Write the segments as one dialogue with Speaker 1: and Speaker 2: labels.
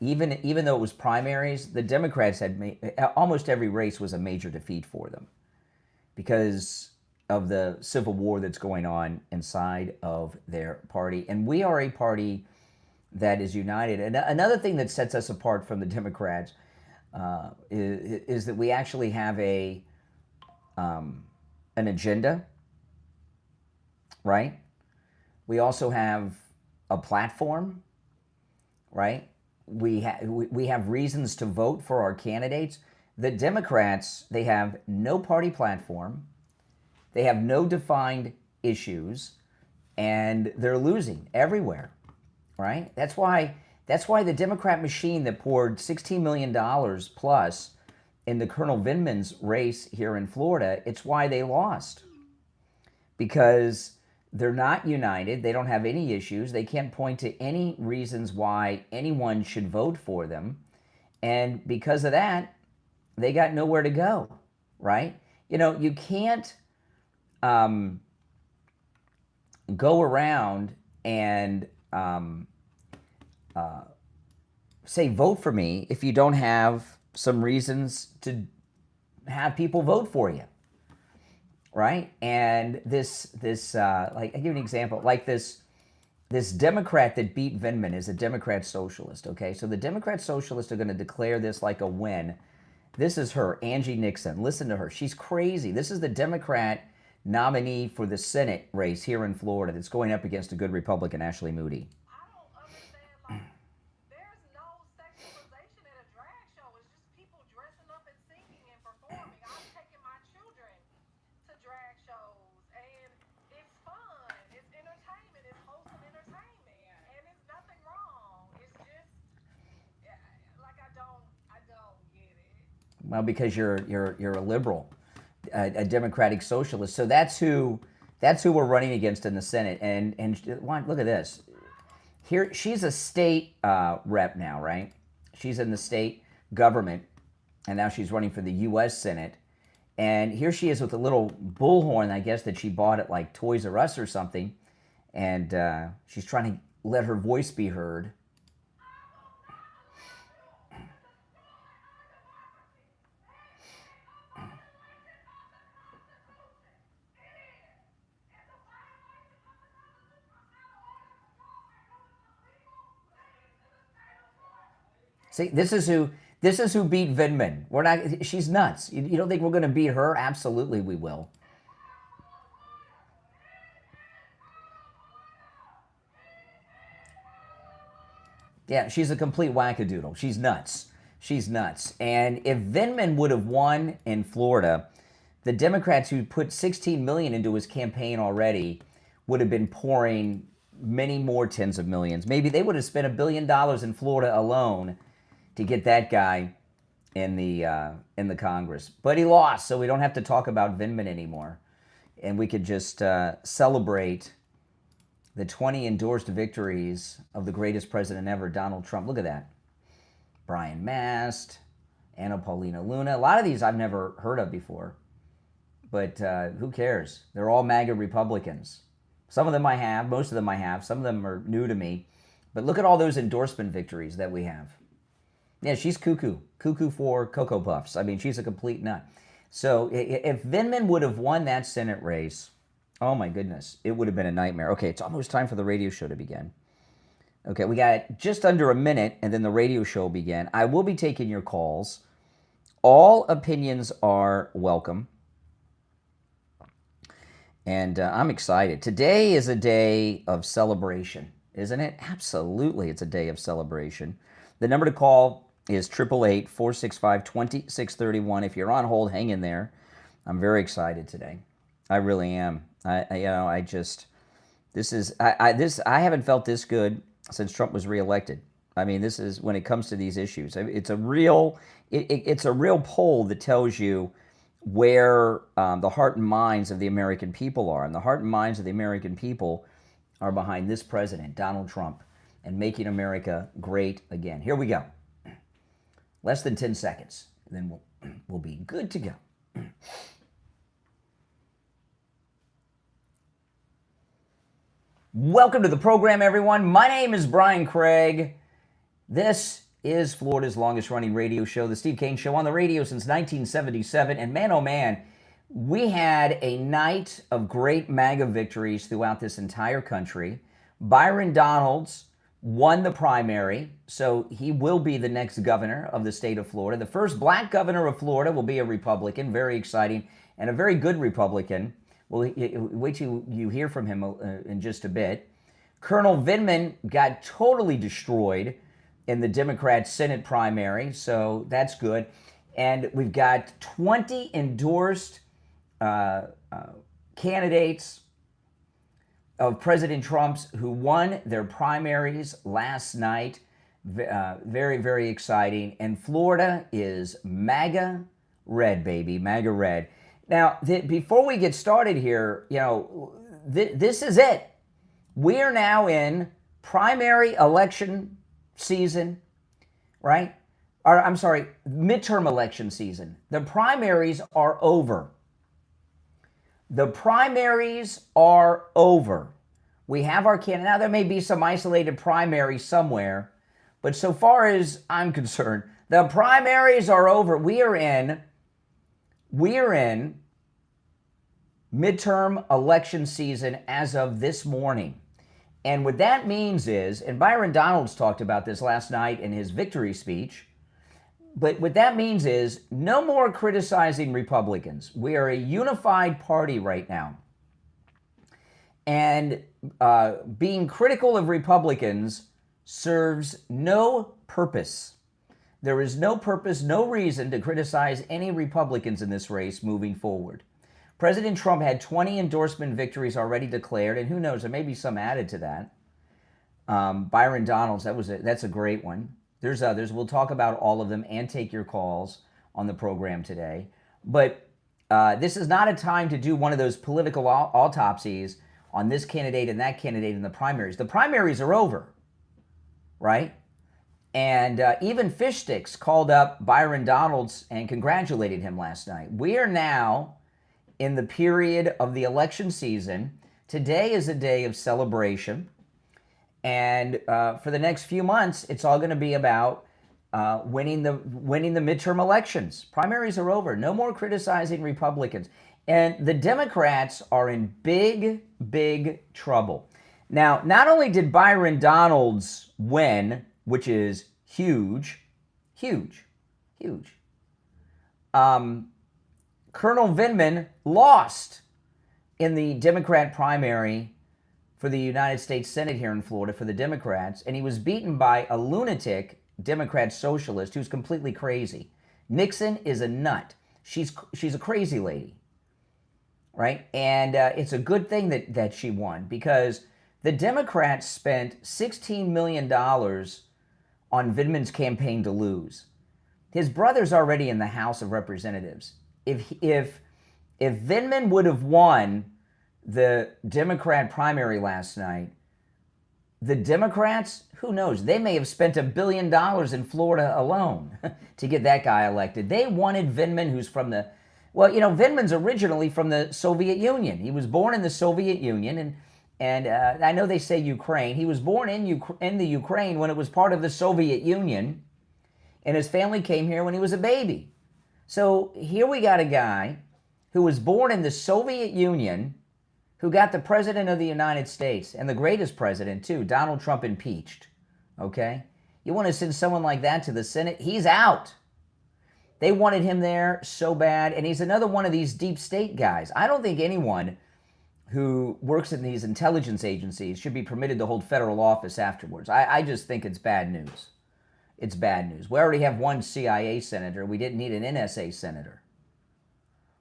Speaker 1: even though it was primaries, the Democrats had almost every race was a major defeat for them because of the civil war that's going on inside of their party. And we are a party that is united. And another thing that sets us apart from the Democrats is that we actually have an agenda, right? We also have a platform, right? We have reasons to vote for our candidates. The Democrats, they have no party platform, they have no defined issues, and they're losing everywhere, right? That's why the Democrat machine that poured $16 million plus into Colonel Vindman's race here in Florida, it's why they lost. Because they're not united, they don't have any issues, they can't point to any reasons why anyone should vote for them, and because of that, they got nowhere to go, right? You know, you can't go around and say vote for me if you don't have some reasons to have people vote for you, right? And this like, I give you an example, like this Democrat that beat Vindman is a Democrat socialist, okay? So the Democrat socialists are going to declare this like a win. This is her, Angie Nixon. Listen to her. She's crazy. This is the Democrat nominee for the Senate race here in Florida that's going up against a good Republican, Ashley Moody.
Speaker 2: I don't understand, like, there's no sexualization at a drag show. It's just people dressing up and singing and performing. I've taken my children to drag shows, and it's fun. It's entertainment. It's wholesome entertainment, and it's nothing wrong. It's just, like, I don't get it.
Speaker 1: Well, because you're a liberal, a Democratic socialist. So that's who we're running against in the Senate. And look at this. Here, she's a state rep now, right? She's in the state government, and now she's running for the U.S. Senate. And here she is with a little bullhorn, I guess, that she bought at like Toys R Us or something. And she's trying to let her voice be heard. See, this is who beat Vindman. We're not. She's nuts. You don't think we're going to beat her? Absolutely, we will. Yeah, she's a complete wackadoodle. She's nuts. She's nuts. And if Vindman would have won in Florida, the Democrats who put $16 million into his campaign already would have been pouring many more tens of millions. Maybe they would have spent $1 billion in Florida alone to get that guy in the Congress. But he lost, so we don't have to talk about Vindman anymore. And we could just celebrate the 20 endorsed victories of the greatest president ever, Donald Trump. Look at that. Brian Mast, Anna Paulina Luna. A lot of these I've never heard of before. But who cares? They're all MAGA Republicans. Some of them I have, most of them I have. Some of them are new to me. But look at all those endorsement victories that we have. Yeah, she's cuckoo. Cuckoo for Cocoa Puffs. I mean, she's a complete nut. So if Vindman would have won that Senate race, oh my goodness, it would have been a nightmare. Okay, it's almost time for the radio show to begin. Okay, we got just under a minute, and then the radio show will begin. I will be taking your calls. All opinions are welcome. And I'm excited. Today is a day of celebration, isn't it? Absolutely, it's a day of celebration. The number to call is 888-465-2631. If you're on hold, hang in there. I'm very excited today. I really am. I haven't felt this good since Trump was reelected. I mean, this is when it comes to these issues. It's a real poll that tells you where the heart and minds of the American people are. And the heart and minds of the American people are behind this president, Donald Trump, and making America great again. Here we go. Less than 10 seconds, and then we'll be good to go. Welcome to the program, everyone. My name is Brian Craig. This is Florida's longest running radio show, the Steve Kane Show, on the radio since 1977. And man, oh man, we had a night of great MAGA victories throughout this entire country. Byron Donalds won the primary, so he will be the next governor of the state of Florida. The first black governor of Florida will be a Republican, very exciting, and a very good Republican. Well, wait till you hear from him in just a bit. Colonel Vindman got totally destroyed in the Democrat Senate primary, so that's good. And we've got 20 endorsed candidates of President Trump's who won their primaries last night. Very, very exciting. And Florida is MAGA red, baby, MAGA red. Now, before we get started here, this is it. We are now in primary election season, right? Or, I'm sorry, midterm election season. The primaries are over. The primaries are over. We have our candidate. Now, there may be some isolated primary somewhere, but so far as I'm concerned, the primaries are over. We are in midterm election season as of this morning. And what that means is, and Byron Donalds talked about this last night in his victory speech, but what that means is no more criticizing Republicans. We are a unified party right now. And being critical of Republicans serves no purpose. There is no purpose, no reason to criticize any Republicans in this race moving forward. President Trump had 20 endorsement victories already declared, and who knows, there may be some added to that. Byron Donalds, that's a great one. There's others. We'll talk about all of them and take your calls on the program today. But this is not a time to do one of those political autopsies on this candidate and that candidate in the primaries. The primaries are over, right? And even Fish Sticks called up Byron Donalds and congratulated him last night. We are now in the period of the election season. Today is a day of celebration. And for the next few months, it's all going to be about winning the midterm elections. Primaries are over. No more criticizing Republicans. And the Democrats are in big, big trouble. Now, not only did Byron Donalds win, which is huge, huge, huge, Colonel Vindman lost in the Democrat primary for the United States Senate here in Florida for the Democrats, and he was beaten by a lunatic Democrat socialist who's completely crazy. Nixon is a nut. She's a crazy lady, right? And it's a good thing that she won, because the Democrats spent $16 million on Vindman's campaign to lose. His brother's already in the House of Representatives. If Vindman would have won the Democrat primary last night, the Democrats, who knows, they may have spent $1 billion in Florida alone to get that guy elected. They wanted Vindman, who's from Vindman's originally from the Soviet Union. He was born in the Soviet Union, and I know they say Ukraine. He was born in the Ukraine when it was part of the Soviet Union, and his family came here when he was a baby. So here we got a guy who was born in the Soviet Union, who got the president of the United States, and the greatest president too, Donald Trump, impeached, okay? You want to send someone like that to the Senate? He's out. They wanted him there so bad, and he's another one of these deep state guys. I don't think anyone who works in these intelligence agencies should be permitted to hold federal office afterwards. I just think it's bad news. It's bad news. We already have one CIA senator. We didn't need an NSA senator.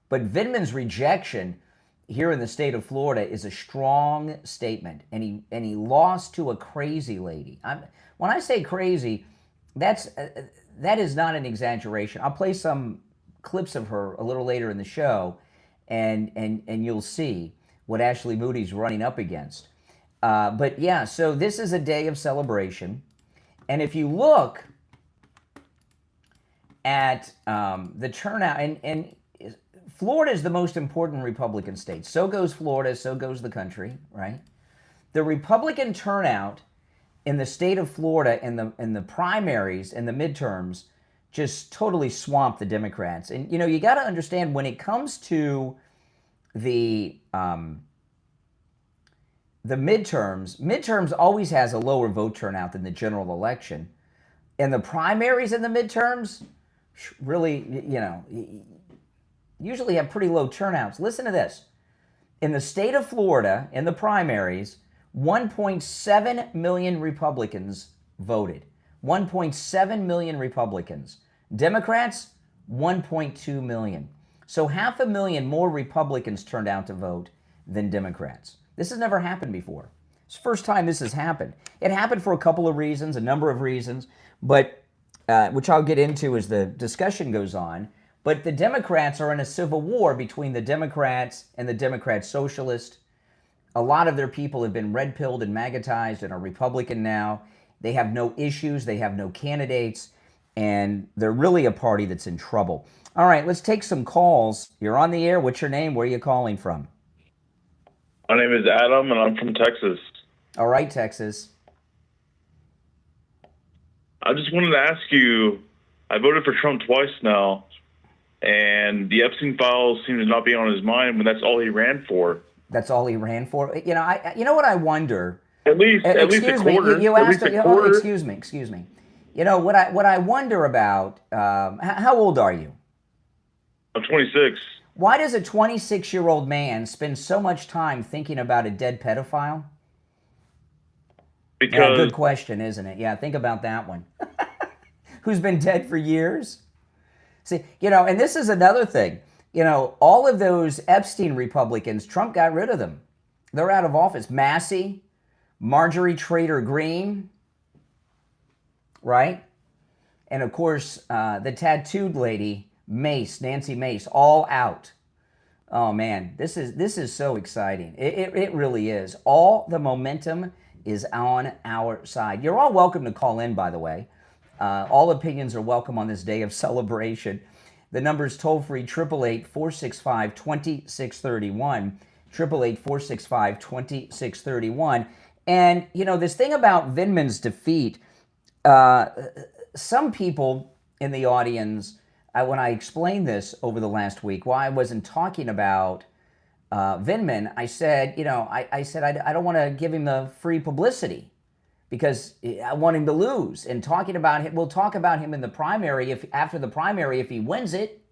Speaker 1: But Vindman's rejection here in the state of Florida is a strong statement, and he lost to a crazy lady. When I say crazy, that is not an exaggeration. I'll play some clips of her a little later in the show, and you'll see what Ashley Moody's running up against. But yeah, so this is a day of celebration, and if you look at the turnout, and Florida is the most important Republican state. So goes Florida, so goes the country, right? The Republican turnout in the state of Florida in the primaries and the midterms just totally swamped the Democrats. And you know, you got to understand when it comes to the midterms always has a lower vote turnout than the general election. And the primaries and the midterms really, you know, usually have pretty low turnouts. Listen to this. In the state of Florida, in the primaries, 1.7 million Republicans voted. 1.7 million Republicans. Democrats, 1.2 million. So 500,000 more Republicans turned out to vote than Democrats. This has never happened before. It's the first time this has happened. It happened for a couple of reasons, a number of reasons, but which I'll get into as the discussion goes on. But the Democrats are in a civil war between the Democrats and the Democrat Socialists. A lot of their people have been red-pilled and magatized and are Republican now. They have no issues. They have no candidates. And they're really a party that's in trouble. All right, let's take some calls. You're on the air. What's your name? Where are you calling from?
Speaker 3: My name is Adam, and I'm from Texas.
Speaker 1: All right, Texas.
Speaker 3: I just wanted to ask you, I voted for Trump twice now, and the Epstein files seem to not be on his mind when that's all he ran for.
Speaker 1: That's all he ran for? You know, you know what I wonder?
Speaker 3: At least a quarter.
Speaker 1: You asked, excuse me. You know, what I wonder about, how old are you?
Speaker 3: I'm 26.
Speaker 1: Why does a 26-year-old man spend so much time thinking about a dead pedophile?
Speaker 3: Because
Speaker 1: yeah, good question, isn't it? Yeah, think about that one. Who's been dead for years? See, you know, and this is another thing. You know, all of those Epstein Republicans, Trump got rid of them. They're out of office. Massey, Marjorie Taylor Greene, right? And of course, the tattooed lady, Nancy Mace, all out. Oh man, this is so exciting. It really is. All the momentum is on our side. You're all welcome to call in, by the way. All opinions are welcome on this day of celebration. The number's toll-free, 888-465-2631, 888-465-2631. And, you know, this thing about Vindman's defeat, some people in the audience, when I explained this over the last week, why I wasn't talking about Vindman, I said, you know, I said I don't want to give him the free publicity because I want him to lose. And talking about him, we'll talk about him in the primary, after the primary, if he wins it.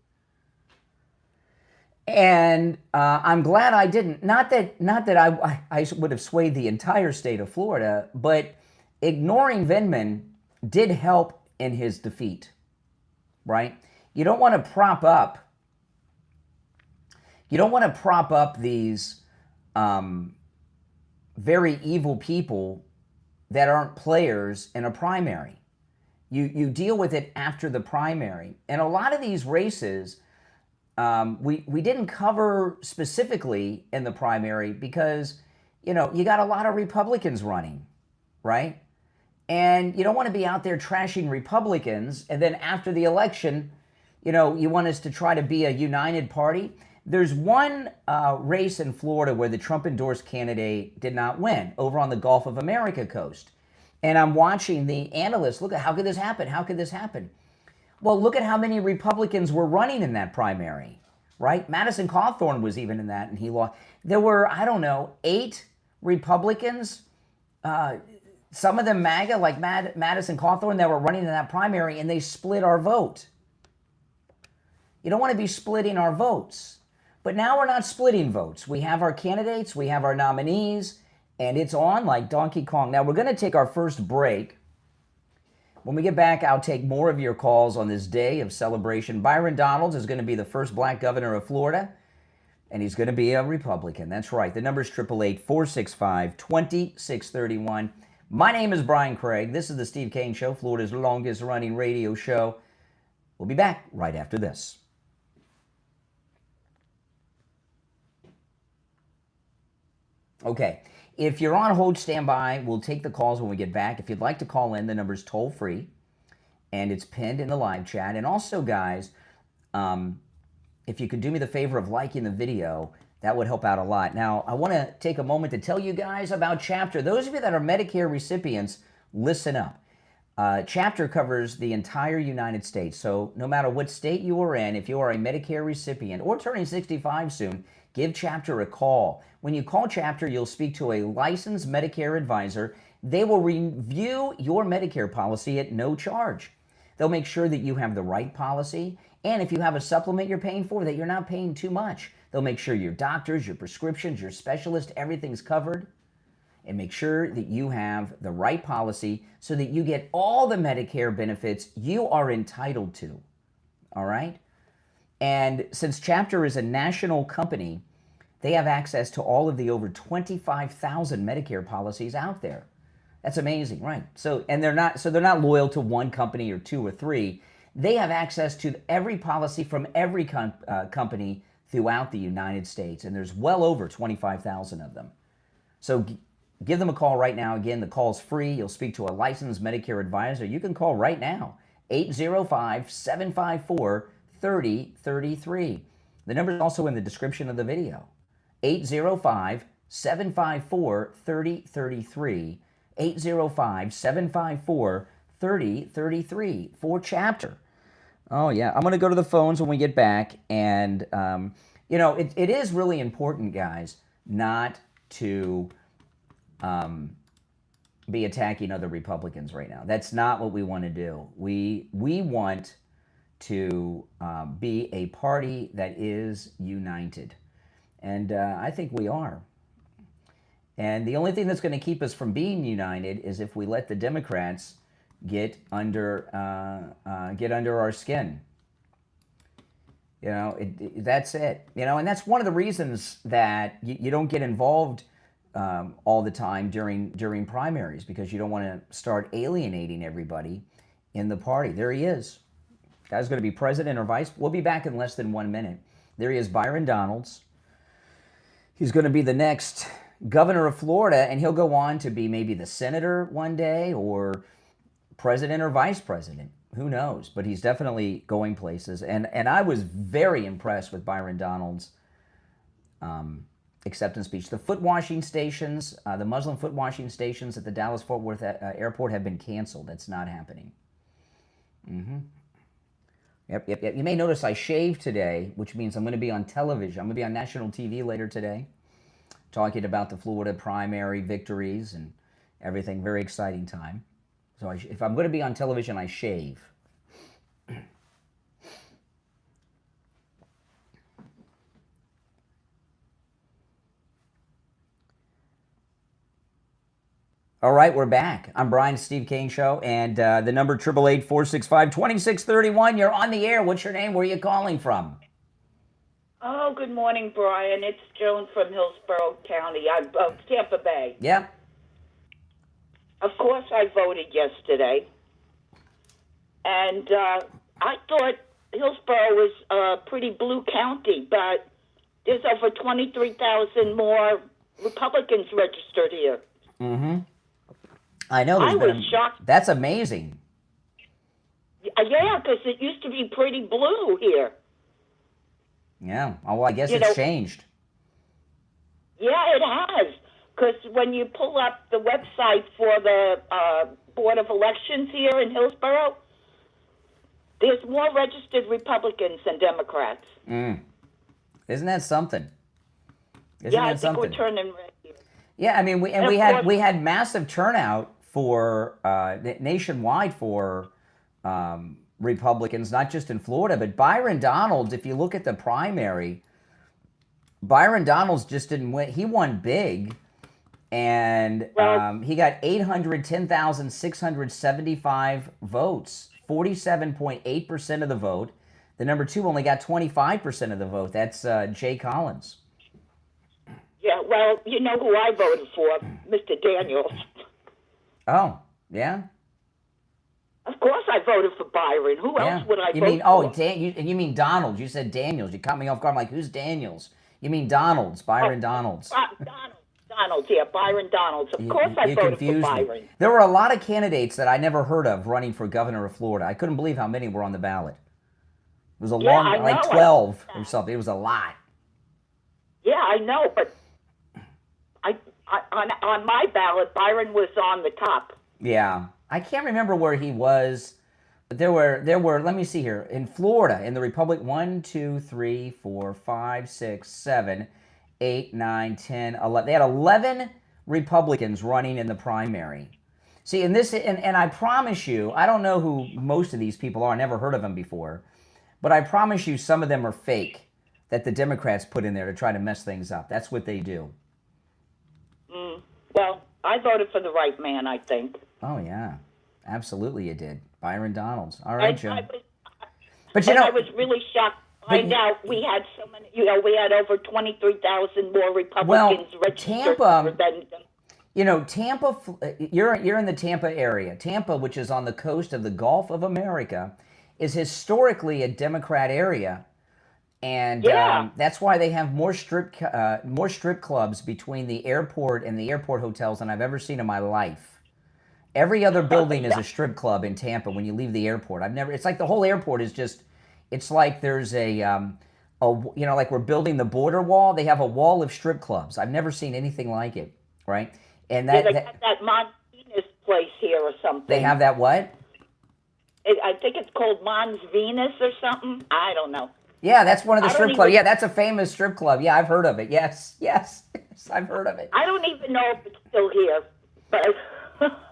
Speaker 1: And I'm glad I didn't. Not that I would have swayed the entire state of Florida, but ignoring Vindman did help in his defeat, right? You don't want to prop up. You don't want to prop up these very evil people that aren't players in a primary. You deal with it after the primary. And a lot of these races, we didn't cover specifically in the primary because, you know, you got a lot of Republicans running, right? And you don't want to be out there trashing Republicans, and then after the election, you know, you want us to try to be a united party. There's one race in Florida where the Trump-endorsed candidate did not win, over on the Gulf of America coast. And I'm watching the analysts, look at how could this happen? How could this happen? Well, look at how many Republicans were running in that primary, right? Madison Cawthorn was even in that, and he lost. There were, I don't know, 8 Republicans, some of them MAGA, like Madison Cawthorn, that were running in that primary, and they split our vote. You don't want to be splitting our votes. But now we're not splitting votes. We have our candidates, we have our nominees, and it's on like Donkey Kong. Now, we're going to take our first break. When we get back, I'll take more of your calls on this day of celebration. Byron Donalds is going to be the first black governor of Florida, and he's going to be a Republican. That's right. The number's 888-465-2631. My name is Brian Craig. This is the Steve Kane Show, Florida's longest-running radio show. We'll be back right after this. Okay, if you're on hold, stand by. We'll take the calls when we get back. If you'd like to call in, the number's toll-free, and it's pinned in the live chat. And also, guys, if you could do me the favor of liking the video, that would help out a lot. Now, I want to take a moment to tell you guys about Chapter. Those of you that are Medicare recipients, listen up. Chapter covers the entire United States. So no matter what state you are in, if you are a Medicare recipient or turning 65 soon, give Chapter a call. When you call Chapter, you'll speak to a licensed Medicare advisor. They will review your Medicare policy at no charge. They'll make sure that you have the right policy, and if you have a supplement you're paying for, that you're not paying too much. They'll make sure your doctors, your prescriptions, your specialist, everything's covered, and make sure that you have the right policy so that you get all the Medicare benefits you are entitled to. All right? And since Chapter is a national company, they have access to all of the over 25,000 Medicare policies out there. That's amazing, right? So they're not loyal to one company or two or three. They have access to every policy from every company throughout the United States, and there's well over 25,000 of them. So give them a call right now. Again, the call is free. You'll speak to a licensed Medicare advisor. You can call right now, 805-754-3033. The number is also in the description of the video, 805-754-3033, 805-754-3033 for Chapter. Oh, yeah. I'm going to go to the phones when we get back. And, it is really important, guys, not to be attacking other Republicans right now. That's not what we want to do. We want to be a party that is united. And I think we are. And the only thing that's going to keep us from being united is if we let the Democrats get under our skin. That's it. And that's one of the reasons that you don't get involved all the time during primaries, because you don't want to start alienating everybody in the party. There he is. Guy's going to be president or vice. We'll be back in less than 1 minute. There he is, Byron Donalds. He's going to be the next governor of Florida, and he'll go on to be maybe the senator one day, or president or vice president. Who knows? But he's definitely going places. And I was very impressed with Byron Donalds' acceptance speech. The foot washing stations, the Muslim foot washing stations at the Dallas-Fort Worth airport have been canceled. That's not happening. Yep. You may notice I shaved today, which means I'm going to be on television. I'm going to be on national TV later today, talking about the Florida primary victories and everything. Very exciting time. So if I'm going to be on television, I shave. All right, we're back. I'm Brian, Steve Kane Show, and the number 888-465-2631. You're on the air. What's your name? Where are you calling from?
Speaker 4: Oh, good morning, Brian. It's Joan from Hillsborough County. I'm Tampa Bay.
Speaker 1: Yeah.
Speaker 4: Of course, I voted yesterday, and I thought Hillsborough was a pretty blue county, but there's over 23,000 more Republicans registered here.
Speaker 1: Mm-hmm. I know.
Speaker 4: I was shocked.
Speaker 1: That's amazing.
Speaker 4: Yeah, because it used to be pretty blue here.
Speaker 1: Yeah. Oh, well, I guess it's changed.
Speaker 4: Yeah, it has. Because when you pull up the website for the Board of Elections here in Hillsborough, there's more registered Republicans than Democrats.
Speaker 1: Isn't that something?
Speaker 4: I think we're turning red here.
Speaker 1: Yeah, I mean, we had massive turnout for nationwide for Republicans, not just in Florida, but Byron Donalds. If you look at the primary, Byron Donalds just didn't win. He won big, and he got 810,675 votes, 47.8% of the vote. The number two only got 25% of the vote. That's Jay Collins.
Speaker 4: Yeah, well, you know who I voted for, Mr. Daniels.
Speaker 1: Oh, yeah?
Speaker 4: Of course I voted for Byron. Who else would I vote for?
Speaker 1: You mean Donald. You said Daniels. You caught me off guard. I'm like, who's Daniels? You mean Donalds, Byron Donalds.
Speaker 4: Donalds, yeah, Byron Donalds. Of course I voted for Byron.
Speaker 1: Me. There were a lot of candidates that I never heard of running for governor of Florida. I couldn't believe how many were on the ballot. It was like 12 or something. It was a lot.
Speaker 4: Yeah, I know, but on my ballot, Byron was on the top.
Speaker 1: Yeah, I can't remember where he was, but there were. Let me see here in Florida, in the Republic. 1, 2, 3, 4, 5, 6, 7, 8, 9, 10, 11. They had 11 Republicans running in the primary. See, and I promise you, I don't know who most of these people are. I never heard of them before, but I promise you, some of them are fake that the Democrats put in there to try to mess things up. That's what they do.
Speaker 4: Well, I voted for the right man, I think.
Speaker 1: Oh yeah, absolutely, you did. Byron Donalds. All right, Joe.
Speaker 4: But I was really shocked to find out we had so many. We had over 23,000 more Republicans registered than.
Speaker 1: Tampa. You're in the Tampa area. Tampa, which is on the coast of the Gulf of America, is historically a Democrat area. And that's why they have more strip clubs between the airport and the airport hotels than I've ever seen in my life. Every other building is a strip club in Tampa when you leave the airport. It's like the whole airport is just, it's like there's like we're building the border wall. They have a wall of strip clubs. I've never seen anything like it, right? And
Speaker 4: they have that Mons Venus place here or something.
Speaker 1: They have that what?
Speaker 4: I think it's called Mons Venus or something. I don't know.
Speaker 1: Yeah, that's one of the strip clubs. Yeah, that's a famous strip club. Yeah, I've heard of it. Yes, I've heard of it.
Speaker 4: I don't even know if it's still here. But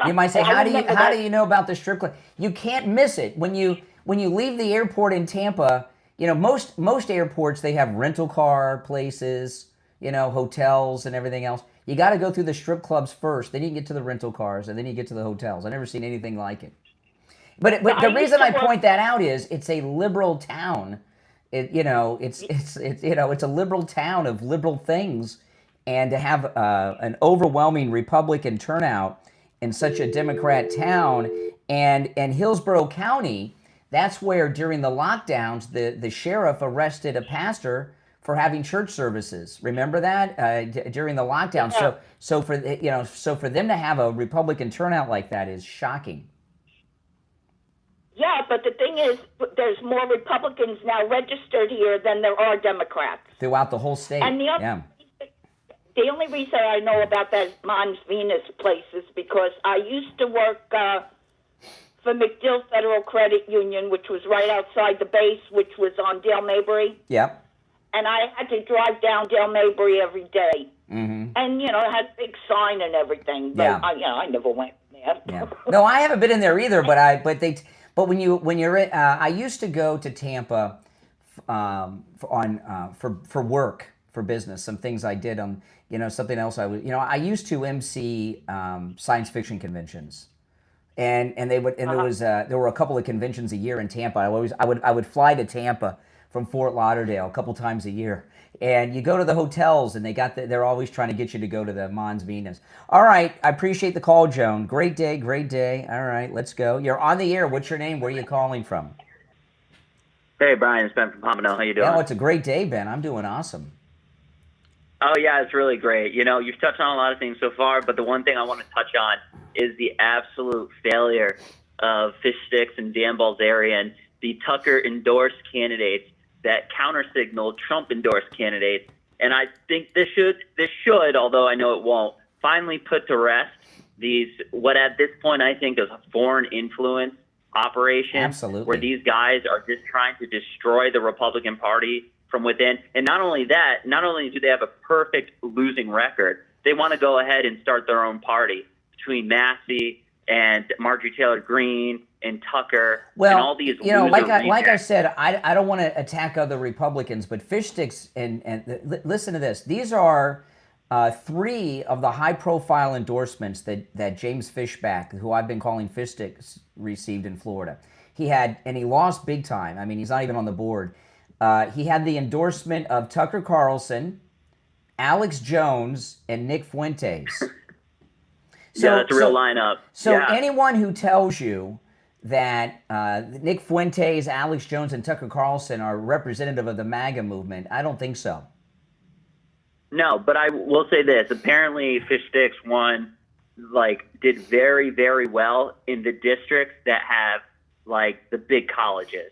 Speaker 1: you might say, how do you know about the strip club? You can't miss it when you leave the airport in Tampa. Most airports, they have rental car places, hotels and everything else. You got to go through the strip clubs first. Then you get to the rental cars, and then you get to the hotels. I've never seen anything like it. But the reason I point that out is it's a liberal town. It's a liberal town of liberal things, and to have an overwhelming Republican turnout in such a Democrat town, and Hillsborough County, that's where during the lockdowns the sheriff arrested a pastor for having church services. Remember that during the lockdown.
Speaker 4: Yeah.
Speaker 1: So for them to have a Republican turnout like that is shocking.
Speaker 4: Yeah, but the thing is, there's more Republicans now registered here than there are Democrats.
Speaker 1: Throughout the whole state.
Speaker 4: And the only reason I know about that Mons Venus place is because I used to work for McDill Federal Credit Union, which was right outside the base, which was on Dale Mabry.
Speaker 1: Yep.
Speaker 4: And I had to drive down Dale Mabry every day.
Speaker 1: Mm-hmm.
Speaker 4: And, it had a big sign and everything. But, I never went there.
Speaker 1: Yeah. No, I haven't been in there either, But when you're in, I used to go to Tampa for work, for business, some things I did on, something else I would, I used to MC science fiction conventions, and they would, and there were a couple of conventions a year in Tampa. I would fly to Tampa from Fort Lauderdale a couple times a year. And you go to the hotels, and they're always trying to get you to go to the Mons Venus. All right, I appreciate the call, Joan. Great day. All right, let's go. You're on the air. What's your name? Where are you calling from?
Speaker 5: Hey, Brian, it's Ben from Pamela. How you doing?
Speaker 1: Yeah, it's a great day, Ben. I'm doing awesome.
Speaker 5: Oh, yeah, it's really great. You've touched on a lot of things so far, but the one thing I want to touch on is the absolute failure of Fish Sticks and Dan Bilzerian, the Tucker-endorsed candidates that counter-signal Trump-endorsed candidates. And I think this should, although I know it won't, finally put to rest what at this point I think is a foreign influence operation.
Speaker 1: Absolutely.
Speaker 5: Where these guys are just trying to destroy the Republican Party from within. And not only that, not only do they have a perfect losing record, they want to go ahead and start their own party between Massey and Marjorie Taylor Greene and Tucker and all these
Speaker 1: like I said, I don't want to attack other Republicans, but Fish Sticks and listen to this. These are 3 of the high-profile endorsements that James Fishback, who I've been calling Fish Sticks, received in Florida. He lost big time. I mean, he's not even on the board. He had the endorsement of Tucker Carlson, Alex Jones, and Nick Fuentes.
Speaker 5: That's a real lineup.
Speaker 1: So anyone who tells you that Nick Fuentes, Alex Jones, and Tucker Carlson are representative of the MAGA movement, I don't think so.
Speaker 5: No, but I will say this. Apparently, Fish Sticks did very, very well in the districts that have, the big colleges,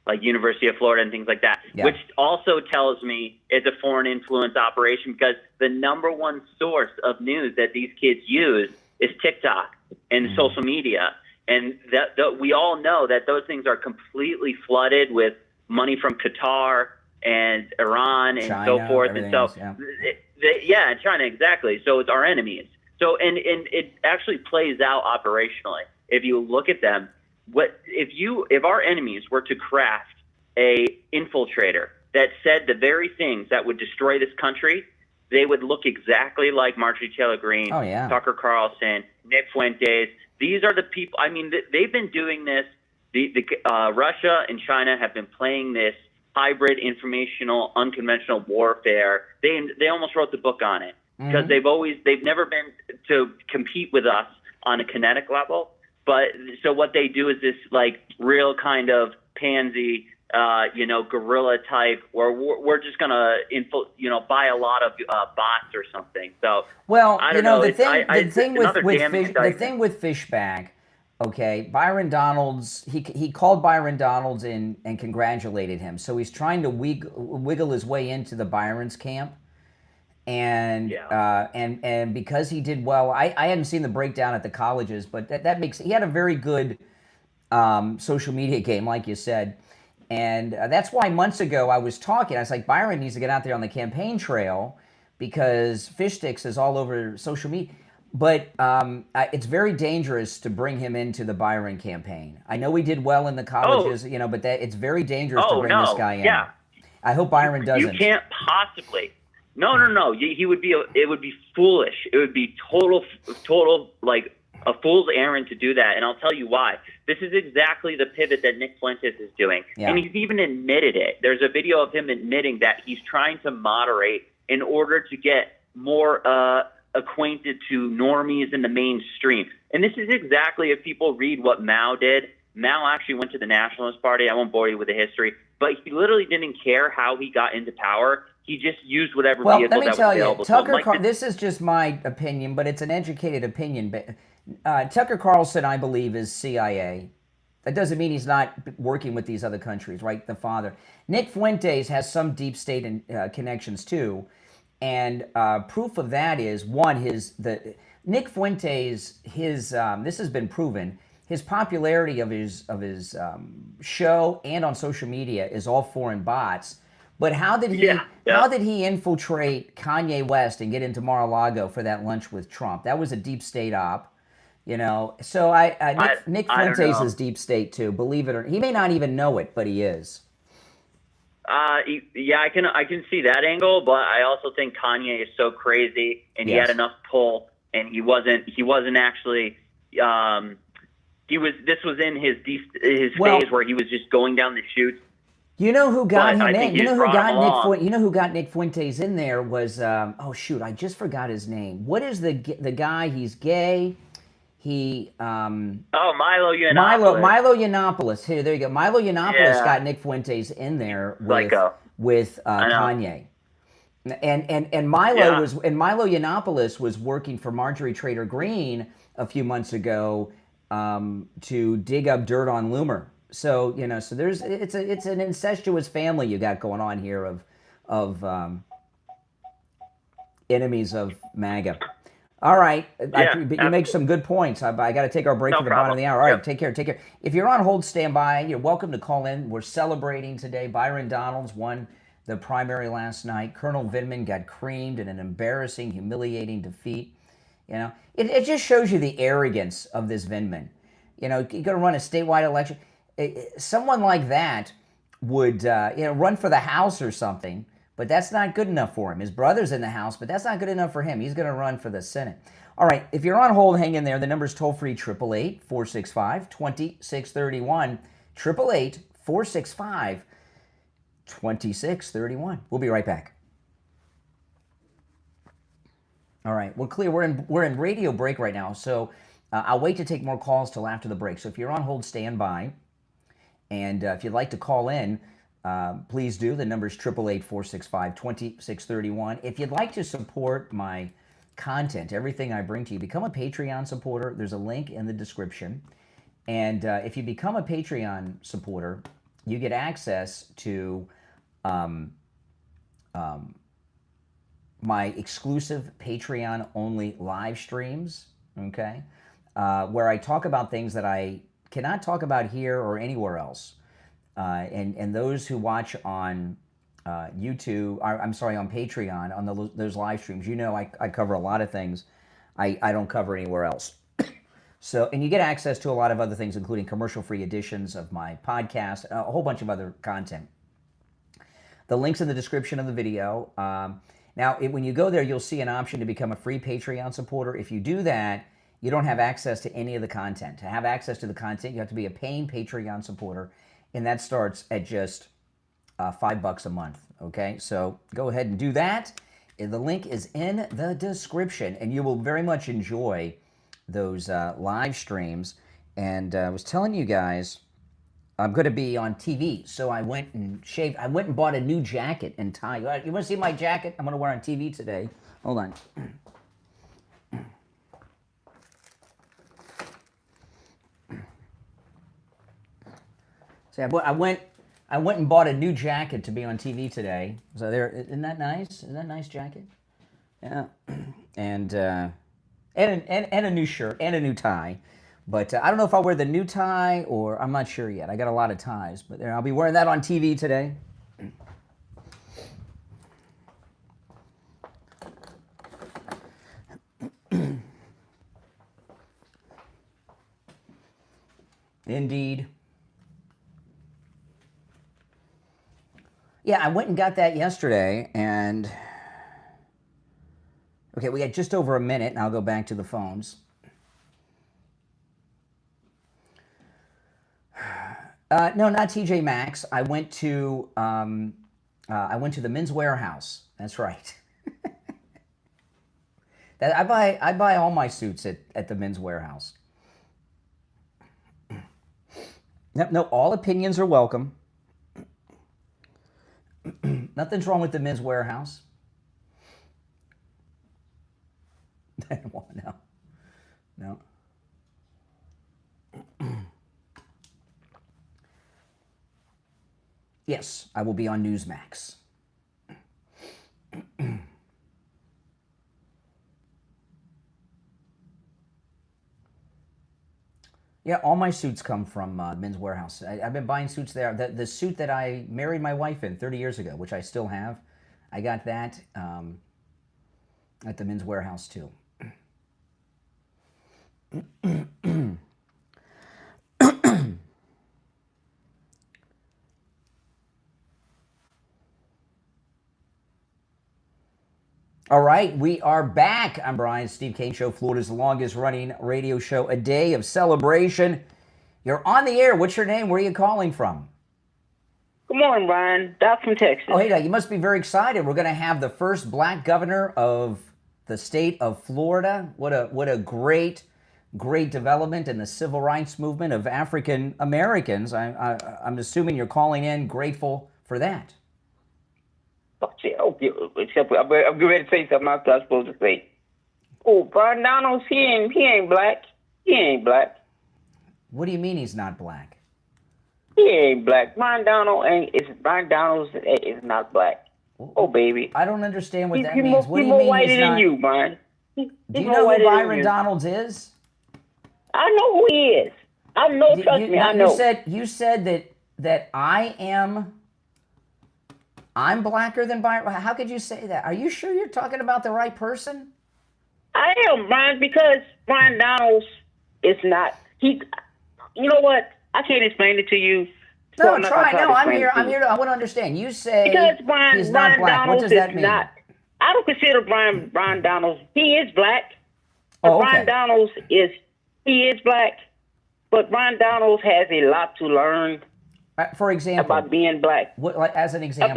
Speaker 5: like University of Florida and things like that, which also tells me it's a foreign influence operation because the number one source of news that these kids use is TikTok. and social media. And that we all know that those things are completely flooded with money from Qatar and Iran and
Speaker 1: China,
Speaker 5: so forth. And so,
Speaker 1: else,
Speaker 5: yeah, China, exactly. So it's our enemies. So, and it actually plays out operationally. If you look at them, if our enemies were to craft a infiltrator that said the very things that would destroy this country, they would look exactly like Marjorie Taylor Greene, Tucker Carlson, Nick Fuentes. These are the people. I mean, they've been doing this. Russia and China have been playing this hybrid informational unconventional warfare. They almost wrote the book on it because they've never been to compete with us on a kinetic level. But so what they do is this like real kind of pansy, guerrilla type, where we're just gonna buy a lot of bots or something. So I don't know.
Speaker 1: The thing with Fishback. Okay, Byron Donalds, he called Byron Donalds in and congratulated him. So he's trying to wiggle his way into the Byron's camp. And and because he did well, I hadn't seen the breakdown at the colleges, but he had a very good social media game, like you said. And that's why months ago I was like, Byron needs to get out there on the campaign trail because Fish Sticks is all over social media. But it's very dangerous to bring him into the Byron campaign. I know he did well in the colleges, but it's very dangerous to bring this guy in.
Speaker 5: Yeah.
Speaker 1: I hope Byron doesn't.
Speaker 5: You can't possibly. No. It would be foolish. It would be total like a fool's errand to do that. And I'll tell you why. This is exactly the pivot that Nick Fuentes is doing. Yeah. And he's even admitted it. There's a video of him admitting that he's trying to moderate in order to get more acquainted to normies in the mainstream. And this is exactly, if people read what Mao did. Mao actually went to the Nationalist Party. I won't bore you with the history, but he literally didn't care how he got into power. He just used whatever vehicle that was available.
Speaker 1: This is just my opinion, but it's an educated opinion. Tucker Carlson, I believe, is CIA. That doesn't mean he's not working with these other countries, right? The father. Nick Fuentes has some deep state connections too. And proof of that is Nick Fuentes. This has been proven. His popularity of his show and on social media is all foreign bots. But how did he infiltrate Kanye West and get into Mar-a-Lago for that lunch with Trump? That was a deep state op, So Nick Fuentes is deep state too. Believe it or not, he may not even know it, but he is.
Speaker 5: I can see that angle, but I also think Kanye is so crazy, and he had enough pull, and he wasn't actually. This was in his phase where he was just going down the chute.
Speaker 1: You know who got him in? You know who got Nick Fuentes in there was I just forgot his name. What is the guy? He's gay. He Milo Yiannopoulos. Milo Yiannopoulos. Here, there you go. Milo Yiannopoulos got Nick Fuentes in there with Kanye. And Milo Yiannopoulos was working for Marjorie Taylor Greene a few months ago to dig up dirt on Loomer. So so it's an incestuous family you got going on here of enemies of MAGA. All right, you make some good points. I got to take our break at the bottom of the hour. All right, take care. If you're on hold, stand by. You're welcome to call in. We're celebrating today. Byron Donalds won the primary last night. Colonel Vindman got creamed in an embarrassing, humiliating defeat. It just shows you the arrogance of this Vindman. You're going to run a statewide election. Someone like that would run for the House or something, but that's not good enough for him. His brother's in the House, but that's not good enough for him. He's going to run for the Senate. All right, if you're on hold, hang in there. The number's toll-free, 888-465-2631, 888-465-2631. We'll be right back. All right, we're clear. We're in radio break right now, so I'll wait to take more calls till after the break. So if you're on hold, stand by. And if you'd like to call in, please do. The number is 888-465-2631. If you'd like to support my content, everything I bring to you, become a Patreon supporter. There's a link in the description. And if you become a Patreon supporter, you get access to my exclusive Patreon-only live streams, okay? where I talk about things that I cannot talk about here or anywhere else. And those who watch on YouTube, I'm sorry, on Patreon, on those live streams, you know I cover a lot of things I don't cover anywhere else. So, and you get access to a lot of other things, including commercial-free editions of my podcast, a whole bunch of other content. The link's in the description of the video. Now, when you go there, you'll see an option to become a free Patreon supporter. If you do that, you don't have access to any of the content. To have access to the content, you have to be a paying Patreon supporter, and that starts at just $5 a month, okay? So go ahead and do that. The link is in the description, and you will very much enjoy those live streams. And I was telling you guys, I'm going to be on TV, so I went and shaved. I went and bought a new jacket and tie. You want to see my jacket? I'm going to wear on TV today. Hold on. See, I went and bought a new jacket to be on TV today. So there, isn't that nice? Isn't that a nice jacket? Yeah, and a new shirt and a new tie. But I don't know if I'll wear the new tie or I'm not sure yet. I got a lot of ties, but there, I'll be wearing that on TV today. Indeed. Yeah, I went and got that yesterday, and okay, we got just over a minute, and I'll go back to the phones. No, not TJ Maxx. I went to the Men's Warehouse. That's right. I buy all my suits at the Men's Warehouse. No, all opinions are welcome. Nothing's wrong with the Men's Warehouse. No. Yes, I will be on Newsmax. Yeah, all my suits come from Men's Warehouse. I've been buying suits there. The suit that I married my wife in 30 years ago, which I still have, I got that at the Men's Warehouse too. All right, we are back. I'm Brian, Steve Kane Show, Florida's longest running radio show, a day of celebration. You're on the air. What's your name? Where are you calling from?
Speaker 6: Good morning, Brian. Doc from Texas.
Speaker 1: Oh, hey, you must be very excited. We're going to have the first black governor of the state of Florida. What a great development in the civil rights movement of African Americans. I'm assuming you're calling in grateful for that.
Speaker 6: I'm getting ready to say something I'm not supposed to say. Oh, Brian Donalds, he ain't black. He ain't black.
Speaker 1: What do you mean he's not black?
Speaker 6: He ain't black. Brian Donalds is not black. Oh, baby.
Speaker 1: I don't understand what that means. What do
Speaker 6: He's
Speaker 1: you
Speaker 6: more
Speaker 1: mean
Speaker 6: whiter
Speaker 1: he's
Speaker 6: than
Speaker 1: not?
Speaker 6: you, Brian.
Speaker 1: Do you know who Byron Donalds is?
Speaker 6: I know who he is. I know, trust me, I know.
Speaker 1: You said that I'm blacker than Byron. How could you say that? Are you sure you're talking about the right person?
Speaker 6: I am, Brian, because Brian Donalds is not. You know what? I can't explain it to you.
Speaker 1: No, try. No, I'm here. I want to understand. You say
Speaker 6: because
Speaker 1: he's not black. What does that mean?
Speaker 6: I don't consider Brian Donalds. He is black.
Speaker 1: Oh, okay.
Speaker 6: Brian Donalds is black, but Brian Donalds has a lot to learn.
Speaker 1: For example,
Speaker 6: about being black.
Speaker 1: What, like, as an example?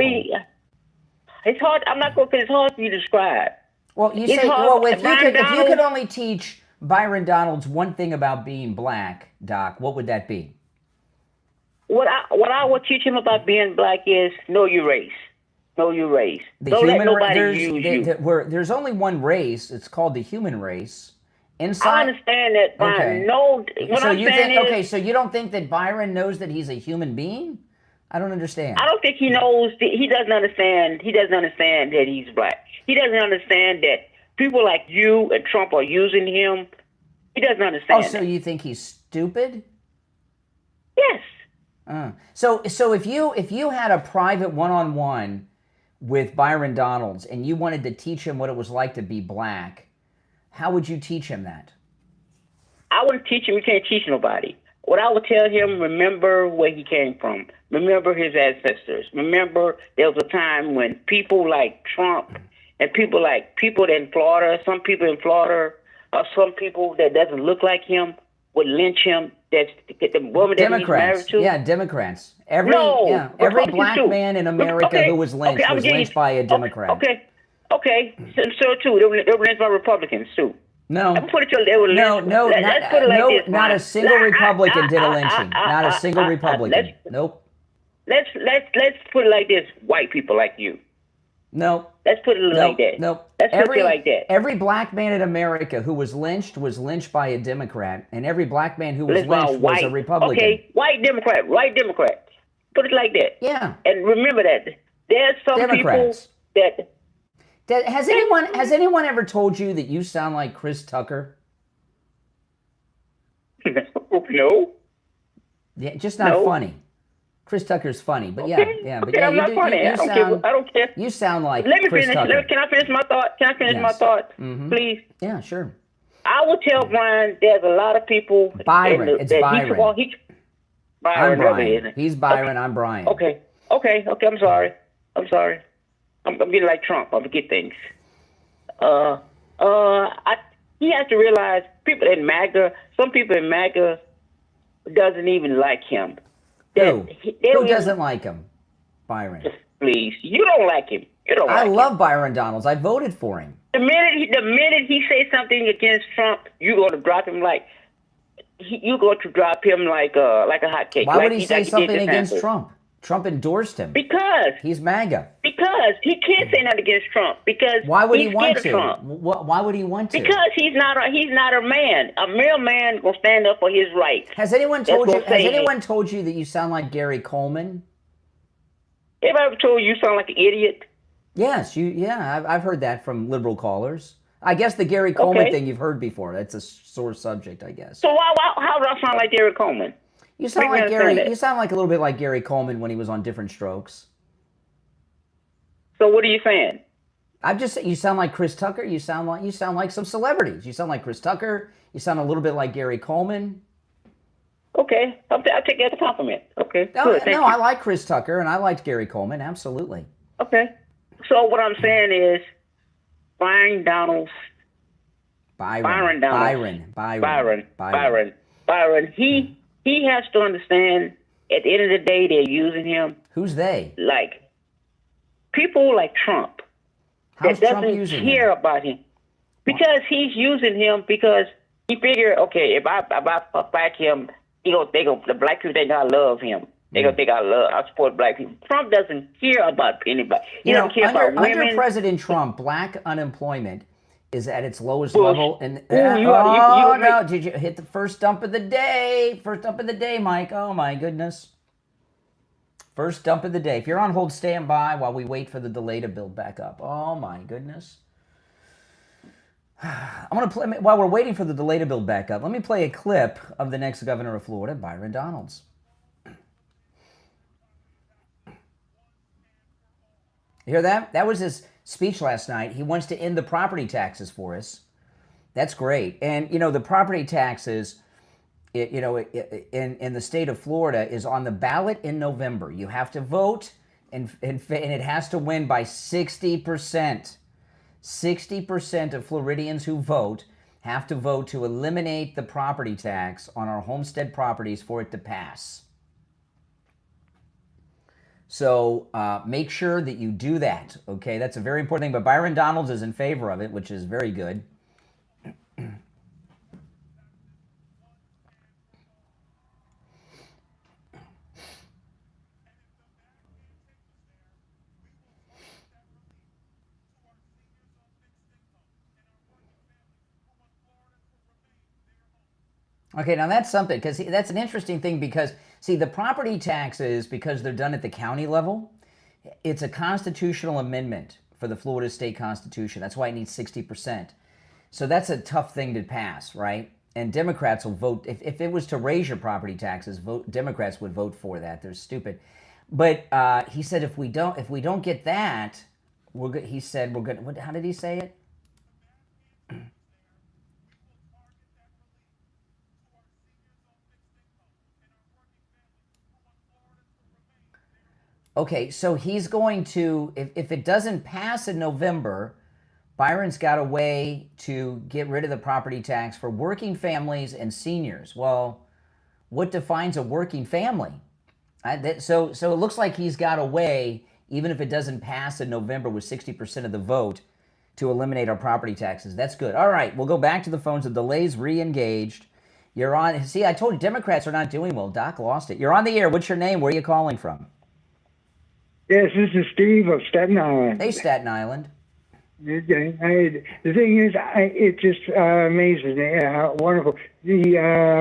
Speaker 6: It's hard. I'm not going to. It's hard for you to describe.
Speaker 1: Well, you say. Well, if you could only teach Byron Donalds one thing about being black, Doc, what would that be?
Speaker 6: What I would teach him about being black is know your race. Know your race. Don't let nobody use you.
Speaker 1: There's only one race. It's called the human race.
Speaker 6: I understand that, Brian.
Speaker 1: Okay.
Speaker 6: No,
Speaker 1: so you don't think that Byron knows that he's a human being? I don't understand.
Speaker 6: I don't think he knows. He doesn't understand. He doesn't understand that he's black. He doesn't understand that people like you and Trump are using him He doesn't understand.
Speaker 1: Oh, so you think he's stupid?
Speaker 6: Yes.
Speaker 1: So if you had a private one-on-one with Byron Donalds and you wanted to teach him what it was like to be black, how would you teach him that?
Speaker 6: I wouldn't teach him. You can't teach nobody. What I would tell him, remember where he came from. Remember his ancestors. Remember there was a time when people like Trump and people in Florida, some people in Florida, or some people that doesn't look like him would lynch him. That's the woman that he's married to.
Speaker 1: Yeah, Democrats. Every
Speaker 6: Republicans
Speaker 1: black
Speaker 6: too.
Speaker 1: man in America who was lynched was lynched by a Democrat.
Speaker 6: Okay. So too, they were lynched by Republicans too.
Speaker 1: No.
Speaker 6: Let's put it like
Speaker 1: not a single Republican did a lynching. Not a single Republican. Nope.
Speaker 6: Let's put it like this: white people like you.
Speaker 1: No.
Speaker 6: Let's put it like that.
Speaker 1: No.
Speaker 6: Let's put it like that.
Speaker 1: Every black man in America who was lynched by a Democrat, and every black man who was lynched was a Republican.
Speaker 6: Okay, white Democrat. Put it like that.
Speaker 1: Yeah.
Speaker 6: And remember that there's some
Speaker 1: Democrats.
Speaker 6: people that.
Speaker 1: Has anyone ever told you that you sound like Chris Tucker?
Speaker 6: No.
Speaker 1: Yeah, just not funny. Chris Tucker's funny, but
Speaker 6: but I'm not funny. I don't care.
Speaker 1: You sound like
Speaker 6: Let me
Speaker 1: Chris
Speaker 6: finish.
Speaker 1: Tucker.
Speaker 6: Can I finish my thought? My thought, please?
Speaker 1: Yeah, sure.
Speaker 6: I will tell Brian there's a lot of people.
Speaker 1: Byron. It's Byron.
Speaker 6: Byron.
Speaker 1: I'm Brian. He's Byron. I'm Brian.
Speaker 6: Okay. I'm sorry. I'm getting like Trump. I forget things. He has to realize some people in MAGA doesn't even like him.
Speaker 1: Who doesn't like him? Byron.
Speaker 6: Please, you don't like him.
Speaker 1: I love Byron Donalds. I voted for him.
Speaker 6: The minute he says something against Trump, you're going to drop him like a hot cake.
Speaker 1: Why would he say something against Trump? Trump endorsed him.
Speaker 6: Because
Speaker 1: he's MAGA.
Speaker 6: Because he can't say nothing against Trump. Because
Speaker 1: why would he want to?
Speaker 6: Trump.
Speaker 1: Why would he want to?
Speaker 6: Because he's not a man. A real man will stand up for his rights.
Speaker 1: Has anyone told you that you sound like Gary Coleman?
Speaker 6: Everybody told you sound like an idiot?
Speaker 1: Yes, I've heard that from liberal callers. I guess the Gary Coleman thing you've heard before. That's a sore subject, I guess.
Speaker 6: So how do I sound like Gary Coleman?
Speaker 1: You sound like Gary. You sound like a little bit like Gary Coleman when he was on Different Strokes.
Speaker 6: So what are you saying?
Speaker 1: You sound like Chris Tucker. You sound like some celebrities. You sound like Chris Tucker. You sound a little bit like Gary Coleman.
Speaker 6: Okay, I'll take that as a compliment. Okay.
Speaker 1: Good, I like Chris Tucker and I liked Gary Coleman. Absolutely.
Speaker 6: Okay. So what I'm saying is, Byron Donalds. He has to understand. At the end of the day, they're using him.
Speaker 1: Who's they?
Speaker 6: Like people like Trump.
Speaker 1: How's
Speaker 6: that
Speaker 1: Trump
Speaker 6: doesn't
Speaker 1: using
Speaker 6: care
Speaker 1: him?
Speaker 6: about him because he's using him because he figured, okay, if I back him, the black people think I love him. They're gonna think I support black people. Trump doesn't care about anybody. He doesn't care about women.
Speaker 1: Under President Trump, black unemployment is at its lowest
Speaker 6: Bush.
Speaker 1: level. And did you hit the first dump of the day? First dump of the day, Mike. Oh my goodness. First dump of the day. If you're on hold, stand by while we wait for the delay to build back up. Oh my goodness. I'm gonna play while we're waiting for the delay to build back up. Let me play a clip of the next governor of Florida, Byron Donalds. You hear that? That was his speech last night. He wants to end the property taxes for us. That's great. And, the property taxes, in the state of Florida is on the ballot in November. You have to vote, and it has to win by 60%. 60% of Floridians who vote have to vote to eliminate the property tax on our homestead properties for it to pass. So make sure that you do that, okay? That's a very important thing. But Byron Donalds is in favor of it, which is very good. Okay, now that's something, because that's an interesting thing because, see, the property taxes, because they're done at the county level, it's a constitutional amendment for the Florida State Constitution. That's why it needs 60%. So that's a tough thing to pass, right? And Democrats will vote. If it was to raise your property taxes, Democrats would vote for that. They're stupid. But he said if we don't get that, he said we're going. How did he say it? Okay, so he's going to, if it doesn't pass in November, Byron's got a way to get rid of the property tax for working families and seniors. Well, what defines a working family? So it looks like he's got a way, even if it doesn't pass in November with 60% of the vote, to eliminate our property taxes. That's good. All right, we'll go back to the phones. The delay's re-engaged. You're on. See, I told you, Democrats are not doing well. Doc lost it. You're on the air. What's your name? Where are you calling from?
Speaker 7: Yes, this is Steve of Staten Island.
Speaker 1: Hey, Staten Island.
Speaker 7: The thing is, it just amazes me how wonderful. The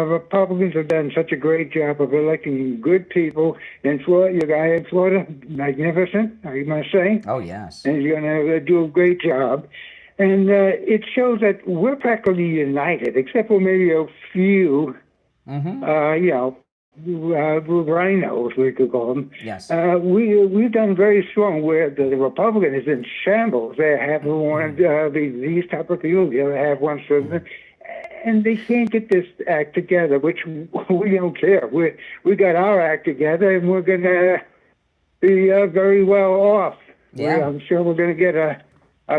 Speaker 7: Republicans have done such a great job of electing good people. In Florida, your guy in Florida, magnificent, I must say.
Speaker 1: Oh, yes.
Speaker 7: And he's going to do a great job. And it shows that we're practically united, except for maybe a few, rhinos, we could call them.
Speaker 1: Yes.
Speaker 7: We've done very strong where the Republican is in shambles. They have one these type of people, the other have one certain, and they can't get this act together, which we don't care. We got our act together, and we're going to be very well off.
Speaker 1: Yeah.
Speaker 7: I'm sure we're going to get a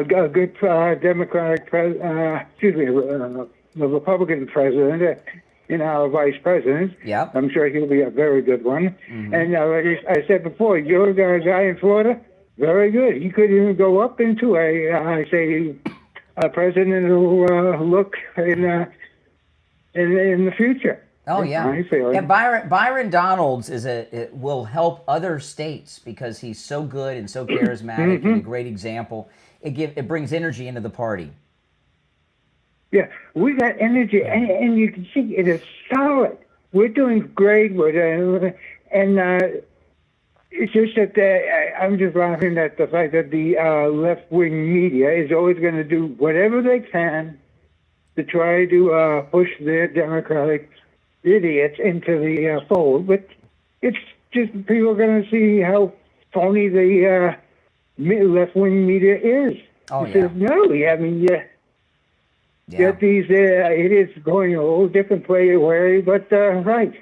Speaker 7: good Democratic, the Republican president. Our vice president.
Speaker 1: Yeah.
Speaker 7: I'm sure he'll be a very good one. Mm-hmm. And like I said before, your guy in Florida, very good. He could even go up into a presidential look in the future.
Speaker 1: Oh, yeah. And Byron Donalds will help other states because he's so good and so charismatic and a great example. It brings energy into the party.
Speaker 7: Yeah, we got energy, and you can see it is solid. We're doing great with it, and it's just that I'm just laughing at the fact that the left-wing media is always going to do whatever they can to try to push their Democratic idiots into the fold. But it's just people are going to see how phony the left-wing media is.
Speaker 1: Oh,
Speaker 7: yeah. No, I mean, Get these, it is going a whole different way, but right.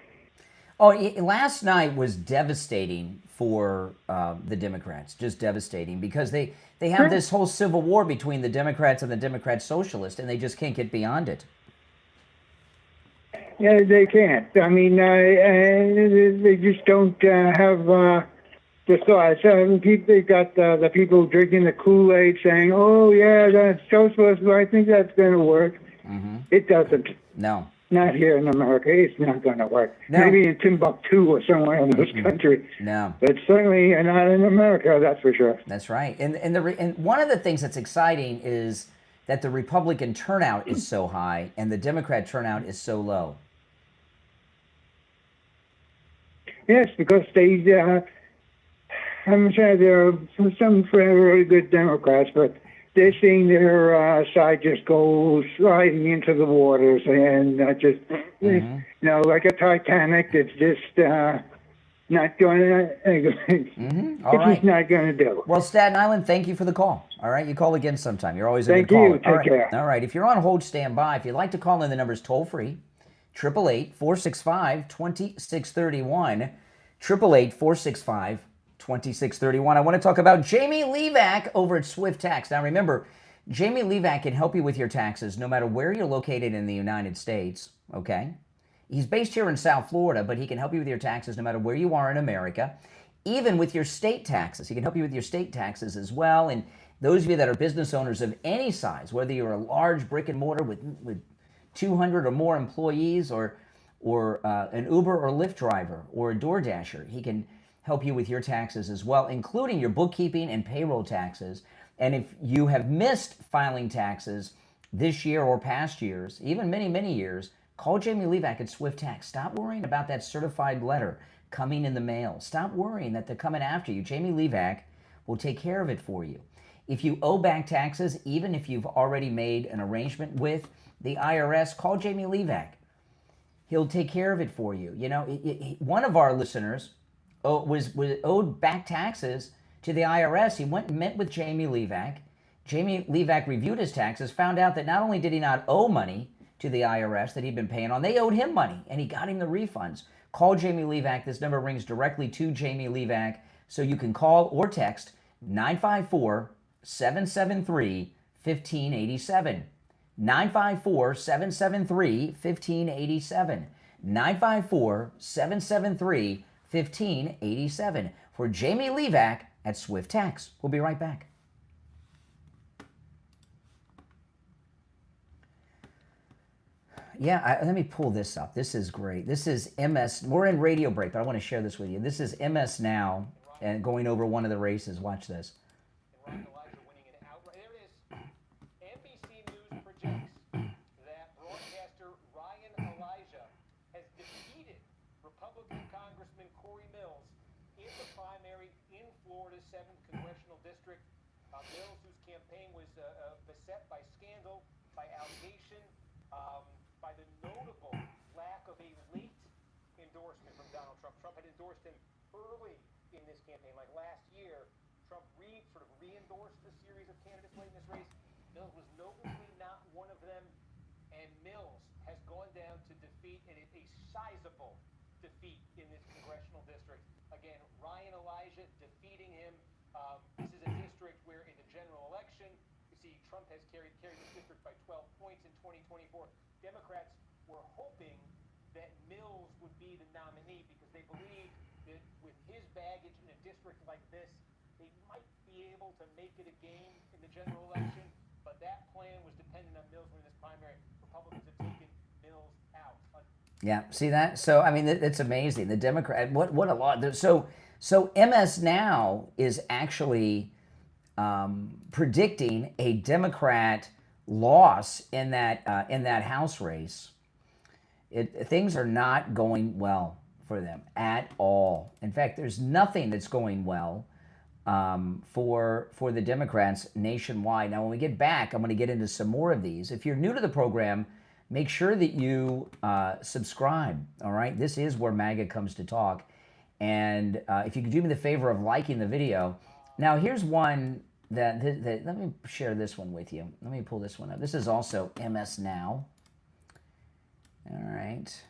Speaker 1: Oh, last night was devastating for the Democrats, just devastating, because they have this whole civil war between the Democrats and the Democrat Socialists, and they just can't get beyond it.
Speaker 7: Yeah, they can't. I mean, they just don't have the thoughts. They got the people drinking the Kool-Aid saying, oh, yeah, that's socialist, but I think that's going to work. Mm-hmm. It doesn't.
Speaker 1: No.
Speaker 7: Not here in America. It's not going to work.
Speaker 1: No.
Speaker 7: Maybe in Timbuktu or somewhere in this country.
Speaker 1: No.
Speaker 7: But certainly not in America, that's for sure.
Speaker 1: That's right. And one of the things that's exciting is that the Republican turnout is so high and the Democrat turnout is so low.
Speaker 7: Yes, because I'm sure there are some very good Democrats, but they're seeing their side just go sliding into the waters and just, like a Titanic. It's just not going to. Just not going to do.
Speaker 1: Well, Staten Island, thank you for the call. All right, you call again sometime. You're always a
Speaker 7: good
Speaker 1: caller.
Speaker 7: Thank you. Take care.
Speaker 1: All right, if you're on hold, stand by. If you'd like to call in, the number's toll free, 888-465-2631. 888-465-2631. I want to talk about Jamie Levac over at Swift Tax. Now remember, Jamie Levac can help you with your taxes no matter where you're located in the United States, okay? He's based here in South Florida, but he can help you with your taxes no matter where you are in America, even with your state taxes. He can help you with your state taxes as well. And those of you that are business owners of any size, whether you're a large brick and mortar with 200 or more employees or an Uber or Lyft driver or a DoorDasher, he can help you with your taxes as well, including your bookkeeping and payroll taxes. And if you have missed filing taxes this year or past years, even many, many years, call Jamie Levac at Swift Tax. Stop worrying about that certified letter coming in the mail. Stop worrying that they're coming after you. Jamie Levac will take care of it for you. If you owe back taxes, even if you've already made an arrangement with the IRS, call Jamie Levac. He'll take care of it for you. You know, one of our listeners was owed back taxes to the IRS. He went and met with Jamie Levac. Jamie Levac reviewed his taxes, found out that not only did he not owe money to the IRS that he'd been paying on, they owed him money, and he got him the refunds. Call Jamie Levac. This number rings directly to Jamie Levac, so you can call or text 954-773-1587. 954-773-1587. 954-773-1587 for Jamie Levac at Swift Tax. We'll be right back. Yeah, let me pull this up. This is great. This is MS. We're in radio break, but I want to share this with you. This is MS Now and going over one of the races. Watch this.
Speaker 8: Mills, whose campaign was beset by scandal, by allegation, by the notable lack of a late endorsement from Donald Trump. Trump had endorsed him early in this campaign, like last year. Trump sort of re-endorsed a series of candidates late in this race. Mills was notably not one of them, and Mills has gone down to defeat, and it's a sizable defeat in this congressional district. Again, Ryan Elijah defeating him. This is a district where in the general election, you see Trump has carried this district by 12 points in 2024. Democrats were hoping that Mills would be the nominee because they believed that with his baggage in a district like this, they might be able to make it a game in the general election. But that plan was dependent on Mills winning this primary. Republicans have taken Mills out.
Speaker 1: Yeah, see that? So, I mean, it's amazing. The Democrat, what a lot. So MS Now is actually predicting a Democrat loss in that House race. Things are not going well for them at all. In fact, there's nothing that's going well for the Democrats nationwide. Now, when we get back, I'm going to get into some more of these. If you're new to the program, make sure that you subscribe. All right, this is where MAGA comes to talk. And if you could do me the favor of liking the video. Now, here's one that let me share this one with you. Let me pull this one up. This is also MS Now. All right.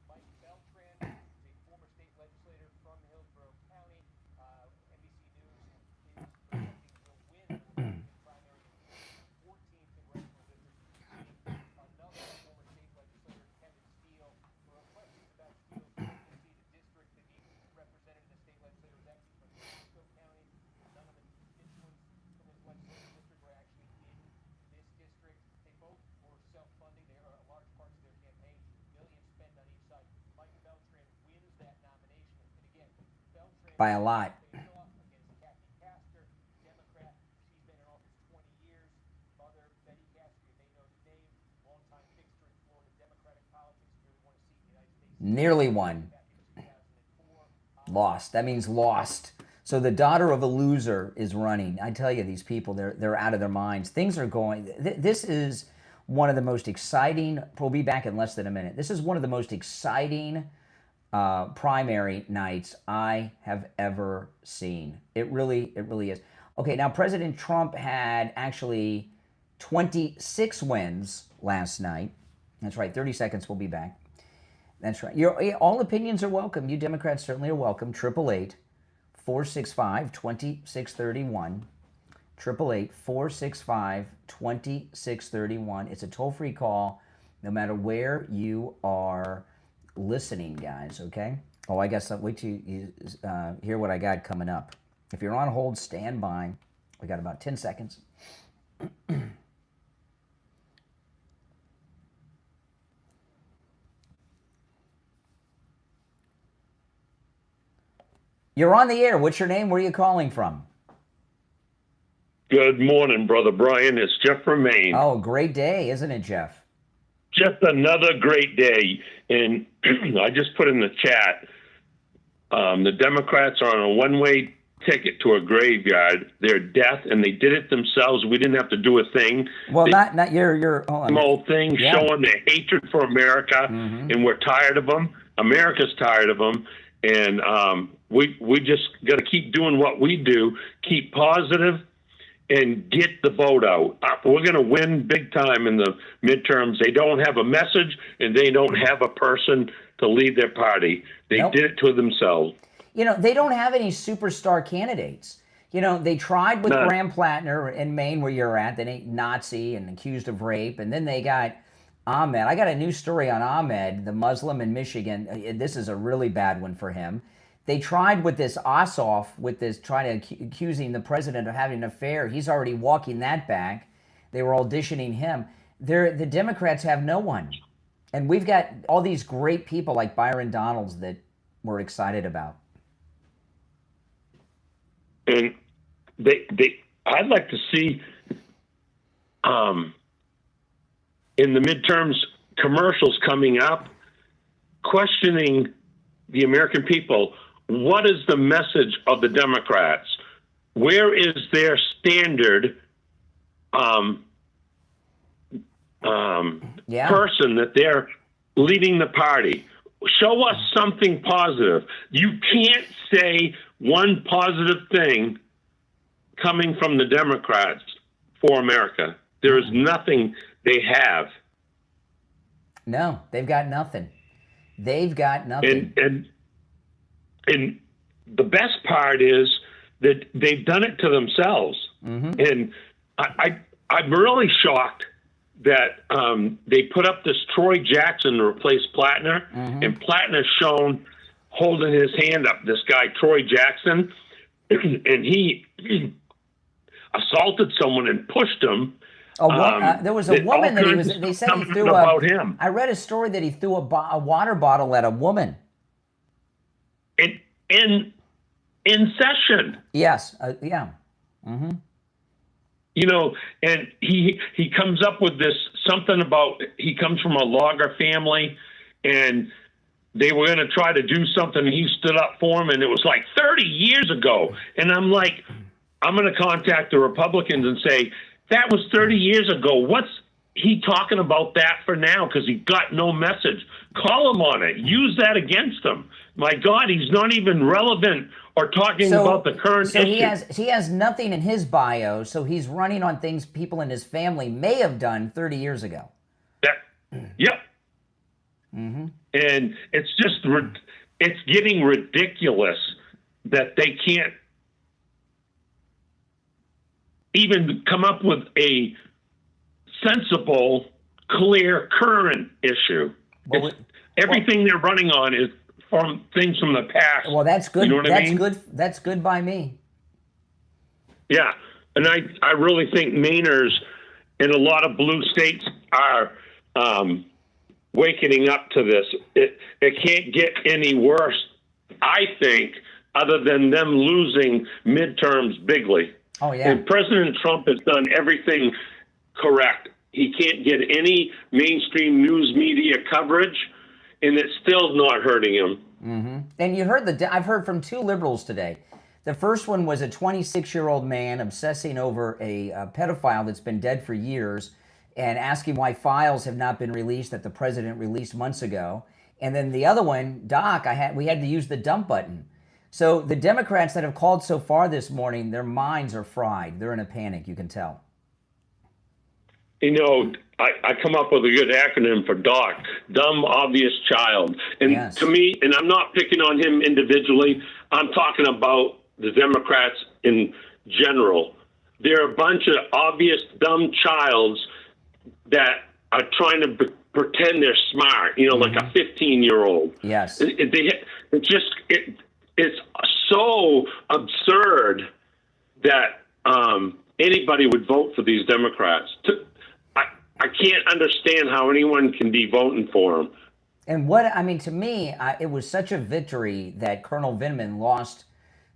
Speaker 8: Mike Beltran, a former state legislator from Hillsborough County, NBC News is projecting he'll win the primary in 14th congressional district. Another former state legislator, Kevin Steele, there are questions about Steele's candidacy. The district that he represented in the state legislature was actually from Hillsborough County. None of the constituents from his legislative district were actually in this district. They both were self-funding. They are large parts of their campaign, millions spent on each side. Mike Beltran wins that nomination. And again, Beltran
Speaker 1: By a lot.
Speaker 8: faced off against Kathy Castor, Democrat. She's been in office 20 years. Mother, Betty Castor, you may know the name, longtime fixture in Florida Democratic politics. Nearly won a seat in the United States.
Speaker 1: Nearly won.
Speaker 8: Back in 2004.
Speaker 1: Lost. That means lost. So the daughter of a loser is running. I tell you, these people, they're out of their minds. Things are going. This is one of the most exciting. We'll be back in less than a minute. This is one of the most exciting primary nights I have ever seen. It really is. Okay, now President Trump had actually 26 wins last night. That's right. 30 seconds. We'll be back. That's right. All opinions are welcome. You Democrats certainly are welcome. 888-465-2631. 888-465-2631. It's a toll-free call no matter where you are listening, guys, okay? Oh, I guess I'll wait till you hear what I got coming up. If you're on hold, stand by. We got about 10 seconds. You're on the air. What's your name? Where are you calling from?
Speaker 9: Good morning, Brother Brian. It's Jeff from Maine.
Speaker 1: Oh, great day, isn't it, Jeff?
Speaker 9: Just another great day. And I just put in the chat, the Democrats are on a one-way ticket to a graveyard, their death, and they did it themselves. We didn't have to do a thing.
Speaker 1: Well, not your
Speaker 9: whole thing,
Speaker 1: Yeah.
Speaker 9: showing their hatred for America, and we're tired of them. America's tired of them, and we just got to keep doing what we do, keep positive, and get the vote out. We're going to win big time in the midterms. They don't have a message, and they don't have a person to lead their party. They
Speaker 1: Nope.
Speaker 9: did it to themselves.
Speaker 1: You know, they don't have any superstar candidates. You know, they tried with
Speaker 9: None.
Speaker 1: Graham Plattner in Maine, where you're at, that ain't Nazi and accused of rape. And then they got Ahmed. I got a new story on Ahmed, the Muslim in Michigan. This is a really bad one for him. They tried with this Ossoff, with this trying to accusing the president of having an affair. He's already walking that back. They were auditioning him. The Democrats have no one. And we've got all these great people like Byron Donalds that we're excited about.
Speaker 9: And I'd like to see in the midterms commercials coming up, questioning the American people. What is the message of the Democrats? Where is their standard person that they're leading the party? Show us something positive. You can't say one positive thing coming from the Democrats for America. There is nothing they have.
Speaker 1: No, they've got nothing. They've got nothing.
Speaker 9: And the best part is that they've done it to themselves. And I'm really shocked that they put up this Troy Jackson to replace Plattner, and Plattner's shown holding his hand up, this guy Troy Jackson, and he assaulted someone and pushed him.
Speaker 1: There was a woman that they said he threw
Speaker 9: about him.
Speaker 1: I read a story that he threw a water bottle at a woman.
Speaker 9: In session.
Speaker 1: Yes, yeah.
Speaker 9: You know, and he comes up with this something about, he comes from a logger family, and they were going to try to do something, and he stood up for him, and it was like 30 years ago. And I'm like, I'm going to contact the Republicans and say, that was 30 years ago. What's he talking about that for now? Because he got no message. Call him on it. Use that against him. My God, he's not even relevant or talking about the current issue.
Speaker 1: He has nothing in his bio, so he's running on things people in his family may have done 30 years ago.
Speaker 9: Yep. And it's just, it's getting ridiculous that they can't even come up with a sensible, clear, current issue. Everything they're running on is from things from the past.
Speaker 1: Well, that's good.
Speaker 9: You know what I mean?
Speaker 1: That's good by me.
Speaker 9: Yeah, and I really think Mainers in a lot of blue states are waking up to this. It can't get any worse, I think, other than them losing midterms bigly.
Speaker 1: Oh, yeah.
Speaker 9: And President Trump has done everything correct. He can't get any mainstream news media coverage, and it's still not hurting him.
Speaker 1: And you heard I've heard from two liberals today. The first one was a 26-year-old man obsessing over a pedophile that's been dead for years and asking why files have not been released that the president released months ago. And then the other one, Doc, we had to use the dump button. So the Democrats that have called so far this morning, their minds are fried. They're in a panic, you can tell.
Speaker 9: You know, I come up with a good acronym for DOC, dumb, obvious child. And to me, and I'm not picking on him individually, I'm talking about the Democrats in general. They're a bunch of obvious dumb childs that are trying to pretend they're smart, you know, like a 15-year-old.
Speaker 1: Yes.
Speaker 9: It's so absurd that anybody would vote for these Democrats. I can't understand how anyone can be voting for them.
Speaker 1: And to me, it was such a victory that Colonel Vindman lost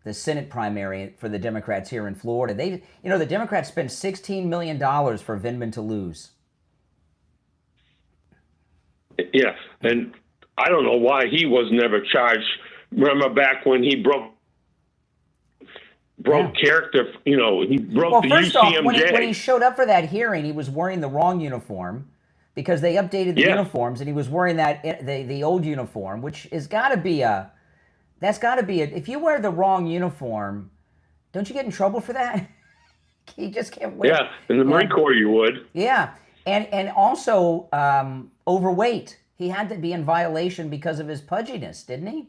Speaker 1: the Senate primary for the Democrats here in Florida. The Democrats spent $16 million for Vindman to lose.
Speaker 9: Yeah, and I don't know why he was never charged. Remember back when he broke broke character. You know, he broke
Speaker 1: Well,
Speaker 9: the
Speaker 1: first off,
Speaker 9: UCMJ.
Speaker 1: when he showed up for that hearing, he was wearing the wrong uniform because they updated the uniforms, and he was wearing the old uniform, which has got to be if you wear the wrong uniform, don't you get in trouble for that? You just can't wear.
Speaker 9: Yeah, in the Marine Corps you would.
Speaker 1: Yeah, and also overweight. He had to be in violation because of his pudginess, didn't he?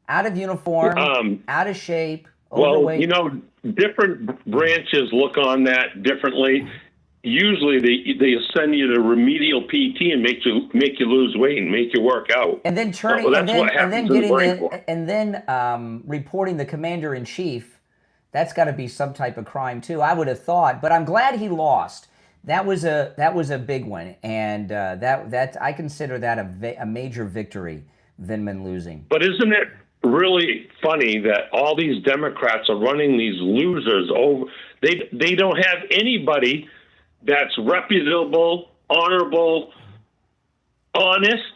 Speaker 1: Out of uniform, out of shape, overweight.
Speaker 9: Well, you know, different branches look on that differently. Usually they send you to remedial PT and make you lose weight and make you work out.
Speaker 1: And then reporting the commander in chief. That's got to be some type of crime too, I would have thought. But I'm glad he lost. That was a big one, and that I consider that a major victory. Vindman losing.
Speaker 9: But isn't it really funny that all these Democrats are running these losers over? They don't have anybody that's reputable, honorable, honest.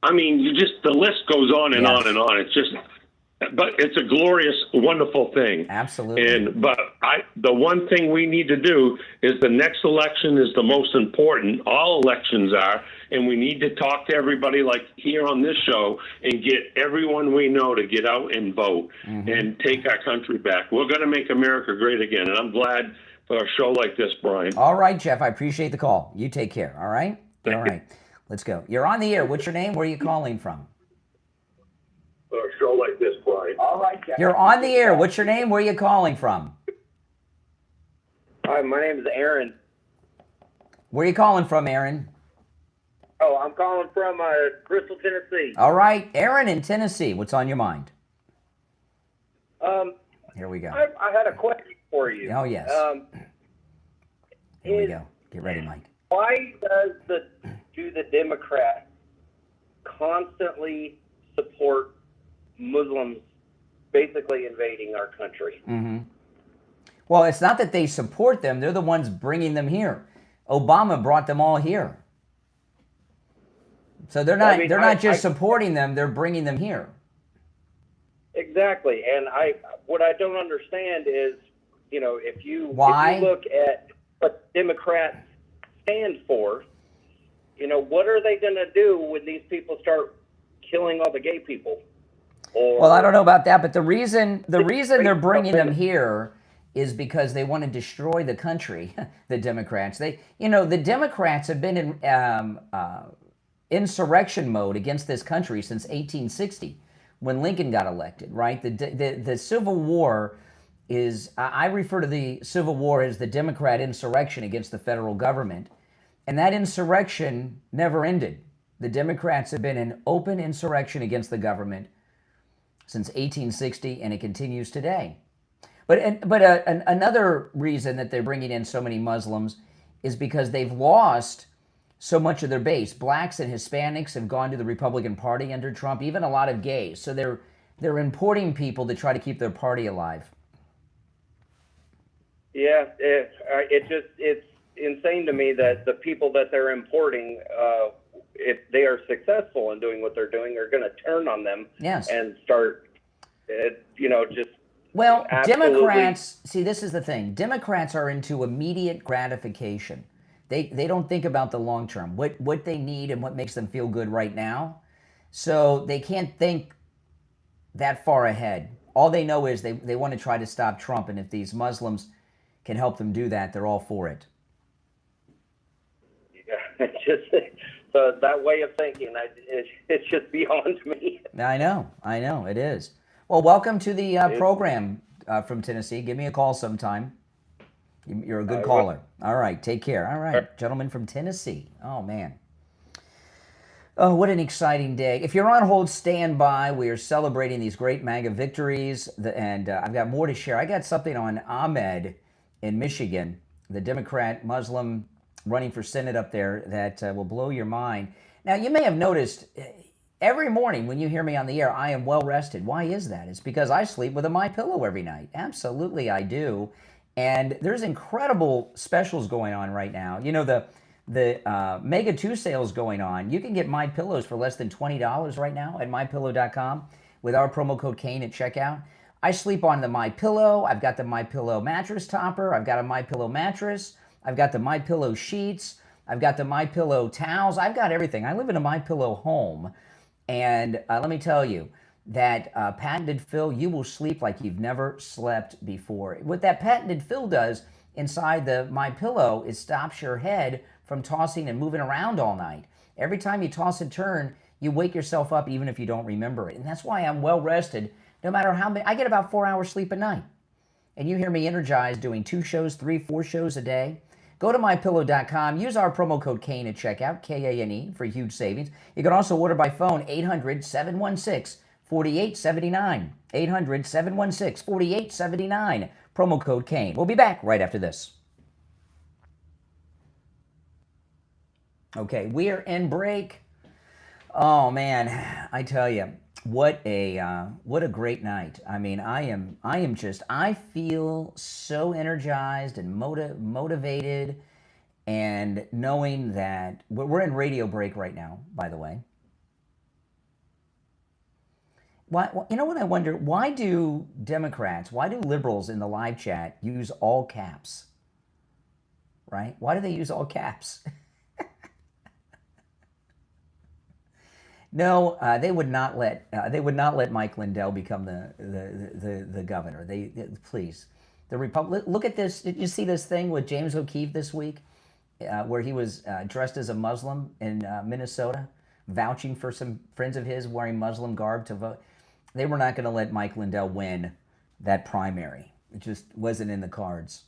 Speaker 9: I mean, the list goes on and on and on. It's just. But it's a glorious, wonderful thing.
Speaker 1: Absolutely.
Speaker 9: But the one thing we need to do is the next election is the most important. All elections are, and we need to talk to everybody like here on this show and get everyone we know to get out and vote and take our country back. We're going to make America great again, and I'm glad for a show like this, Brian.
Speaker 1: All right, Jeff, I appreciate the call. You take care, all right? All right, let's go. You're on the air. What's your name? Where are you calling from?
Speaker 9: For a show like this, Brian.
Speaker 6: All right, Jeff.
Speaker 1: You're on the air. What's your name? Where are you calling from?
Speaker 6: Hi, my name is Aaron.
Speaker 1: Where are you calling from, Aaron?
Speaker 6: Oh, I'm calling from Bristol, Tennessee.
Speaker 1: All right, Aaron in Tennessee. What's on your mind? Here we go.
Speaker 6: I had a question for you.
Speaker 1: Oh, yes. Here we go. Get ready, Mike.
Speaker 6: Why do the Democrats constantly support Muslims basically invading our country?
Speaker 1: Well, it's not that they support them. They're the ones bringing them here. Obama brought them all here. So they're not just supporting them, they're bringing them here.
Speaker 6: Exactly. And what I don't understand is, you know, if you look at what Democrats stand for, you know, what are they going to do when these people start killing all the gay people?
Speaker 1: Well, I don't know about that, but the reason they're bringing them here is because they want to destroy the country. The Democrats, the Democrats have been in insurrection mode against this country since 1860, when Lincoln got elected. Right, the Civil War is, I refer to the Civil War as the Democrat insurrection against the federal government, and that insurrection never ended. The Democrats have been in open insurrection against the government since 1860, and it continues today. But another reason that they're bringing in so many Muslims is because they've lost so much of their base. Blacks and Hispanics have gone to the Republican Party under Trump, even a lot of gays. So they're importing people to try to keep their party alive.
Speaker 6: Yeah, it's insane to me that the people that they're importing, if they are successful in doing what they're doing, are going to turn on them and start, just.
Speaker 1: Well, Democrats, see, this is the thing. Democrats are into immediate gratification. They don't think about the long term, what they need and what makes them feel good right now. So they can't think that far ahead. All they know is they want to try to stop Trump, and if these Muslims can help them do that, they're all for it.
Speaker 6: Yeah, so that way of thinking, it's just beyond me.
Speaker 1: I know, it is. Well, welcome to the program from Tennessee. Give me a call sometime. You're a good caller. All right, take care. All right, gentleman from Tennessee. Oh, man. Oh, what an exciting day. If you're on hold, stand by. We are celebrating these great MAGA victories, and I've got more to share. I got something on Ahmed in Michigan, the Democrat Muslim running for Senate up there, that will blow your mind. Now, you may have noticed every morning when you hear me on the air, I am well rested. Why is that? It's because I sleep with a MyPillow every night. Absolutely, I do. And there's incredible specials going on right now. You know, the Mega 2 sales going on. You can get MyPillows for less than $20 right now at MyPillow.com with our promo code Kane at checkout. I sleep on the MyPillow. I've got the MyPillow mattress topper. I've got a MyPillow mattress. I've got the MyPillow sheets. I've got the MyPillow towels. I've got everything. I live in a MyPillow home. And let me tell you, that patented fill, you will sleep like you've never slept before. What that patented fill does inside the MyPillow is stops your head from tossing and moving around all night. Every time you toss and turn, you wake yourself up even if you don't remember it. And that's why I'm well rested no matter how many. I get about 4 hours sleep a night. And you hear me energized doing 2 shows, 3, 4 shows a day. Go to MyPillow.com. Use our promo code KANE at checkout, K-A-N-E, for huge savings. You can also order by phone, 800-716-4879. 800-716-4879. Promo code KANE. We'll be back right after this. Okay, we are in break. Oh, man, I tell you. What a great night. I mean, I feel so energized and motivated, and knowing that we're in radio break right now, by the way. Why, you know what I wonder? Why do Democrats, why do liberals in the live chat use all caps? Right? Why do they use all caps? No, they would not let Mike Lindell become the governor. Please, the Republic. Look at this. Did you see this thing with James O'Keefe this week, where he was dressed as a Muslim in Minnesota, vouching for some friends of his wearing Muslim garb to vote? They were not going to let Mike Lindell win that primary. It just wasn't in the cards.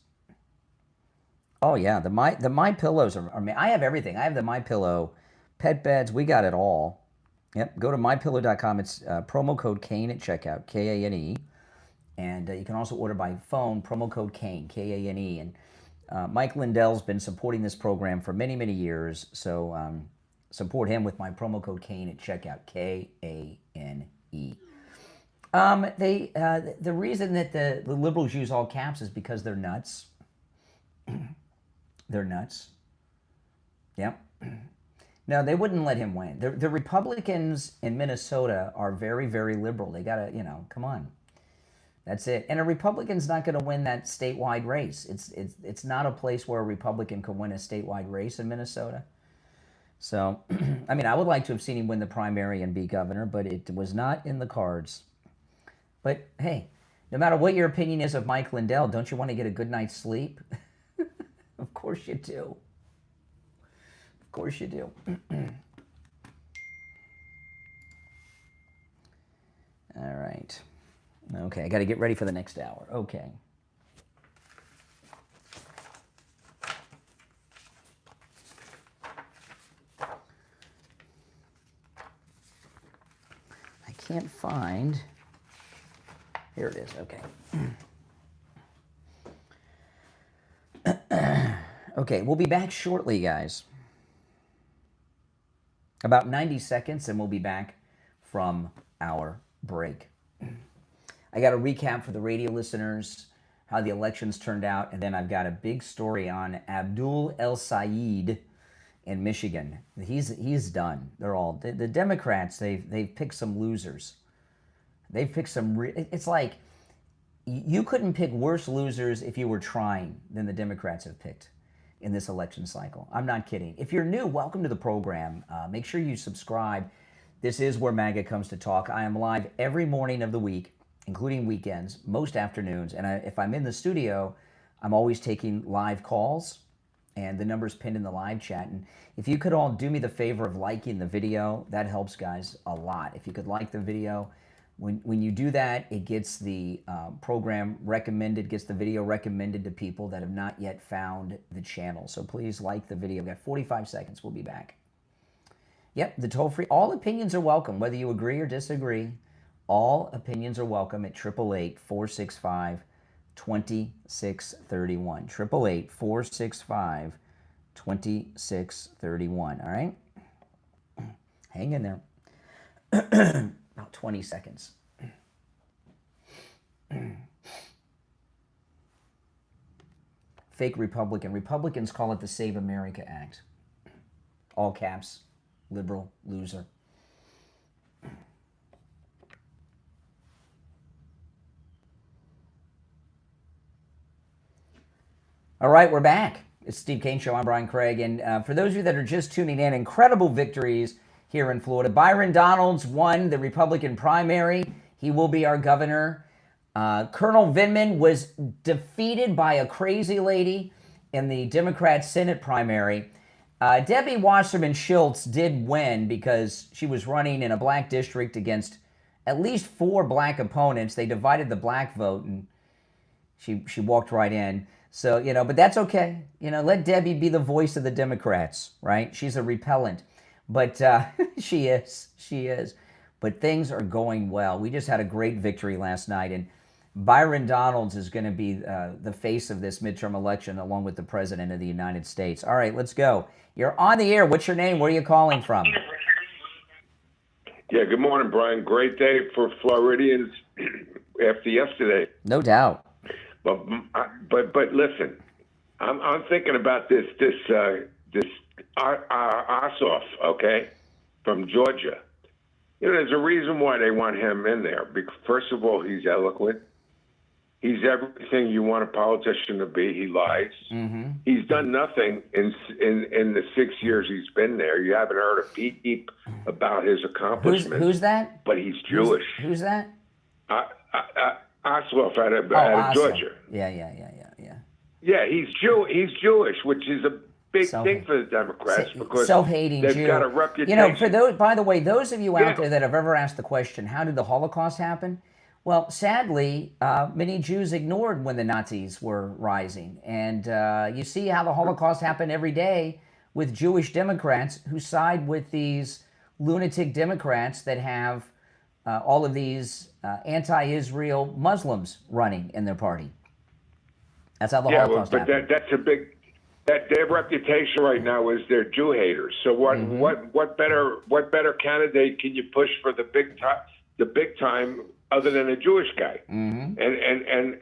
Speaker 1: Oh yeah, the My Pillows are. I have everything. I have the My Pillow, pet beds. We got it all. Yep, go to MyPillow.com. It's promo code KANE at checkout, K-A-N-E. And you can also order by phone, promo code KANE, K-A-N-E. And Mike Lindell's been supporting this program for many, many years. So support him with my promo code KANE at checkout, K-A-N-E. The reason that the liberals use all caps is because they're nuts. They're nuts. Yep. No, they wouldn't let him win. The Republicans in Minnesota are very, very liberal. They gotta, come on. That's it. And a Republican's not going to win that statewide race. It's not a place where a Republican can win a statewide race in Minnesota. So, I mean, I would like to have seen him win the primary and be governor, but it was not in the cards. But hey, no matter what your opinion is of Mike Lindell, don't you want to get a good night's sleep? Of course you do. Of course you do. All right. Okay, I got to get ready for the next hour. Okay. I can't find. Here it is. Okay. Okay, we'll be back shortly, guys. About 90 seconds, and we'll be back from our break. I got a recap for the radio listeners, how the elections turned out, and then I've got a big story on Abdul El Sayed in Michigan. He's done. They're all the Democrats. They've picked some losers. They've picked some. It's like you couldn't pick worse losers if you were trying than the Democrats have picked in this election cycle. I'm not kidding. If you're new, welcome to the program. Make sure you subscribe. This is where MAGA comes to talk. I am live every morning of the week, including weekends, most afternoons. And if I'm in the studio, I'm always taking live calls, and the number's pinned in the live chat. And if you could all do me the favor of liking the video, that helps, guys, a lot. If you could like the video, when you do that, it gets the program recommended, gets the video recommended to people that have not yet found the channel. So please like the video. We've got 45 seconds. We'll be back. Yep, the toll-free. All opinions are welcome, whether you agree or disagree. All opinions are welcome at 888-465-2631. 888-465-2631. All right? Hang in there. About 20 seconds. Fake Republican. Republicans call it the Save America Act. All caps. Liberal. Loser. All right, we're back. It's Steve Kane Show. I'm Brian Craig. And for those of you that are just tuning in, incredible victories here in Florida. Byron Donalds won the Republican primary. He will be our governor. Colonel Vindman was defeated by a crazy lady in the Democrat Senate primary. Debbie Wasserman Schultz did win because she was running in a black district against at least 4 black opponents. They divided the black vote, and she walked right in. So, but that's okay. Let Debbie be the voice of the Democrats, right? She's a repellent. But she is. But things are going well. We just had a great victory last night, and Byron Donalds is going to be the face of this midterm election along with the President of the United States. All right, let's go. You're on the air. What's your name? Where are you calling from?
Speaker 10: Yeah, good morning, Brian. Great day for Floridians after yesterday.
Speaker 1: No doubt.
Speaker 10: But listen, I'm thinking about this Ossoff, okay, from Georgia. There's a reason why they want him in there. Because first of all, he's eloquent. He's everything you want a politician to be. He lies. Mm-hmm. He's done nothing in the 6 years he's been there. You haven't heard a peep about his accomplishments.
Speaker 1: Who's that?
Speaker 10: But he's Jewish.
Speaker 1: Who's that?
Speaker 10: Ossoff out of Georgia.
Speaker 1: Yeah.
Speaker 10: Yeah, he's Jewish, which is a big thing for the Democrats because
Speaker 1: self-hating
Speaker 10: they've
Speaker 1: Jew.
Speaker 10: got a reputation.
Speaker 1: For those, by the way, those of you out there that have ever asked the question, how did the Holocaust happen? Well, sadly, many Jews ignored when the Nazis were rising. And you see how the Holocaust happened every day with Jewish Democrats who side with these lunatic Democrats that have all of these anti-Israel Muslims running in their party. That's how the Holocaust happened.
Speaker 10: That's a big. Their reputation right now is they're Jew haters. So what better candidate can you push for the big time other than a Jewish guy? Mm-hmm. And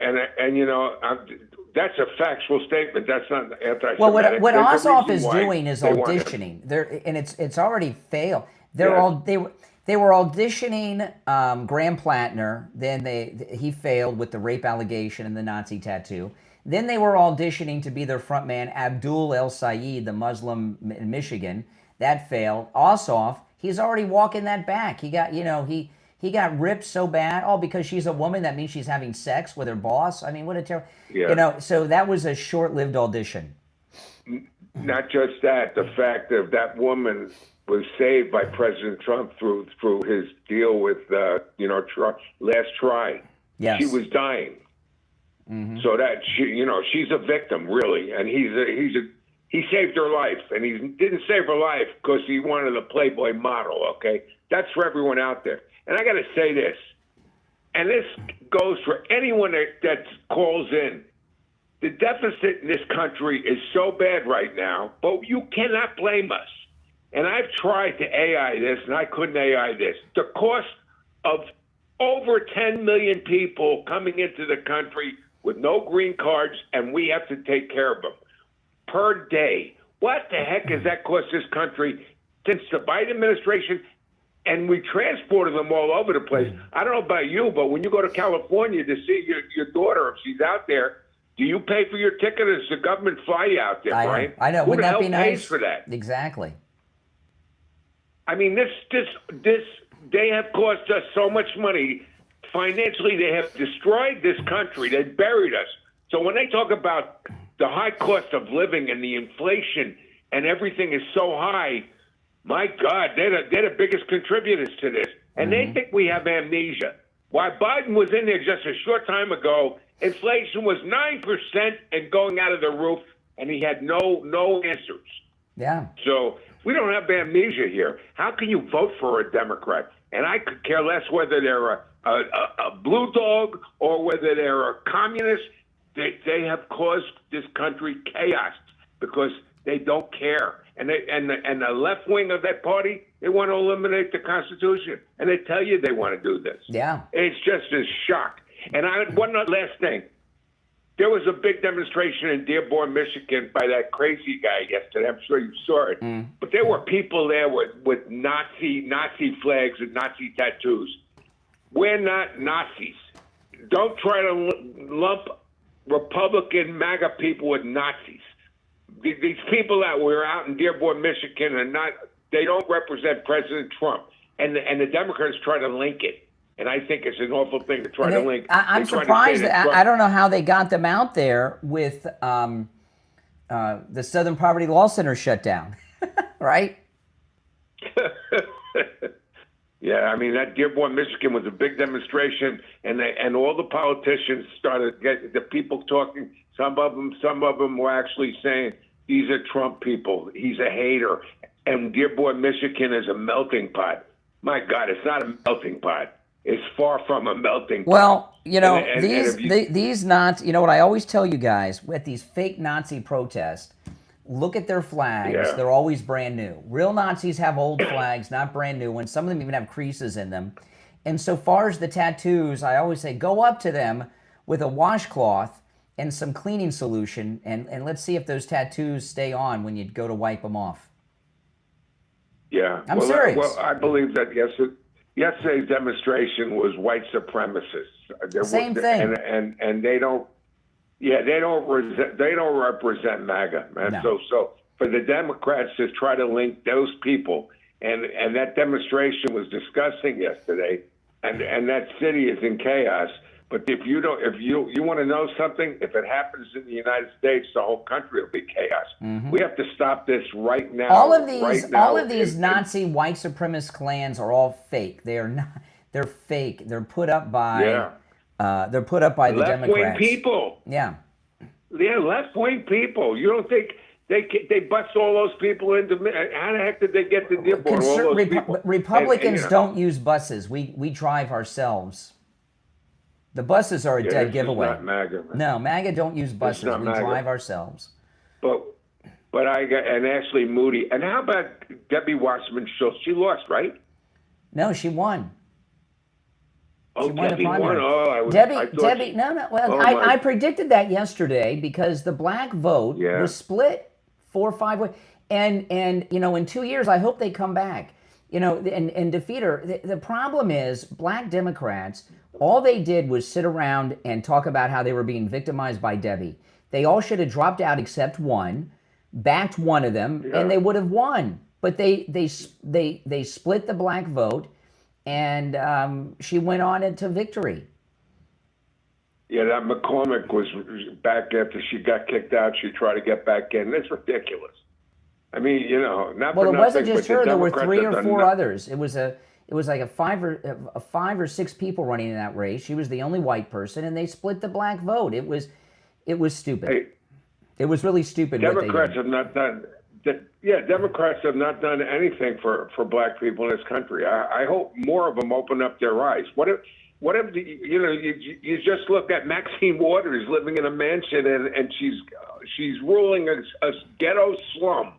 Speaker 10: that's a factual statement. That's not anti-Semitic.
Speaker 1: Well, what Ossoff is doing is auditioning. And it's already failed. They were auditioning Graham Plattner. Then he failed with the rape allegation and the Nazi tattoo. Then they were auditioning to be their frontman, Abdul El Sayed, the Muslim in Michigan. That failed. Ossoff, he's already walking that back. He got, he got ripped so bad. Oh, because she's a woman, that means she's having sex with her boss. I mean, what a terrible. Yeah. So that was a short-lived audition.
Speaker 10: Not just that, the fact that woman was saved by President Trump through his deal with, last try.
Speaker 1: Yes.
Speaker 10: She was dying. Mm-hmm. So that she's a victim, really, and he saved her life, and he didn't save her life because he wanted a Playboy model. Okay, that's for everyone out there. And I got to say this, and this goes for anyone that calls in. The deficit in this country is so bad right now, but you cannot blame us. And I've tried to AI this, and I couldn't AI this. The cost of over 10 million people coming into the country with no green cards, and we have to take care of them per day. What the heck has that cost this country since the Biden administration? And we transported them all over the place. I don't know about you, but when you go to California to see your daughter, if she's out there, do you pay for your ticket, or does the government fly you out there, Brian?
Speaker 1: I know. Wouldn't that be nice?
Speaker 10: Who the hell pays for that?
Speaker 1: Exactly.
Speaker 10: I mean, they have cost us so much money. Financially, they have destroyed this country. They buried us. So when they talk about the high cost of living and the inflation and everything is so high, my God, they're the biggest contributors to this. And they think we have amnesia. While Biden was in there just a short time ago, inflation was 9% and going out of the roof, and he had no answers.
Speaker 1: Yeah.
Speaker 10: So we don't have amnesia here. How can you vote for a Democrat? And I could care less whether they're a blue dog or whether they're a communist. They have caused this country chaos because they don't care. And the left wing of that party, they want to eliminate the Constitution. And they tell you they want to do this.
Speaker 1: Yeah.
Speaker 10: It's just a shock. And one last thing. There was a big demonstration in Dearborn, Michigan by that crazy guy yesterday. I'm sure you saw it. But there were people there with Nazi flags and Nazi tattoos. We're not Nazis. Don't try to lump Republican MAGA people with Nazis. These people that were out in Dearborn, Michigan, they don't represent President Trump. And the Democrats try to link it. And I think it's an awful thing to try to link.
Speaker 1: I'm surprised that I don't know how they got them out there with the Southern Poverty Law Center shut down, right?
Speaker 10: Yeah, I mean, that Dearborn, Michigan was a big demonstration, and all the politicians started getting the people talking. Some of them were actually saying, these are Trump people. He's a hater. And Dearborn, Michigan is a melting pot. My God, it's not a melting pot. It's far from a melting pot.
Speaker 1: Well, you know, these Nazis, you know what I always tell you guys, with these fake Nazi protests, look at their flags.
Speaker 10: Yeah.
Speaker 1: They're always brand new. Real Nazis have old flags, not brand new ones. Some of them even have creases in them. And so far as the tattoos, I always say, go up to them with a washcloth and some cleaning solution, and let's see if those tattoos stay on when you go to wipe them off.
Speaker 10: Yeah.
Speaker 1: I'm serious.
Speaker 10: Well, I believe that yesterday's demonstration was white supremacists.
Speaker 1: Same thing.
Speaker 10: And they don't. Yeah, they don't represent MAGA, man.
Speaker 1: No.
Speaker 10: So for the Democrats to try to link those people, and that demonstration was disgusting yesterday, and that city is in chaos. But if you want to know something, if it happens in the United States, the whole country will be chaos.
Speaker 1: Mm-hmm.
Speaker 10: We have to stop this right now.
Speaker 1: All of these Nazi white supremacist clans are all fake. They are not. They're fake. They're put up by. They're put up by the Democrats.
Speaker 10: Left-wing people.
Speaker 1: Yeah.
Speaker 10: Yeah, left-wing people. You don't think they bust all those people into? How the heck did they get to Dearborn? All those people.
Speaker 1: Republicans don't use buses. We drive ourselves. The buses are a dead giveaway.
Speaker 10: Not MAGA, man.
Speaker 1: No, MAGA don't use buses. We drive ourselves.
Speaker 10: But and Ashley Moody. And how about Debbie Wasserman Schultz? She lost, right?
Speaker 1: No, she won.
Speaker 10: Oh, Debbie won.
Speaker 1: Debbie. No. Well, I predicted that yesterday because the black vote was split 4 or 5 ways, and you know, in 2 years, I hope they come back. You know, and defeat her. The problem is black Democrats. All they did was sit around and talk about how they were being victimized by Debbie. They all should have dropped out except one, backed one of them, and they would have won. But they split the black vote, and she went on into victory.
Speaker 10: Yeah, that McCormick was back after she got kicked out. She tried to get back in. That's ridiculous. I mean, you know, not
Speaker 1: well,
Speaker 10: for
Speaker 1: it
Speaker 10: nothing,
Speaker 1: wasn't just
Speaker 10: but
Speaker 1: her.
Speaker 10: the
Speaker 1: There were
Speaker 10: Democrats
Speaker 1: 3 or 4
Speaker 10: have
Speaker 1: others. It was like a 5 or 6 people running in that race. She was the only white person, and they split the black vote. It was stupid.
Speaker 10: Hey,
Speaker 1: it was really stupid.
Speaker 10: Democrats have not done. Democrats have not done anything for black people in this country. I hope more of them open up their eyes. What if you just look at Maxine Waters living in a mansion and she's ruling a ghetto slum,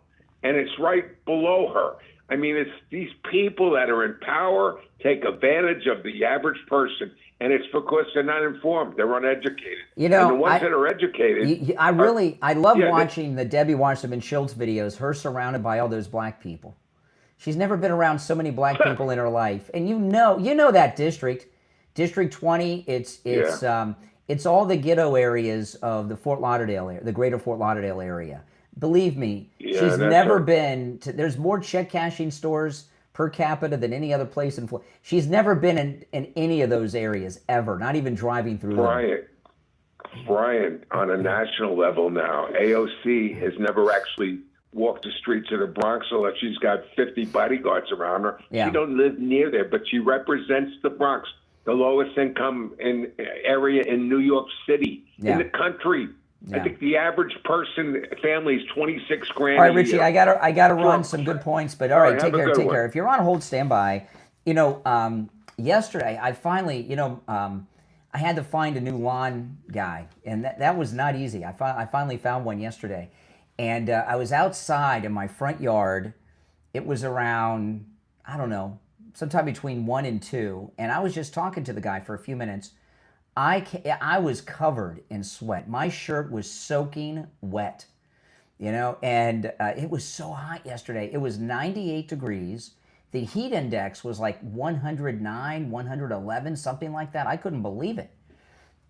Speaker 10: and it's right below her. I mean, it's these people that are in power take advantage of the average person, and it's because they're not informed. They're uneducated.
Speaker 1: You know,
Speaker 10: and the ones that are educated.
Speaker 1: I love watching the Debbie Wasserman Schultz videos, her surrounded by all those black people. She's never been around so many black people in her life. And you know that district, District 20, it's all the ghetto areas of the Fort Lauderdale area, the greater Fort Lauderdale area. Believe me, she's never been to, there's more check cashing stores per capita than any other place in Florida. She's never been in any of those areas ever, not even driving through them.
Speaker 10: Brian, on a national level now, AOC has never actually walked the streets of the Bronx unless she's got 50 bodyguards around her.
Speaker 1: Yeah.
Speaker 10: She don't live near there, but she represents the Bronx, the lowest income area in New York City, in the country. I think the average family is 26 grand.
Speaker 1: All right, Richie, I gotta run some good points, but all right, take care. If you're on hold, stand by. You know, yesterday I finally, I had to find a new lawn guy, and that was not easy. I finally found one yesterday, and I was outside in my front yard. It was around, I don't know, sometime between 1 and 2, and I was just talking to the guy for a few minutes. I was covered in sweat. My shirt was soaking wet, and it was so hot yesterday. It was 98 degrees. The heat index was like 109, 111, something like that. I couldn't believe it.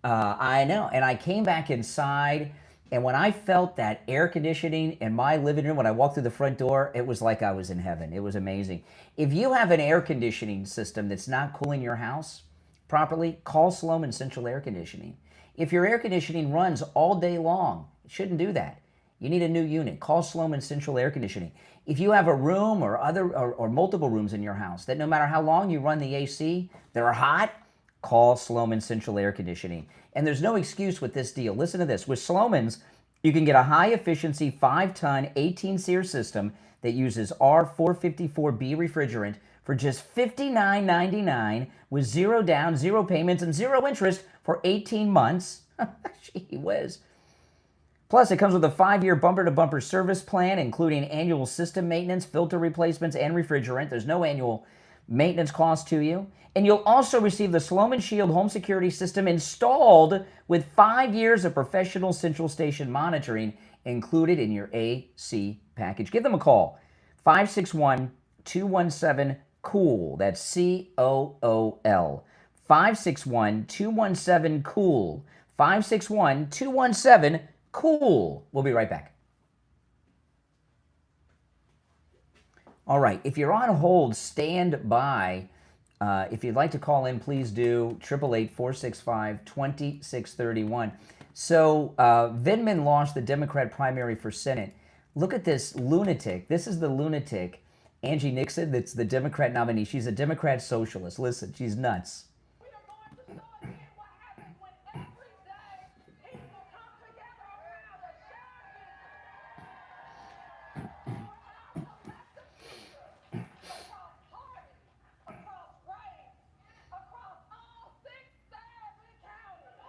Speaker 1: I know. And I came back inside, and when I felt that air conditioning in my living room, when I walked through the front door, it was like I was in heaven. It was amazing. If you have an air conditioning system that's not cooling your house properly, call Sloman Central Air Conditioning. If your air conditioning runs all day long, it shouldn't do that. You need a new unit. Call Sloman Central Air Conditioning. If you have a room or multiple rooms in your house that no matter how long you run the AC, they're hot, call Sloman Central Air Conditioning. And there's no excuse with this deal. Listen to this. With Sloman's, you can get a high-efficiency 5-ton 18-SEER system that uses R454B refrigerant for just $59.99 with 0 down, 0 payments, and 0 interest for 18 months. Gee whiz. Plus, it comes with a 5-year bumper-to-bumper service plan, including annual system maintenance, filter replacements, and refrigerant. There's no annual maintenance cost to you. And you'll also receive the Sloman Shield home security system installed with 5 years of professional central station monitoring included in your AC package. Give them a call, 561-217-COOL. That's COOL. 561-217-COOL. 561-217-COOL. We'll be right back. All right, if you're on hold, stand by. If you'd like to call in, please do. 888-465-2631. So Vindman lost the Democrat primary for Senate. Look at this lunatic. This is the lunatic, Angie Nixon, that's the Democrat nominee. She's a Democrat socialist. Listen, she's nuts.
Speaker 2: We are going to start seeing what happens when every day people come together around a shared across parties, across race, across all 6,7 counties.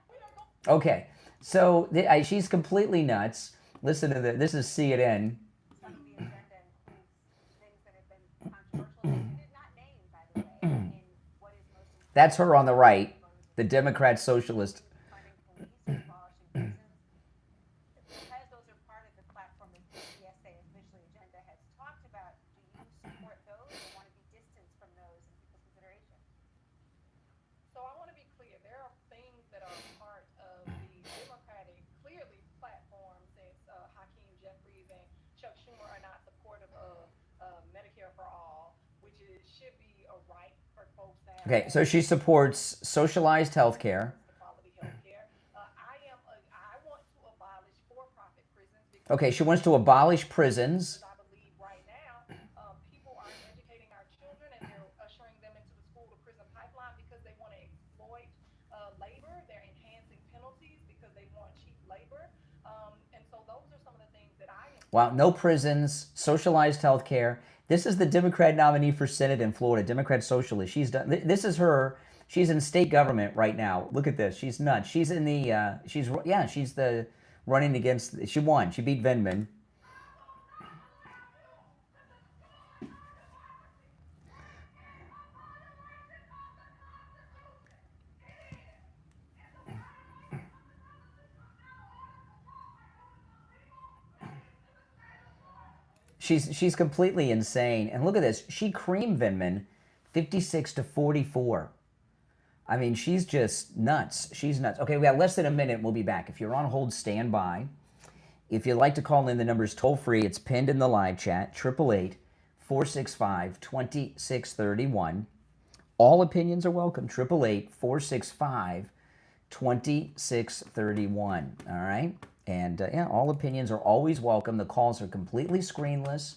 Speaker 2: We are going
Speaker 1: Okay, so she's completely nuts. Listen to this. This is CNN.
Speaker 11: Some of the agenda includes things that have been controversial that you did not name, by the way, in what is most important.
Speaker 1: That's her on the right, the Democrat socialist.
Speaker 11: Funding police, abolishing prisons. Because those are part of the platform that the CSA officially agenda has talked about, do you support those or want to be distanced from those in people's consideration?
Speaker 2: So I want to be clear. There are things that are part of the Democratic, clearly platform, since Hakeem Jeffries and Chuck Schumer are not supportive of Medicare for all, which should be a right for folks that have
Speaker 1: Okay, so she supports socialized health care.
Speaker 2: quality health care. I want to abolish for-profit prisons because
Speaker 1: Okay, she wants to abolish prisons.
Speaker 2: I believe right now people aren't educating our children and they're ushering them into the school-to-prison pipeline because they want to exploit labor. They're enhancing penalties because they want cheap labor. And so those are some of the things that I am.
Speaker 1: Wow, no prisons, socialized health care. This is the Democrat nominee for Senate in Florida, Democrat socialist. She's done. This is her. She's in state government right now. Look at this. She's nuts. She's in the. She's the running against. She won. She beat Vindman. She's completely insane. And look at this. She creamed Vindman 56-44. I mean, she's just nuts. She's nuts. Okay, we got less than a minute. We'll be back. If you're on hold, stand by. If you'd like to call in, the number's toll free. It's pinned in the live chat. 888-465-2631. All opinions are welcome. 888-465-2631. All right? And yeah, all opinions are always welcome. The calls are completely screenless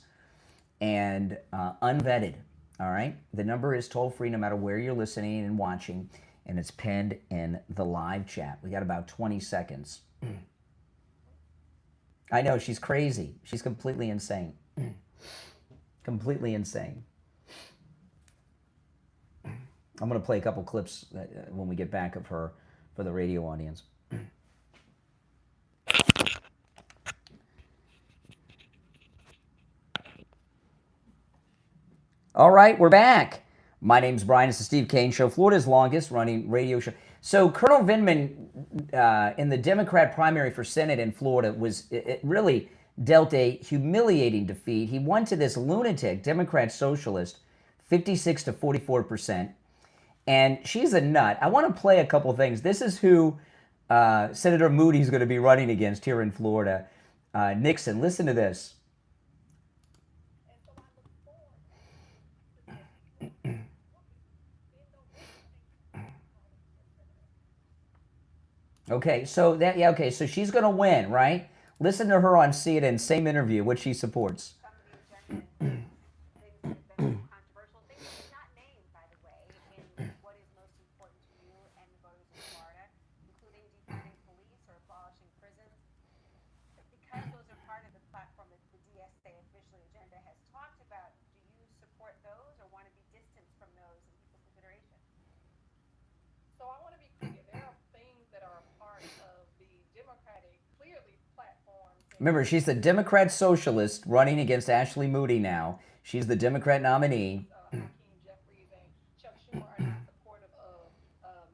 Speaker 1: and unvetted. All right? The number is toll-free no matter where you're listening and watching, and it's pinned in the live chat. We got about 20 seconds. I know, she's crazy. She's completely insane. Completely insane. I'm going to play a couple clips when we get back of her for the radio audience. All right, we're back. My name's Brian. It's the Steve Kane Show, Florida's longest running radio show. So Colonel Vindman in the Democrat primary for Senate in Florida it really dealt a humiliating defeat. He won to this lunatic Democrat socialist 56-44%. And she's a nut. I want to play a couple things. This is who Senator Moody's going to be running against here in Florida. Nixon, listen to this. Okay, so so she's going to win, right? Listen to her on CNN, same interview, what she supports.
Speaker 11: Controversial things she's not named, by the way, in what is most important to you and the voters in Florida, including defunding police or abolishing prisons. Because those are part of the platform that the DSA officially agenda has talked about, do you support those or want to be distanced from those in people's consideration?
Speaker 2: So I want to be clear. There are things that are a part of the Democratic, clearly platforms.
Speaker 1: Remember, she's the Democrat socialist running against Ashley Moody now. She's the Democrat nominee.
Speaker 2: Hakeem Jeffries and Chuck Schumer are not supportive of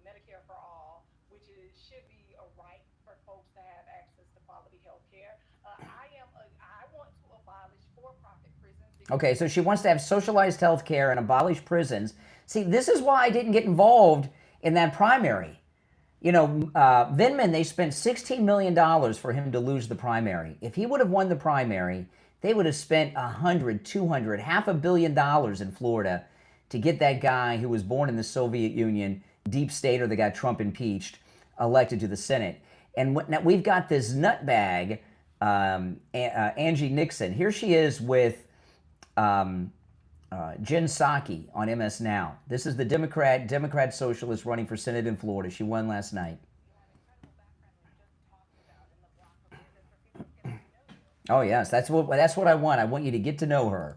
Speaker 2: Medicare for all, which should be a right for folks to have access to quality health care. I want to abolish for-profit prisons.
Speaker 1: Okay, so she wants to have socialized health care and abolish prisons. See, this is why I didn't get involved in that primary. You know, Vindman, they spent $16 million for him to lose the primary. If he would have won the primary, they would have spent $100, $200, $500 million in Florida to get that guy who was born in the Soviet Union, deep stater that got Trump impeached, elected to the Senate. And now we've got this nutbag, Angie Nixon. Here she is with Jen Psaki on MS Now. This is the Democrat socialist running for Senate in Florida. She won last night. Oh yes, that's what I want. I want you to get to know her.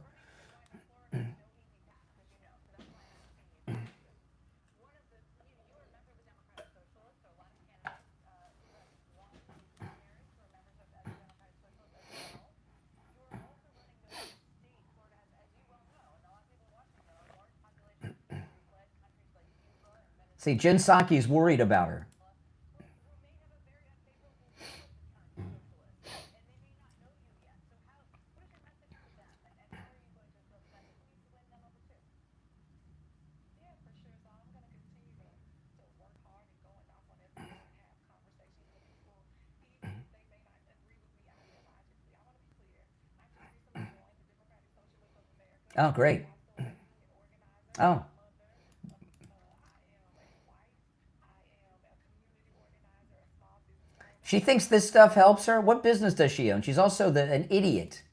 Speaker 1: See, Jen Psaki's worried about her. Oh, great. Oh. She thinks this stuff helps her? What business does she own? She's also an idiot.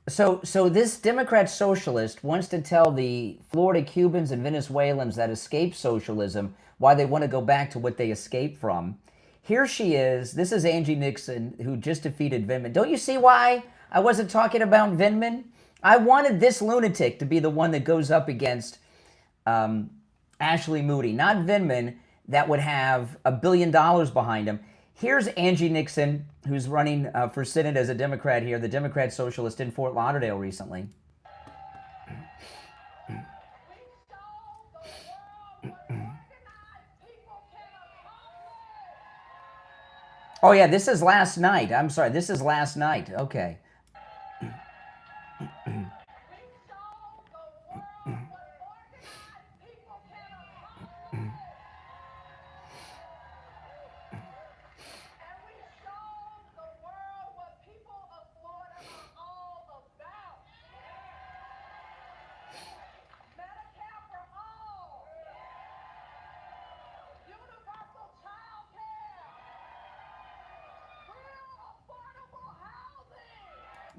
Speaker 1: So this Democrat socialist wants to tell the Florida Cubans and Venezuelans that escape socialism why they want to go back to what they escaped from. Here she is. This is Angie Nixon, who just defeated Vindman. Don't you see why I wasn't talking about Vindman? I wanted this lunatic to be the one that goes up against Ashley Moody, not Vindman, that would have $1 billion behind him. Here's Angie Nixon, who's running for Senate as a Democrat here, the Democrat socialist in Fort Lauderdale recently. Oh, yeah, this is last night. I'm sorry, this is last night. Okay.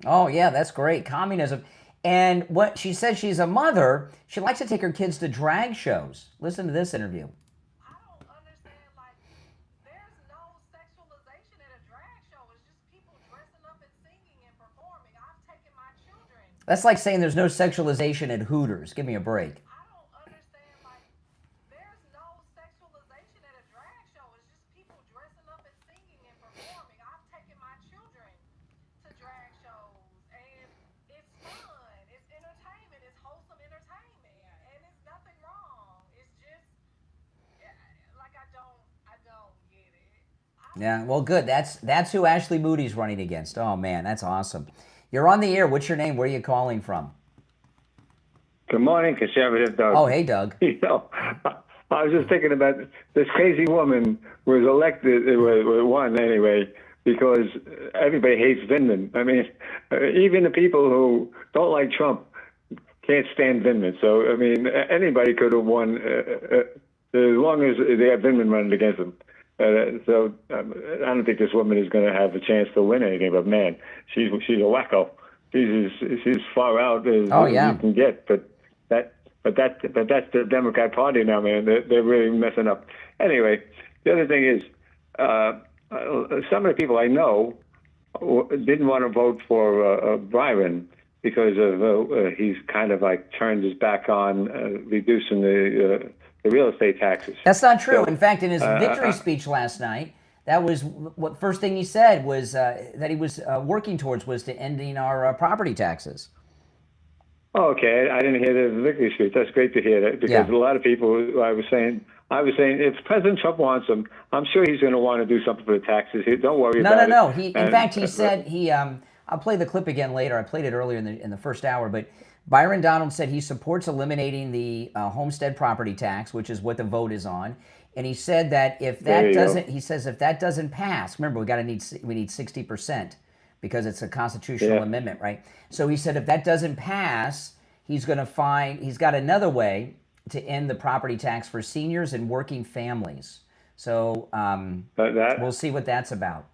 Speaker 1: Oh, yeah, that's great. Communism. And what she says, she's a mother. She likes to take her kids to drag shows. Listen to this interview.
Speaker 2: I don't understand, like, there's no sexualization at a drag show. It's just people dressing up and singing and performing. I've taken my children.
Speaker 1: That's like saying there's no sexualization at Hooters. Give me a break.
Speaker 2: I don't understand, like, there's no sexualization at a drag show. It's just people dressing up and singing and performing. I've taken my children to drag shows, and
Speaker 1: Yeah, well, good. That's who Ashley Moody's running against. Oh, man, that's awesome. You're on the air. What's your name? Where are you calling from?
Speaker 12: Good morning, Conservative Doug.
Speaker 1: Oh, hey, Doug.
Speaker 12: You know, I was just thinking about this crazy woman was elected, won anyway, because everybody hates Vindman. I mean, even the people who don't like Trump can't stand Vindman. So, I mean, anybody could have won as long as they have Vindman running against them. So I don't think this woman is going to have a chance to win anything. But man, she's a wacko. She's far out as you can get. But that's the Democrat Party now, man. They're really messing up. Anyway, the other thing is some of the people I know didn't want to vote for Byron because of he's kind of like turned his back on reducing the real estate taxes.
Speaker 1: That's not true.
Speaker 12: So,
Speaker 1: in fact, in his victory speech last night, that was what first thing he said was that he was working towards was to ending our property taxes.
Speaker 12: Oh, okay, I didn't hear the victory speech. That's great to hear that because a lot of people, I was saying if President Trump wants him, I'm sure he's going to want to do something for the taxes. Don't worry about it.
Speaker 1: No. In fact, he said I'll play the clip again later. I played it earlier in the first hour, but Byron Donald said he supports eliminating the homestead property tax, which is what the vote is on. And he said that if that doesn't pass, remember we need 60% because it's a constitutional amendment, right? So he said if that doesn't pass, he's got another way to end the property tax for seniors and working families. So we'll see what that's about.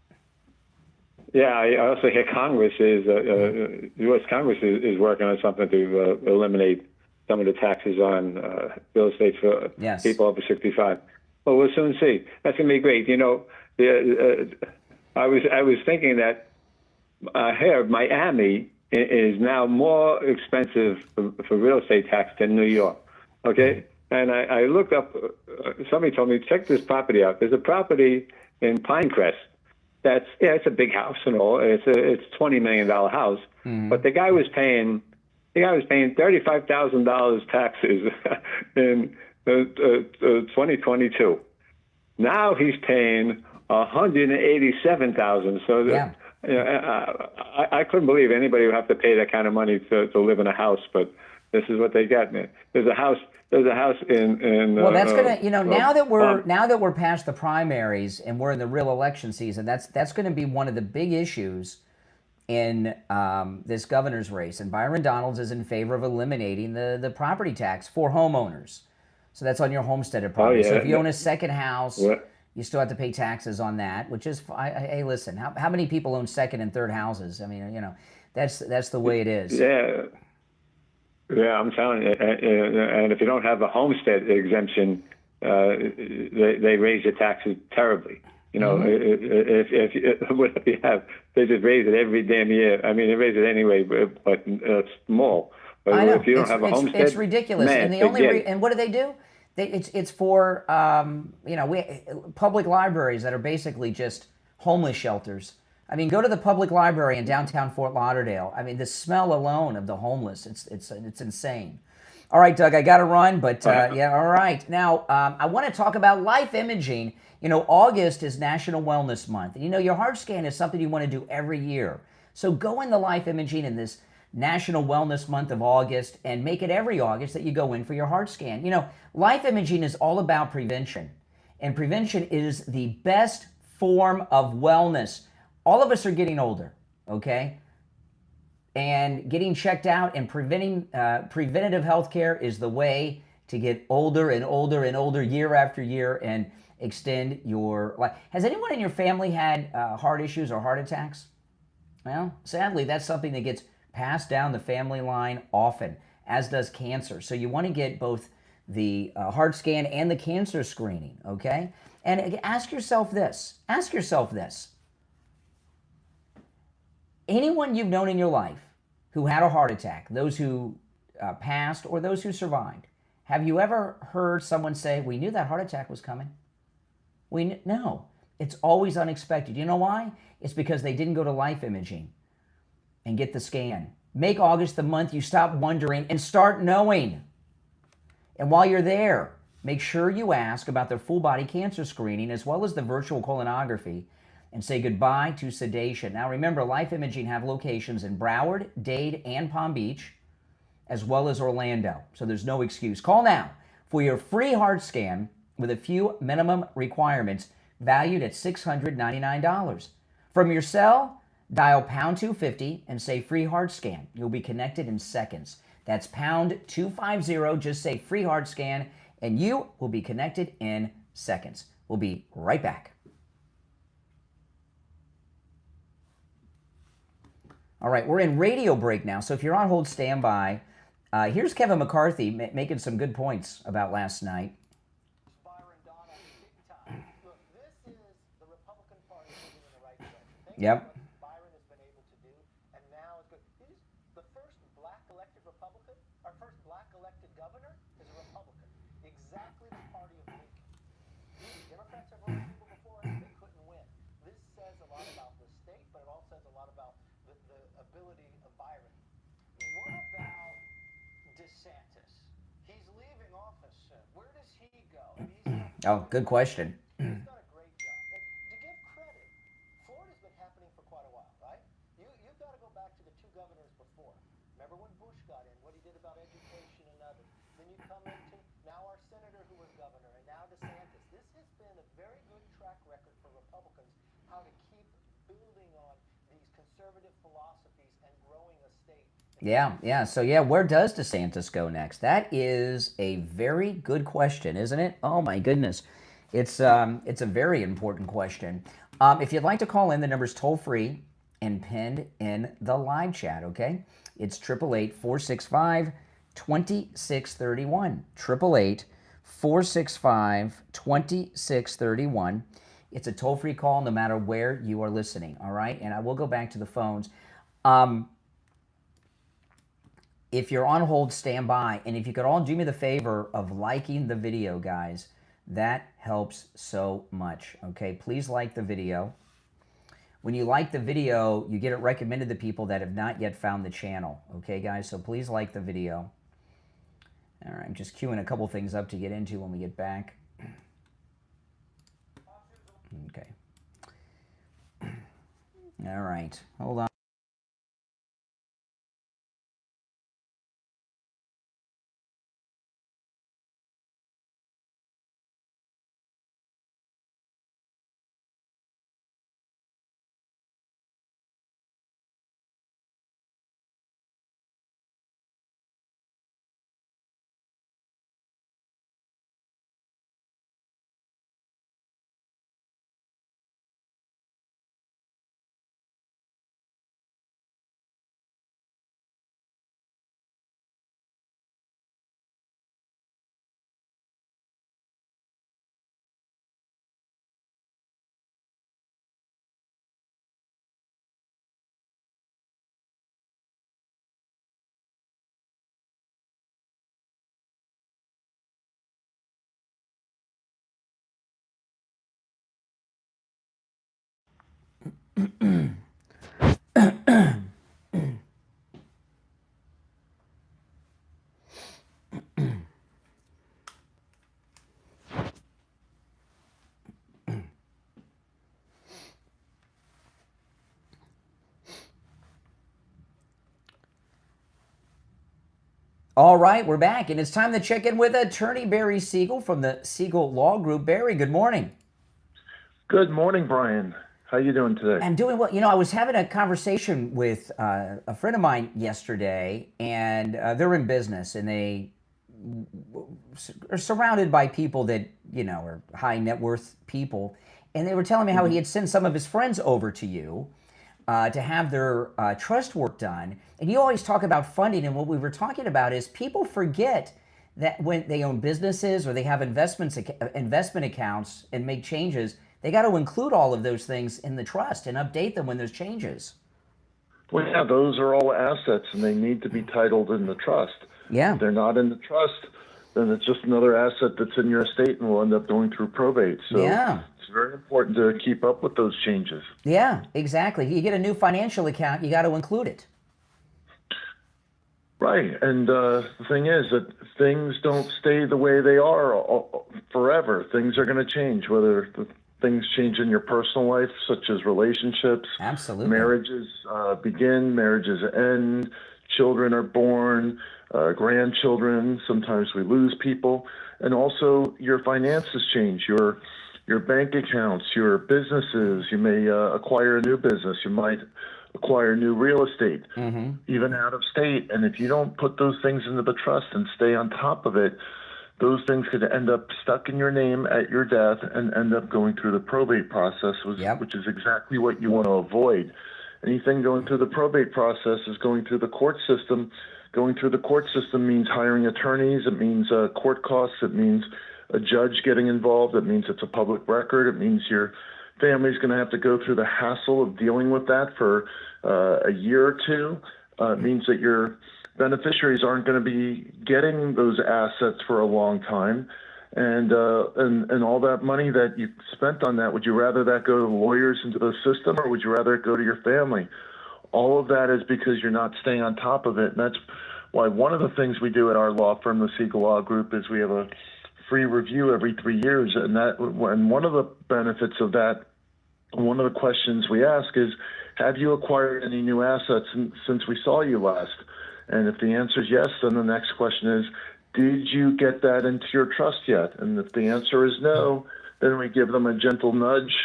Speaker 12: Yeah, I also hear Congress U.S. Congress is working on something to eliminate some of the taxes on real estate for people over 65. Well, we'll soon see. That's going to be great. You know, I was thinking that here Miami is now more expensive for real estate tax than New York. Okay, and I looked up. Somebody told me check this property out. There's a property in Pinecrest. It's a big house and all. It's $20 million house, but the guy was paying $35,000 taxes in 2022. Now he's paying $187,000. So I couldn't believe anybody would have to pay that kind of money to live in a house, but this is what they get. There's a house in
Speaker 1: well, that's gonna now that we're past the primaries and we're in the real election season, that's going to be one of the big issues in this governor's race. And Byron Donalds is in favor of eliminating the property tax for homeowners. So that's on your homesteaded property. So if you own a second house, you still have to pay taxes on that, which is hey, listen, how many people own second and third houses? I mean, that's the way it is.
Speaker 12: Yeah, I'm telling you. And if you don't have a homestead exemption, they raise your taxes terribly. You know, if you have, they just raise it every damn year. I mean, they raise it anyway, but small. But
Speaker 1: I know.
Speaker 12: If you don't have a homestead,
Speaker 1: it's ridiculous.
Speaker 12: Man,
Speaker 1: and what do? It's for public libraries that are basically just homeless shelters. I mean, go to the public library in downtown Fort Lauderdale. I mean, the smell alone of the homeless, it's insane. All right, Doug, I got to run, but all right. Now, I want to talk about life imaging. You know, August is National Wellness Month. And, your heart scan is something you want to do every year. So go into life imaging in this National Wellness Month of August and make it every August that you go in for your heart scan. Life imaging is all about prevention. And prevention is the best form of wellness. All of us are getting older, okay? And getting checked out and preventative health care is the way to get older and older and older year after year and extend your life. Has anyone in your family had heart issues or heart attacks? Well, sadly, that's something that gets passed down the family line often, as does cancer. So you want to get both the heart scan and the cancer screening, okay? And ask yourself this. Anyone you've known in your life who had a heart attack, those who passed or those who survived, have you ever heard someone say, we knew that heart attack was coming? No, it's always unexpected. You know why? It's because they didn't go to life imaging and get the scan. Make August the month you stop wondering and start knowing. And while you're there, make sure you ask about the full body cancer screening as well as the virtual colonography and say goodbye to sedation. Now remember, Life Imaging have locations in Broward, Dade, and Palm Beach, as well as Orlando. So there's no excuse. Call now for your free heart scan with a few minimum requirements valued at $699. From your cell, dial pound 250 and say free heart scan. You'll be connected in seconds. That's pound 250, just say free heart scan, and you will be connected in seconds. We'll be right back. All right, we're in radio break now, so if you're on hold, stand by. Here's Kevin McCarthy making some good points about last night. Yep.
Speaker 8: Byron has been able to do, and now it's good. He's the first black elected Republican. Our first black elected governor is a Republican. Exactly the party of Lincoln. Democrats have run people before, they couldn't win. This says a lot about the state, but it also says a lot about the ability of Byron. What about DeSantis? He's leaving office soon. Where does he go?
Speaker 1: Oh, good question.
Speaker 8: He's done a great job. And to give credit, Florida's been happening for quite a while, right? You've got to go back to the two governors before. Remember when Bush got in, what he did about education and others. Then you come into now our senator who was governor, and now DeSantis. This has been a very good track record for Republicans, how to keep building on these conservative philosophies and growing a state.
Speaker 1: Yeah. So, where does DeSantis go next? That is a very good question, isn't it? Oh, my goodness. It's a very important question. If you'd like to call in, the number's toll-free and pinned in the live chat, okay? It's 888-465-2631. 888-465-2631. It's a toll-free call no matter where you are listening, all right? And I will go back to the phones. If you're on hold, stand by. And if you could all do me the favor of liking the video, guys, that helps so much, okay? Please like the video. When you like the video, you get it recommended to people that have not yet found the channel, okay, guys? So please like the video. All right, I'm just queuing a couple things up to get into when we get back. Okay. All right, hold on. All right, we're back, and it's time to check in with attorney Barry Siegel from the Siegel Law Group. Barry, good morning.
Speaker 13: Good morning, Brian. How you doing today?
Speaker 1: I'm doing well. You know, I was having a conversation with a friend of mine yesterday, and they're in business, and they are surrounded by people that, you know, are high net worth people, and they were telling me how he had sent some of his friends over to you to have their trust work done. And you always talk about funding, and what we were talking about is people forget that when they own businesses or they have investment accounts and make changes, they got to include all of those things in the trust and update them when there's changes.
Speaker 13: Well, yeah, those are all assets, and they need to be titled in the trust.
Speaker 1: Yeah.
Speaker 13: If they're not in the trust, then it's just another asset that's in your estate and will end up going through probate. So
Speaker 1: yeah.
Speaker 13: It's very important to keep up with those changes.
Speaker 1: Yeah, exactly. You get a new financial account, you got to include it.
Speaker 13: Right. And the thing is that things don't stay the way they are forever. Things are going to change, whether things change in your personal life, such as relationships.
Speaker 1: Absolutely.
Speaker 13: Marriages begin, marriages end, children are born, grandchildren. Sometimes we lose people. And also your finances change, your bank accounts, your businesses. You may acquire a new business. You might acquire new real estate, even out of state. And if you don't put those things into the trust and stay on top of it, those things could end up stuck in your name at your death and end up going through the probate process, which is exactly what you want to avoid. Anything going through the probate process is going through the court system. Going through the court system means hiring attorneys. It means court costs. It means a judge getting involved. It means it's a public record. It means your family's going to have to go through the hassle of dealing with that for a year or two. It means that your beneficiaries aren't going to be getting those assets for a long time. And all that money that you spent on that, would you rather that go to lawyers into the system, or would you rather it go to your family? All of that is because you're not staying on top of it. And that's why one of the things we do at our law firm, the Siegel Law Group, is we have a free review every 3 years. And one of the benefits of that, one of the questions we ask is, have you acquired any new assets since we saw you last? And if the answer is yes, then the next question is, did you get that into your trust yet? And if the answer is no, then we give them a gentle nudge,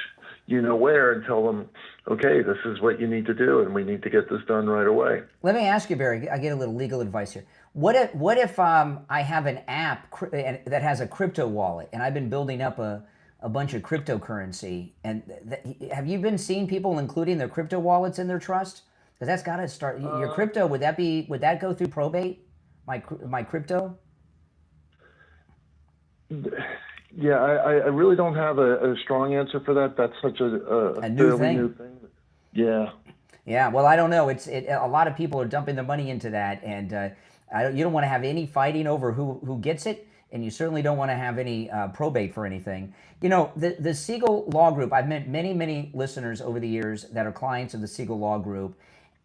Speaker 13: where, and tell them, okay, this is what you need to do, and we need to get this done right away.
Speaker 1: Let me ask you, Barry, I get a little legal advice here. What if I have an app that has a crypto wallet, and I've been building up a bunch of cryptocurrency, and have you been seeing people including their crypto wallets in their trust? Because that's got to start, your crypto, would that go through probate, my crypto?
Speaker 13: Yeah, I really don't have a strong answer for that. That's such a
Speaker 1: new
Speaker 13: fairly
Speaker 1: thing.
Speaker 13: New thing. Yeah.
Speaker 1: Yeah, well, I don't know. A lot of people are dumping their money into that, and you don't want to have any fighting over who gets it, and you certainly don't want to have any probate for anything. The Siegel Law Group, I've met many, many listeners over the years that are clients of the Siegel Law Group,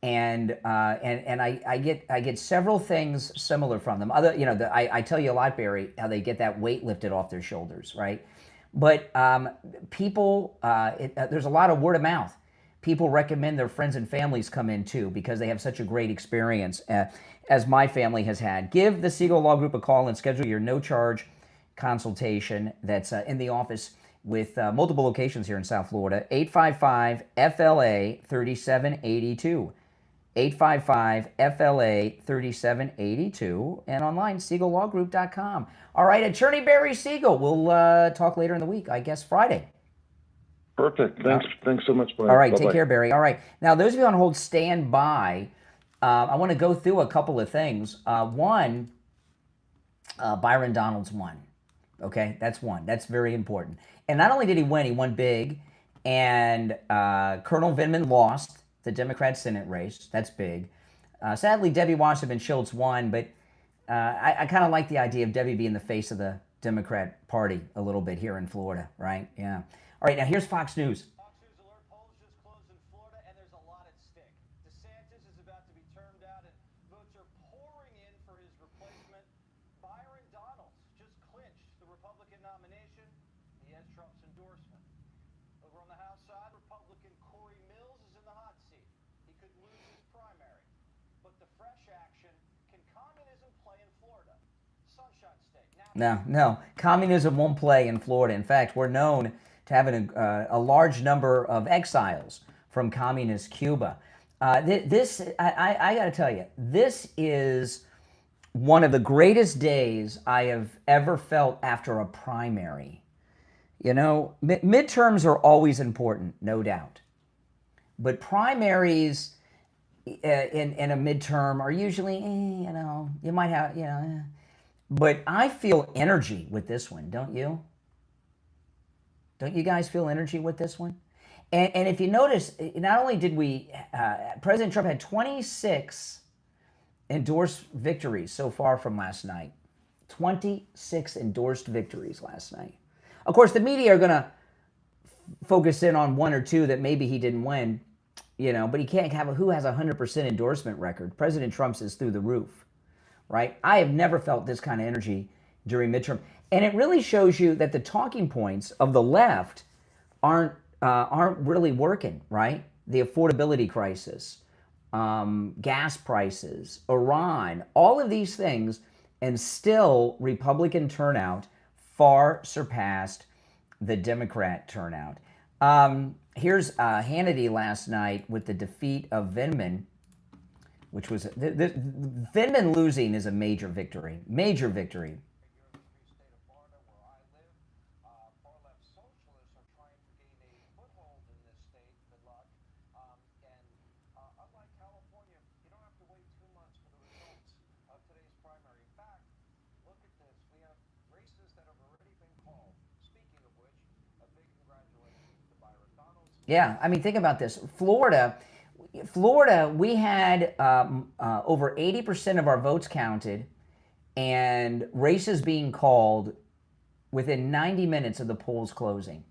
Speaker 1: and I get several things similar from them. I tell you a lot, Barry, how they get that weight lifted off their shoulders, right? But people, there's a lot of word of mouth. People recommend their friends and families come in too because they have such a great experience, as my family has had. Give the Siegel Law Group a call and schedule your no-charge consultation. That's in the office with multiple locations here in South Florida. 855-FLA-3782. 855-FLA-3782, and online, SiegelLawGroup.com. All right, Attorney Barry Siegel. We'll talk later in the week, I guess Friday.
Speaker 13: Perfect. Thanks so much, Brian.
Speaker 1: All right,
Speaker 13: Bye-bye.
Speaker 1: Take care, Barry. All right. Now, those of you on hold, stand by. I want to go through a couple of things. One, Byron Donalds won. Okay, that's one. That's very important. And not only did he win, he won big. And Colonel Vindman lost the Democrat Senate race. That's big. Sadly, Debbie Wasserman Schultz won, but I kind of like the idea of Debbie being the face of the Democrat Party a little bit here in Florida, right? Yeah. All right, now here's Fox News.
Speaker 8: Fox News alert: polls just closed in Florida, and there's a lot at stake. DeSantis is about to be termed out, and votes are pouring in for his replacement. Byron Donalds just clinched the Republican nomination. He has Trump's endorsement. Over on the House side, Republican Corey Mills is in the hot seat. He could lose his primary. But the fresh action: can communism play in Florida? Sunshine State.
Speaker 1: No. Communism won't play in Florida. In fact, we're known to having a large number of exiles from communist Cuba. I got to tell you, this is one of the greatest days I have ever felt after a primary. Midterms are always important, no doubt. But primaries in a midterm are usually, you might have, But I feel energy with this one, don't you? Don't you guys feel energy with this one? And if you notice, not only did President Trump had 26 endorsed victories so far from last night. 26 endorsed victories last night. Of course, the media are going to focus in on one or two that maybe he didn't win, but he can't have who has a 100% endorsement record. President Trump's is through the roof. right? I have never felt this kind of energy during midterm. And it really shows you that the talking points of the left aren't really working, right? The affordability crisis, gas prices, Iran, all of these things, and still Republican turnout far surpassed the Democrat turnout. Here's Hannity last night with the defeat of Vindman, which was Vindman losing is a major victory. Major victory. Yeah, I mean, think about this. Florida, we had over 80% of our votes counted and races being called within 90 minutes of the polls closing.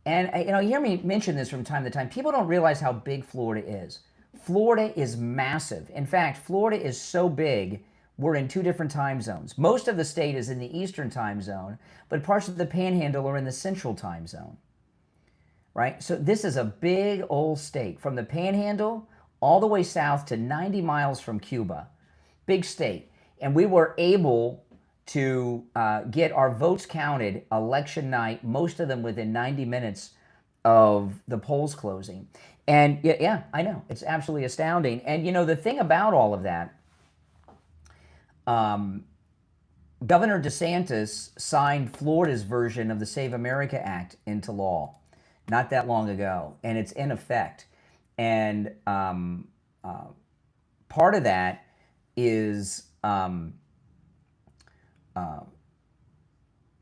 Speaker 1: And you hear me mention this from time to time. People don't realize how big Florida is. Florida is massive. In fact, Florida is so big, we're in 2 different time zones. Most of the state is in the Eastern time zone, but parts of the Panhandle are in the Central time zone. Right? So this is a big old state, from the Panhandle all the way south to 90 miles from Cuba. Big state. And we were able to get our votes counted election night, most of them within 90 minutes of the polls closing. And yeah, I know, it's absolutely astounding. And the thing about all of that, Governor DeSantis signed Florida's version of the Save America Act into law not that long ago, and it's in effect. And part of that is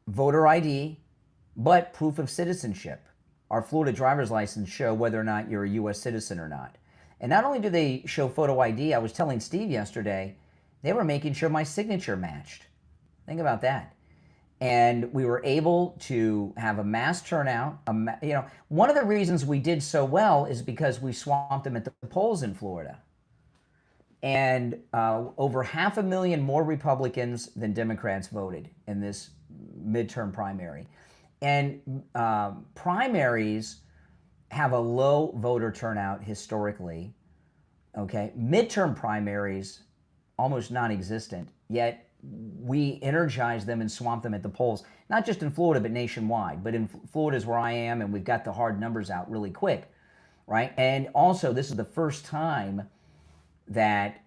Speaker 1: voter ID, but proof of citizenship. Our Florida driver's license show whether or not you're a U.S. citizen or not. And not only do they show photo ID, I was telling Steve yesterday, they were making sure my signature matched. Think about that. And we were able to have a mass turnout. One of the reasons we did so well is because we swamped them at the polls in Florida. And over 500,000 more Republicans than Democrats voted in this midterm primary. And primaries have a low voter turnout historically. Okay, midterm primaries, almost non-existent, yet we energize them and swamp them at the polls, not just in Florida, but nationwide. But in Florida is where I am, and we've got the hard numbers out really quick, right? And also, this is the first time that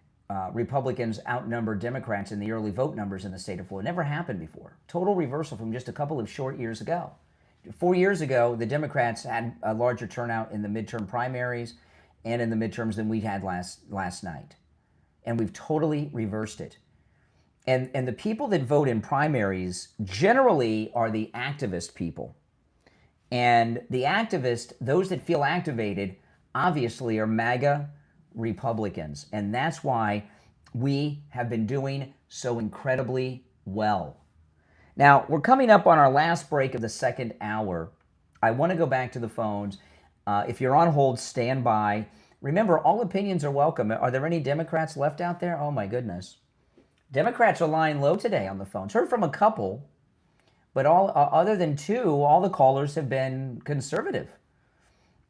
Speaker 1: Republicans outnumber Democrats in the early vote numbers in the state of Florida. Never happened before. Total reversal from just a couple of short years ago. 4 years ago, the Democrats had a larger turnout in the midterm primaries and in the midterms than we had last night. And we've totally reversed it. And the people that vote in primaries generally are the activist people. And the activists, those that feel activated, obviously are MAGA Republicans. And that's why we have been doing so incredibly well. Now, we're coming up on our last break of the second hour. I want to go back to the phones. If you're on hold, stand by. Remember, all opinions are welcome. Are there any Democrats left out there? Oh, my goodness. Democrats are lying low today on the phones. Heard from a couple, but all other than 2, all the callers have been conservative.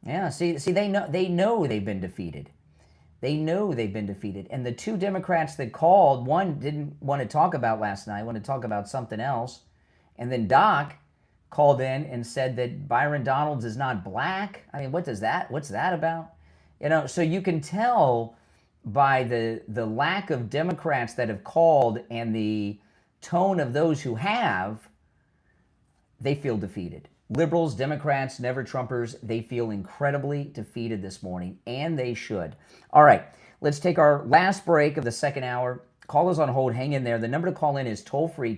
Speaker 1: Yeah, see, they know they've been defeated. They know they've been defeated. And the 2 Democrats that called, one didn't want to talk about last night, wanted to talk about something else. And then Doc called in and said that Byron Donalds is not black. I mean, what's that about? So you can tell by the lack of Democrats that have called and the tone of those who have, they feel defeated. Liberals, Democrats, never Trumpers, they feel incredibly defeated this morning, and they should. All right, let's take our last break of the second hour. Callers on hold, hang in there. The number to call in is toll-free,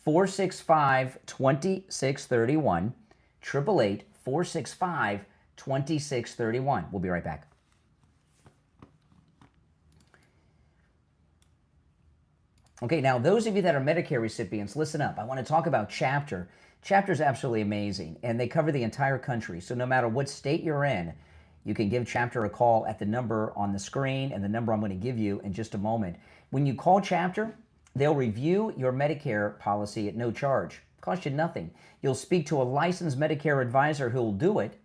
Speaker 1: 888-465-2631, 888-465-2631. We'll be right back. Okay, now those of you that are Medicare recipients, listen up. I want to talk about Chapter. Chapter is absolutely amazing, and they cover the entire country. So no matter what state you're in, You can give Chapter a call at the number on the screen and the number I'm going to give you in just a moment. When you call Chapter, they'll review your Medicare policy at no charge. Cost you nothing. You'll speak to a licensed Medicare advisor who will do it.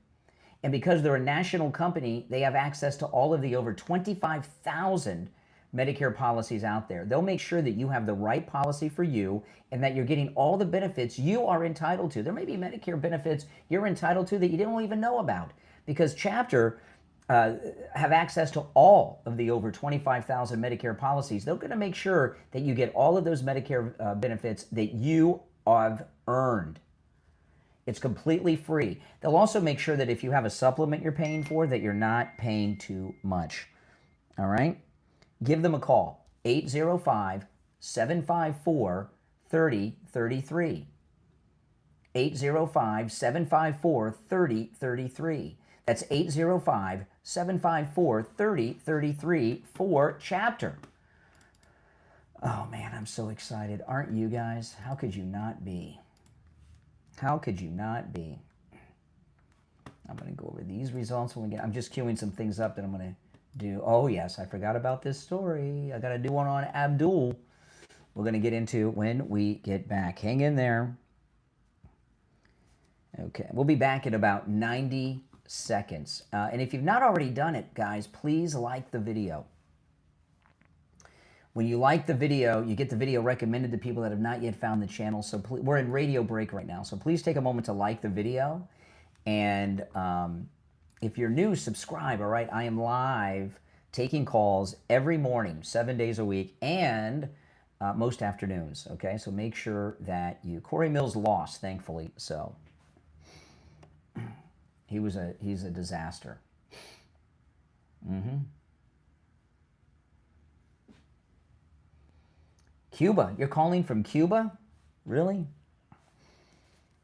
Speaker 1: And because they're a national company, they have access to all of the over 25,000 Medicare policies out there. They'll make sure that you have the right policy for you and that you're getting all the benefits you are entitled to. There may be Medicare benefits you're entitled to that you didn't even know about, because Chapter have access to all of the over 25,000 Medicare policies. They're going to make sure that you get all of those Medicare benefits that you have earned. It's completely free. They'll also make sure that if you have a supplement you're paying for, that you're not paying too much. All right? Give them a call, 805-754-3033. 805-754-3033. That's 805-754-3033 for Chapter. Oh man, I'm so excited. Aren't you guys? How could you not be? How could you not be? I'm going to go over these results when we get. I'm just queuing some things up that I'm going to do. Oh yes, I forgot about this story. I got to do one on Abdul. We're going to get into when we get back. Hang in there. Okay, we'll be back in about 90 seconds. And if you've not already done it, guys, please like the video. When you like the video, you get the video recommended to people that have not yet found the channel. So we're in radio break right now. So please take a moment to like the video. And if you're new, subscribe, all right? I am live taking calls every morning, 7 days a week, and most afternoons, okay? So make sure that you... Corey Mills lost, thankfully, so... He's a disaster. Cuba. You're calling from Cuba? Really?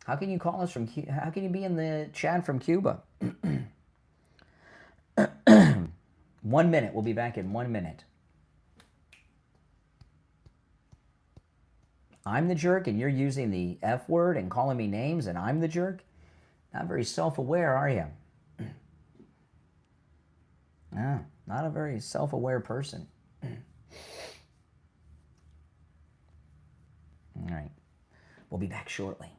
Speaker 1: How can you call us from Cuba? How can you be in the chat from Cuba? 1 minute. We'll be back in 1 minute. I'm the jerk and you're using the F word and calling me names and I'm the jerk? Not very self-aware, are you? No, not a very self-aware person. All right. We'll be back shortly.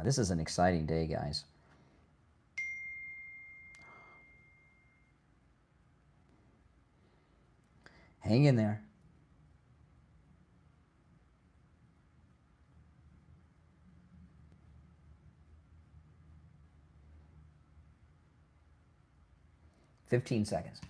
Speaker 1: This is an exciting day, guys. Hang in there. $15 seconds.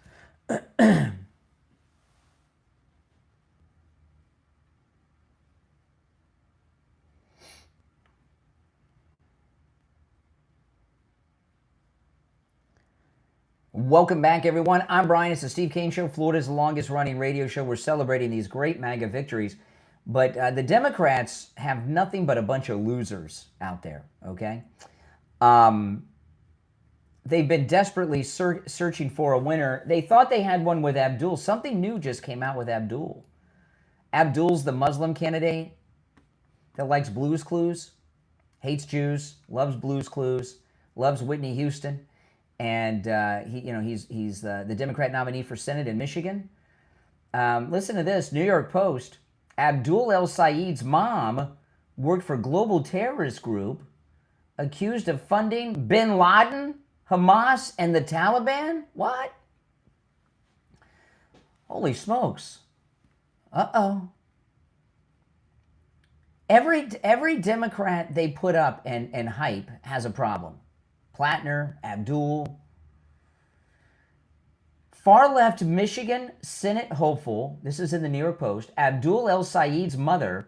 Speaker 1: Welcome back, everyone. I'm Brian. It's the Steve Kane Show, Florida's longest-running radio show. We're celebrating these great MAGA victories. But the Democrats have nothing but a bunch of losers out there, okay? They've been desperately searching for a winner. They thought they had one with Abdul. Something new just came out with Abdul. Abdul's the Muslim candidate that likes Blues Clues, hates Jews, loves Blues Clues, loves Whitney Houston, and he's the Democrat nominee for Senate in Michigan. Listen to this, New York Post. Abdul El Sayed's mom worked for global terrorist group accused of funding bin Laden, Hamas, and the Taliban? What? Holy smokes. Uh-oh. Every Democrat they put up and hype has a problem. Plattner, Abdul. Far-left Michigan Senate hopeful, this is in the New York Post, Abdul El Sayed's mother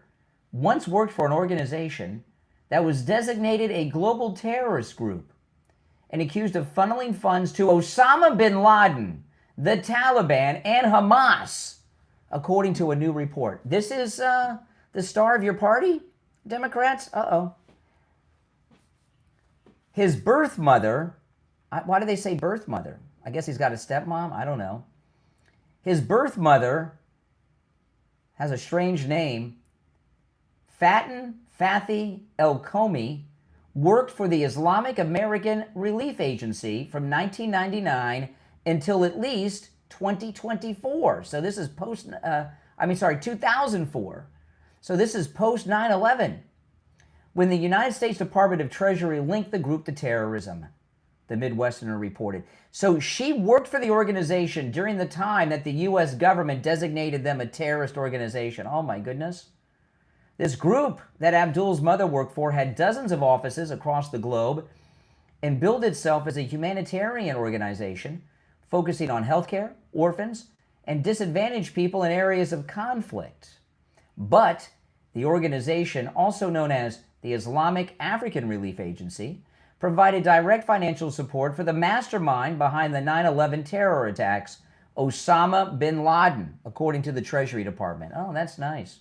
Speaker 1: once worked for an organization that was designated a global terrorist group and accused of funneling funds to Osama bin Laden, the Taliban, and Hamas, according to a new report. This is the star of your party, Democrats? Uh-oh. His birth mother, why do they say birth mother? I guess he's got a stepmom? I don't know. His birth mother has a strange name, Fatin Fathi El Komi, worked for the Islamic American Relief Agency from 1999 until at least 2024. So this is 2004. So this is post 9/11, when the United States Department of Treasury linked the group to terrorism, the Midwesterner reported. So she worked for the organization during the time that the U.S. government designated them a terrorist organization. Oh my goodness. This group that Abdul's mother worked for had dozens of offices across the globe and billed itself as a humanitarian organization focusing on healthcare, orphans, and disadvantaged people in areas of conflict. But the organization, also known as the Islamic African Relief Agency, provided direct financial support for the mastermind behind the 9/11 terror attacks, Osama bin Laden, according to the Treasury Department. Oh, that's nice.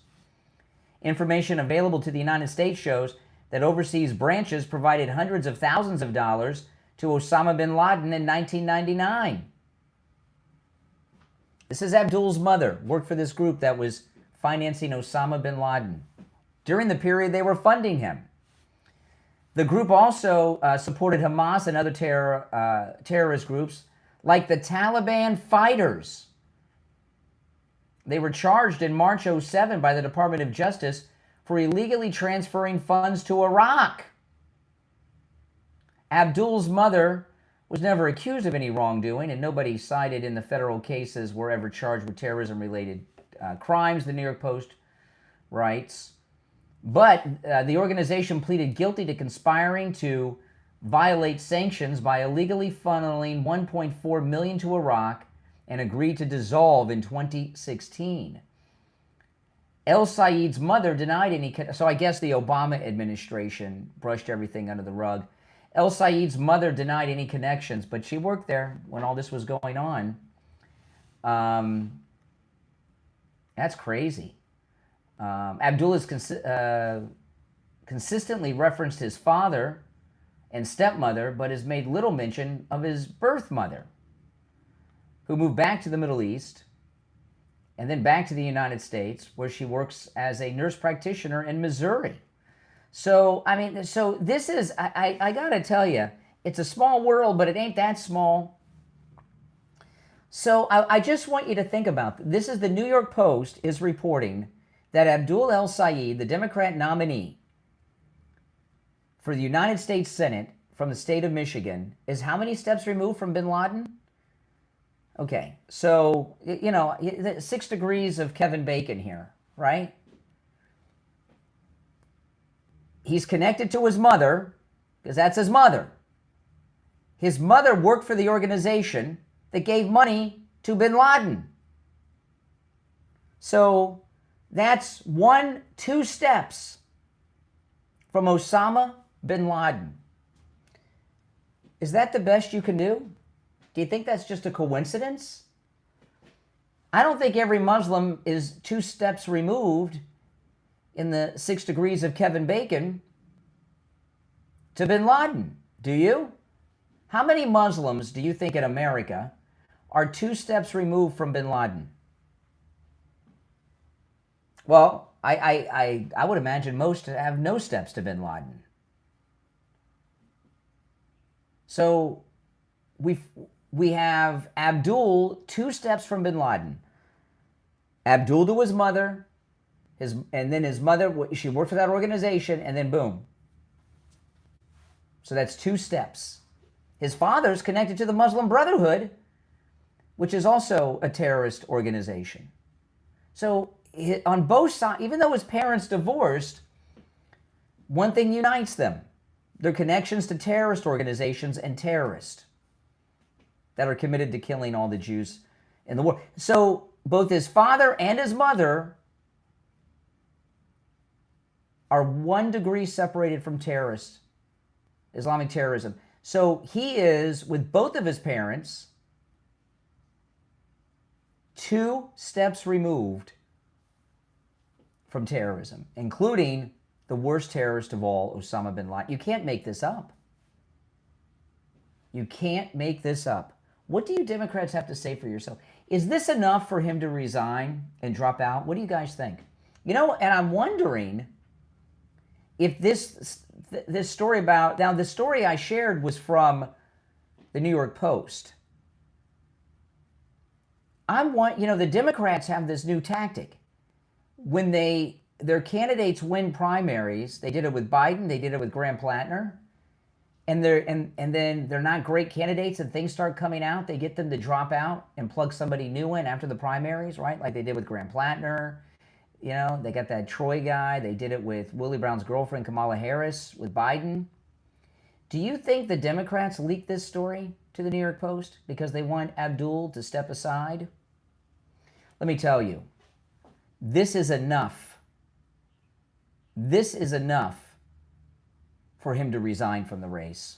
Speaker 1: Information available to the United States shows that overseas branches provided hundreds of thousands of dollars to Osama bin Laden in 1999. This is Abdul's mother, worked for this group that was financing Osama bin Laden during the period they were funding him. The group also supported Hamas and other terrorist groups like the Taliban fighters. They were charged in March 2007 by the Department of Justice for illegally transferring funds to Iraq. Abdul's mother was never accused of any wrongdoing, and nobody cited in the federal cases were ever charged with terrorism-related crimes, the New York Post writes. But the organization pleaded guilty to conspiring to violate sanctions by illegally funneling $1.4 million to Iraq and agreed to dissolve in 2016. El Sayed's mother denied any... So I guess the Obama administration brushed everything under the rug. El Sayed's mother denied any connections, but she worked there when all this was going on. That's crazy. Abdul has consistently referenced his father and stepmother, but has made little mention of his birth mother, who moved back to the Middle East and then back to the United States, where she works as a nurse practitioner in Missouri. So, I mean, so this is, I gotta tell you, it's a small world, but it ain't that small. So I just want you to think about this. Is the New York Post is reporting that Abdul El Sayed, the Democrat nominee for the United States Senate from the state of Michigan, is how many steps removed from bin Laden? Okay, so, 6 degrees of Kevin Bacon here, right? He's connected to his mother, because that's his mother. His mother worked for the organization that gave money to bin Laden. So that's 2 steps from Osama bin Laden. Is that the best you can do? Do you think that's just a coincidence? I don't think every Muslim is 2 steps removed in the 6 degrees of Kevin Bacon to bin Laden. Do you? How many Muslims do you think in America are 2 steps removed from bin Laden? Well, I would imagine most have no steps to bin Laden. So we have Abdul 2 steps from bin Laden. Abdul to his mother, and then his mother, she worked for that organization, and then boom. So that's 2 steps. His father's connected to the Muslim Brotherhood, which is also a terrorist organization. So on both sides, even though his parents divorced, one thing unites them: their connections to terrorist organizations and terrorists that are committed to killing all the Jews in the world. So both his father and his mother are 1 degree separated from terrorists, Islamic terrorism. So he is, with both of his parents, 2 steps removed from terrorism, including the worst terrorist of all, Osama bin Laden. You can't make this up. You can't make this up. What do you Democrats have to say for yourself? Is this enough for him to resign and drop out? What do you guys think? And I'm wondering if this story about, now the story I shared was from the New York Post. The Democrats have this new tactic. When their candidates win primaries, they did it with Biden, they did it with Graham Plattner, and then they're not great candidates and things start coming out, they get them to drop out and plug somebody new in after the primaries, right? Like they did with Graham Plattner. They got that Troy guy. They did it with Willie Brown's girlfriend, Kamala Harris, with Biden. Do you think the Democrats leaked this story to the New York Post because they want Abdul to step aside? Let me tell you, this is enough. This is enough for him to resign from the race.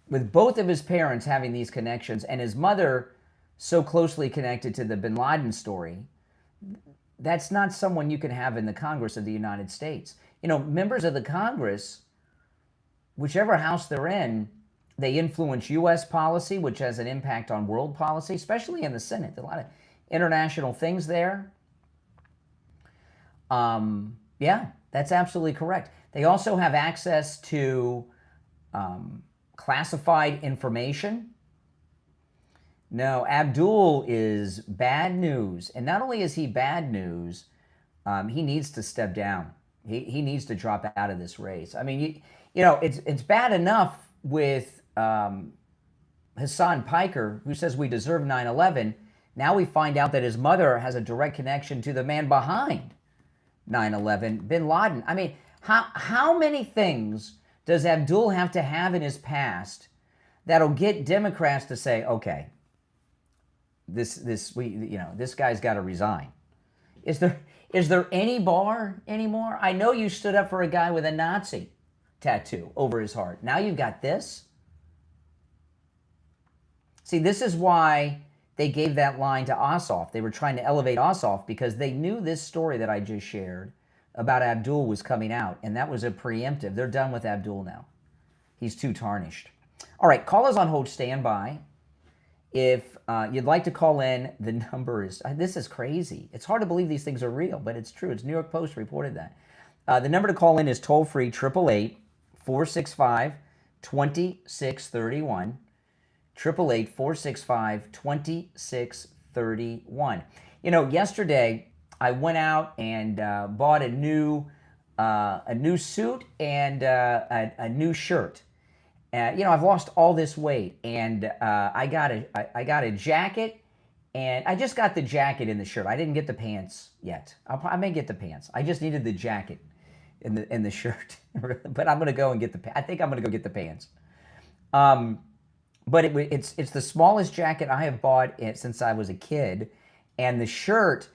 Speaker 1: With both of his parents having these connections and his mother so closely connected to the bin Laden story, that's not someone you can have in the Congress of the United States. Members of the Congress, whichever house they're in, they influence U.S. policy, which has an impact on world policy, especially in the Senate. There's a lot of international things there. Yeah, that's absolutely correct. They also have access to classified information. No, Abdul is bad news. And not only is he bad news, he needs to step down. He needs to drop out of this race. I mean, it's bad enough with Hassan Piker, who says we deserve 9/11. Now we find out that his mother has a direct connection to the man behind 9/11, bin Laden. I mean, how many things does Abdul have to have in his past that'll get Democrats to say, okay, this guy's got to resign? Is there any bar anymore? I know you stood up for a guy with a Nazi tattoo over his heart. Now you've got this. See, this is why they gave that line to Ossoff. They were trying to elevate Ossoff because they knew this story that I just shared about Abdul was coming out, and that was a preemptive. They're done with Abdul now. He's too tarnished. All right, callers on hold, stand by. If you'd like to call in, the number is, this is crazy. It's hard to believe these things are real, but it's true. It's New York Post reported that. The number to call in is toll-free, 888-465-2631. 888-465-2631. Yesterday I went out and bought a new suit and a new shirt. I've lost all this weight, and I got a jacket, and I just got the jacket in the shirt. I didn't get the pants yet. I may get the pants. I just needed the jacket in the shirt, but I'm gonna go and get I think I'm gonna go get the pants. But it's the smallest jacket I have bought since I was a kid, and the shirt,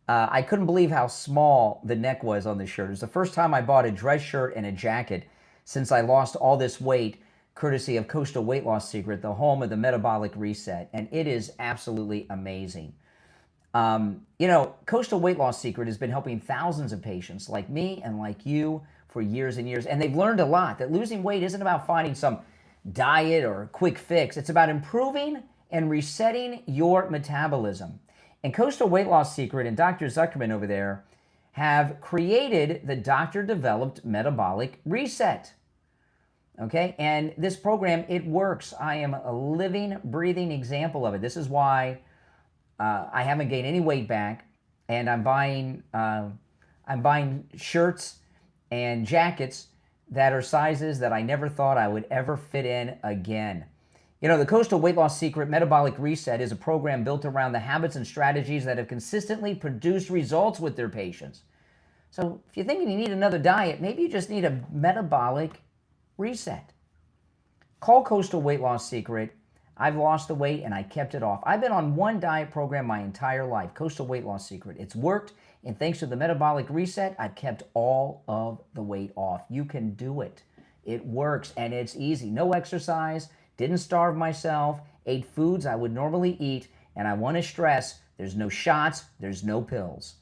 Speaker 1: I couldn't believe how small the neck was on the shirt. It was the first time I bought a dress shirt and a jacket since I lost all this weight, courtesy of Coastal Weight Loss Secret, the home of the metabolic reset, and it is absolutely amazing. Coastal Weight Loss Secret has been helping thousands of patients like me and like you for years and years, and they've learned a lot, that losing weight isn't about finding some diet or quick fix. It's about improving and resetting your metabolism. And Coastal Weight Loss Secret and Dr. Zuckerman over there have created the doctor-developed metabolic reset. Okay, and this program, it works. I am a living, breathing example of it. This is why I haven't gained any weight back, and I'm buying shirts and jackets that are sizes that I never thought I would ever fit in again. The Coastal Weight Loss Secret Metabolic Reset is a program built around the habits and strategies that have consistently produced results with their patients. So if you're thinking you need another diet, maybe you just need a metabolic reset. Call Coastal Weight Loss Secret. I've lost the weight and I kept it off. I've been on one diet program my entire life, Coastal Weight Loss Secret. It's worked, and thanks to the metabolic reset, I've kept all of the weight off. You can do it. It works, and it's easy. No exercise, didn't starve myself, ate foods I would normally eat, and I want to stress, there's no shots, there's no pills.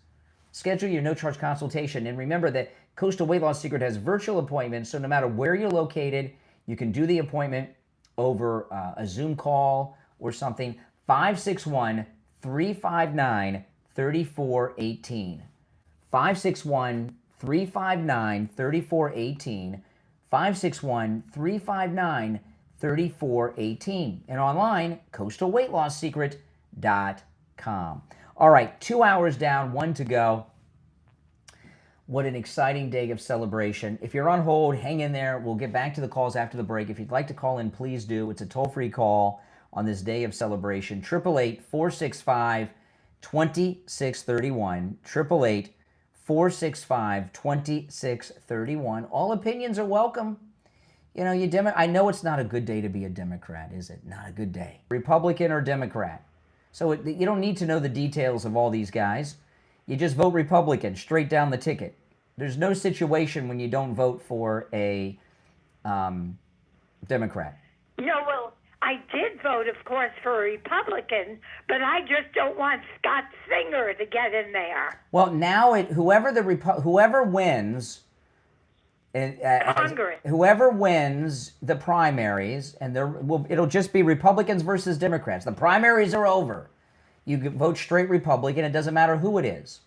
Speaker 1: Schedule your no-charge consultation, and remember that Coastal Weight Loss Secret has virtual appointments, so no matter where you're located, you can do the appointment over a Zoom call or something. 561-359-3418. 561 561-359-3418. 561-359-3418. And online, coastalweightlossecret.com. All right, 2 hours down, 1 to go. What an exciting day of celebration. If you're on hold, hang in there. We'll get back to the calls after the break. If you'd like to call in, please do. It's a toll-free call on this day of celebration. 888-465-2631. 888-465-2631. All opinions are welcome. You know, I know it's not a good day to be a Democrat, is it? Not a good day. Republican or Democrat. So you don't need to know the details of all these guys. You just vote Republican, straight down the ticket. There's no situation when you don't vote for a Democrat.
Speaker 14: No, well, I did vote, of course, for a Republican, but I just don't want Scott Singer to get in there.
Speaker 1: Well, now whoever wins,
Speaker 14: Congress.
Speaker 1: Whoever wins the primaries, and it'll just be Republicans versus Democrats. The primaries are over. You vote straight Republican. It doesn't matter who it is.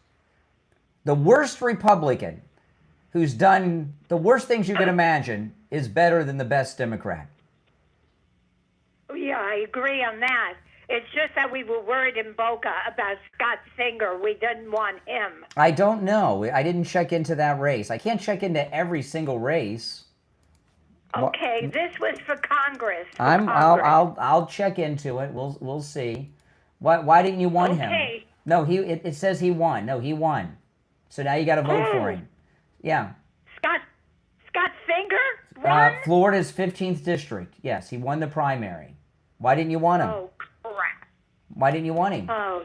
Speaker 1: The worst Republican who's done the worst things you can imagine is better than the best Democrat.
Speaker 14: Yeah, I agree on that. It's just that we were worried in Boca about Scott Singer. We didn't want him.
Speaker 1: I don't know. I didn't check into that race. I can't check into every single race.
Speaker 14: Okay, this was for Congress.
Speaker 1: I'll check into it. We'll see. Why didn't you want him? No, it says he won. No, he won. So now you got to vote for him. Yeah.
Speaker 14: Scott Singer won?
Speaker 1: Florida's 15th district. Yes, he won the primary. Why didn't you want him?
Speaker 14: Oh, crap.
Speaker 1: Why didn't you want him?
Speaker 14: Oh.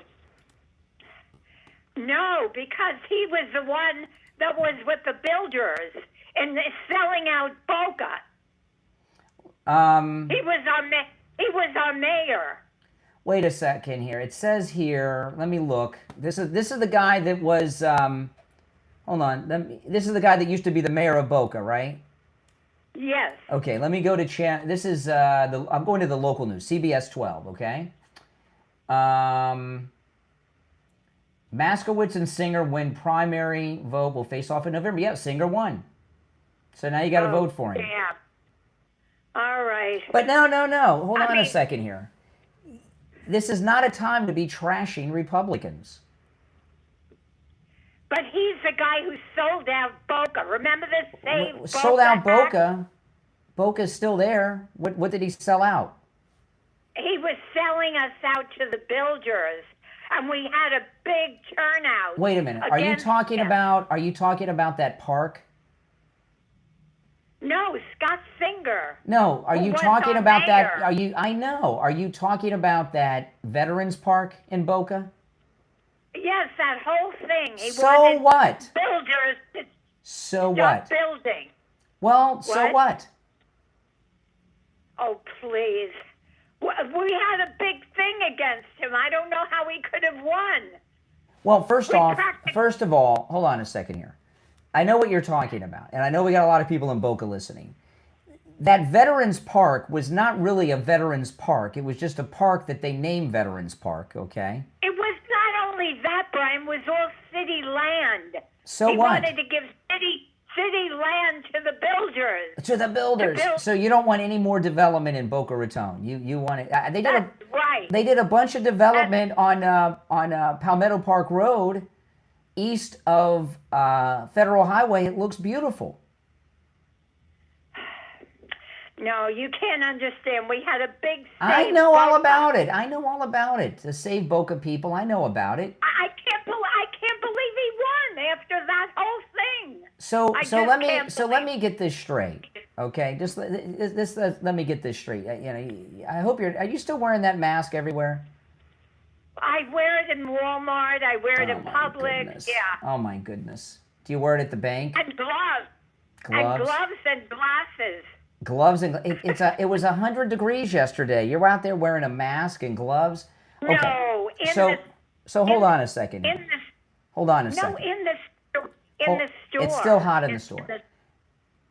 Speaker 14: No, because he was the one that was with the builders and selling out Boca. He was our mayor.
Speaker 1: Wait a second here. It says here, let me look. This is the guy that was, hold on. This is the guy that used to be the mayor of Boca, right?
Speaker 14: Yes.
Speaker 1: Okay, let me go to this is, I'm going to the local news, CBS 12, okay? Maskowitz and Singer win primary vote. Will face off in November. Yeah, Singer won. So now you got to vote for him.
Speaker 14: Yeah. All right.
Speaker 1: But no. Hold on a second here. This is not a time to be trashing Republicans.
Speaker 14: But he's the guy who sold out Boca. Remember this?
Speaker 1: Sold out Boca? Boca's still there. What did he sell out?
Speaker 14: He was selling us out to the builders, and we had a big turnout.
Speaker 1: Wait a minute. Are you talking about that park?
Speaker 14: No, Scott Singer.
Speaker 1: No, are you talking about that? I know. Are you talking about that Veterans Park in Boca?
Speaker 14: Yes, that whole thing. He
Speaker 1: so
Speaker 14: wanted
Speaker 1: what?
Speaker 14: Builders to
Speaker 1: so
Speaker 14: stop
Speaker 1: what?
Speaker 14: building.
Speaker 1: Well, so what?
Speaker 14: Oh, please. We had a big thing against him. I don't know how he could have won.
Speaker 1: Well, first of all, hold on a second here. I know what you're talking about, and I know we got a lot of people in Boca listening. That Veterans Park was not really a Veterans Park. It was just a park that they named Veterans Park, okay?
Speaker 14: It was not only that, Brian, it was all city land.
Speaker 1: So
Speaker 14: he
Speaker 1: what?
Speaker 14: wanted to give city land to the builders.
Speaker 1: To the builders. So you don't want any more development in Boca Raton. You want it.
Speaker 14: Right.
Speaker 1: They did a bunch of development on Palmetto Park Road, east of Federal Highway. It looks beautiful.
Speaker 14: No, you can't understand. We had a big
Speaker 1: I know all about it. I know all about it. To save Boca people, I know about it.
Speaker 14: I can't believe he won after that whole thing.
Speaker 1: So let me get this straight. Okay? Just let me get this straight. I hope are you still wearing that mask everywhere?
Speaker 14: I wear it in Walmart. I wear it in public.
Speaker 1: Goodness.
Speaker 14: Yeah.
Speaker 1: Oh my goodness. Do you wear it at the bank?
Speaker 14: And gloves.
Speaker 1: Gloves?
Speaker 14: And gloves and glasses.
Speaker 1: Gloves and it was 100 degrees yesterday. You're out there wearing a mask and gloves. Okay.
Speaker 14: No,
Speaker 1: so hold on a second. Hold on a second.
Speaker 14: No, in the store.
Speaker 1: It's still hot in the store.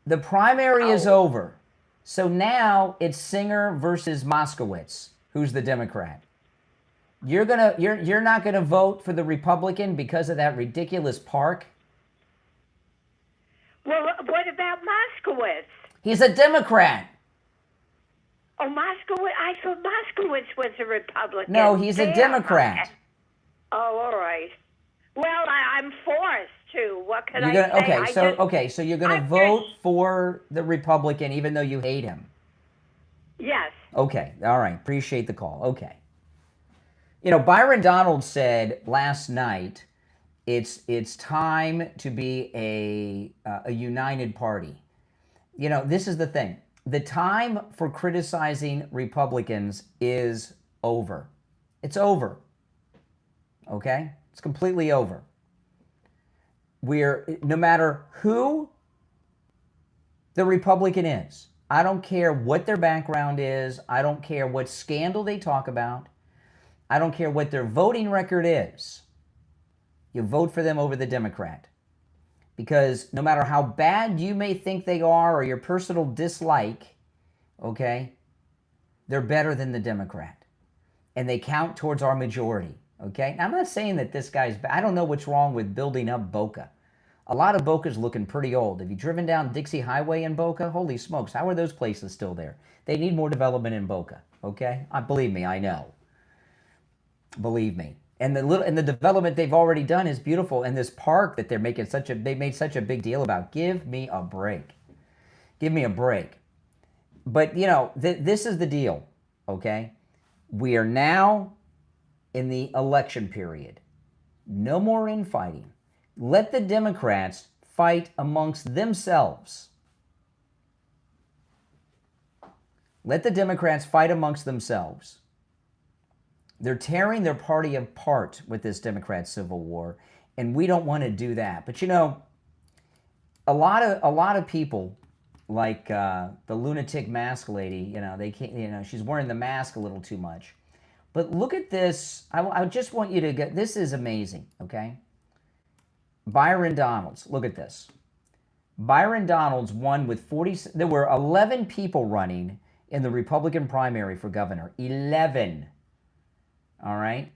Speaker 1: The primary is over. So now it's Singer versus Moskowitz. Who's the Democrat? You're not gonna vote for the Republican because of that ridiculous park?
Speaker 14: about Moskowitz?
Speaker 1: He's a Democrat.
Speaker 14: Oh, Moskowitz. I thought Moskowitz was a Republican.
Speaker 1: No, he's a Democrat.
Speaker 14: Okay. Oh, all right. Well, I'm forced to. What can I say?
Speaker 1: So you're going to vote for the Republican even though you hate him?
Speaker 14: Yes.
Speaker 1: Okay. All right. Appreciate the call. Okay. You know, Byron Donald said last night, it's time to be a united party. You know, this is the thing. The time for criticizing Republicans is over. It's over. Okay? It's completely over. No matter who the Republican is, I don't care what their background is, I don't care what scandal they talk about, I don't care what their voting record is, you vote for them over the Democrat. Because no matter how bad you may think they are or your personal dislike, okay, they're better than the Democrat. And they count towards our majority, okay? Now, I'm not saying that this guy's bad. I don't know what's wrong with building up Boca. A lot of Boca's looking pretty old. Have you driven down Dixie Highway in Boca? Holy smokes, how are those places still there? They need more development in Boca, okay? Believe me, I know. Believe me. And the development they've already done is beautiful. And this park that they made such a big deal about. Give me a break. Give me a break. But, you know, this is the deal, okay? We are now in the election period. No more infighting. Let the Democrats fight amongst themselves. Let the Democrats fight amongst themselves. They're tearing their party apart with this Democrat civil war, and we don't want to do that. But you know, a lot of people, like the lunatic mask lady, you know, they can't, you know, she's wearing the mask a little too much. But look at this. I just want you to get. This is amazing. Okay. Byron Donalds. Look at this. Byron Donalds won with 40. There were 11 people running in the Republican primary for governor. 11. All right.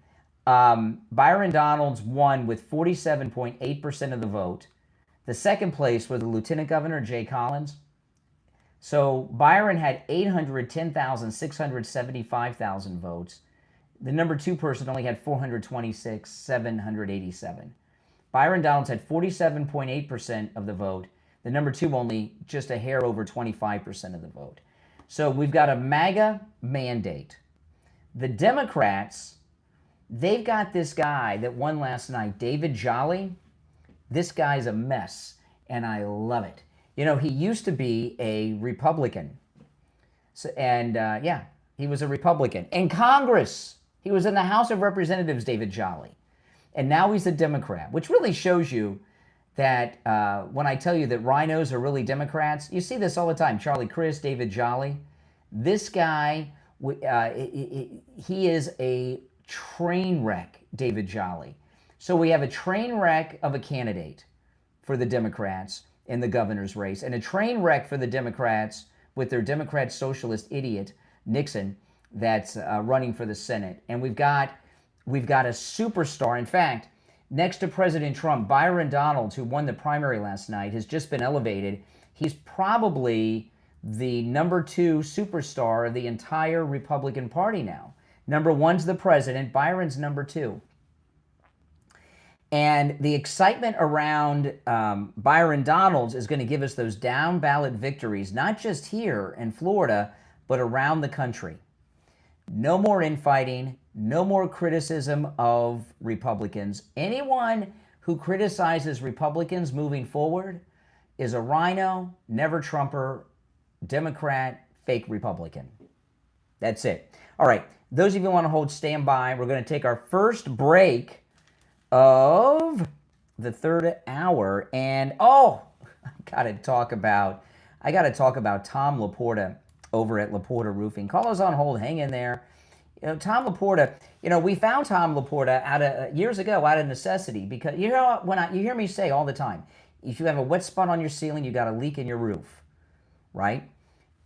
Speaker 1: Byron Donalds won with 47.8% of the vote. The second place was the Lieutenant Governor, Jay Collins. So Byron had 810,675,000 votes. The number two person only had 426,787. Byron Donalds had 47.8% of the vote. The number two only just a hair over 25% of the vote. So we've got a MAGA mandate. The Democrats, they've got this guy that won last night, David Jolly. This guy's a mess, and I love it. You know, he used to be a Republican. So, yeah, he was a Republican. In Congress, he was in the House of Representatives, David Jolly. And now he's a Democrat, which really shows you that when I tell you that rhinos are really Democrats, you see this all the time. Charlie Crist, David Jolly. This guy, he is a train wreck, David Jolly. So we have a train wreck of a candidate for the Democrats in the governor's race, and a train wreck for the Democrats with their Democrat socialist idiot, Nixon, that's running for the Senate. And we've got a superstar. In fact, next to President Trump, Byron Donalds, who won the primary last night, has just been elevated. He's probably the number two superstar of the entire Republican Party now. Number one's the president. Byron's number two. And the excitement around Byron Donalds is going to give us those down ballot victories, not just here in Florida, but around the country. No more infighting, no more criticism of Republicans. Anyone who criticizes Republicans moving forward is a rhino, never Trumper, Democrat, fake Republican. That's it. All right. Those of you who want to hold standby, we're going to take our first break of the third hour. And I got to talk about Tom Laporta over at Laporta Roofing. Call us on hold. Hang in there. You know, Tom Laporta, you know, we found Tom Laporta years ago out of necessity, because you know, you hear me say all the time, if you have a wet spot on your ceiling, you got a leak in your roof, right?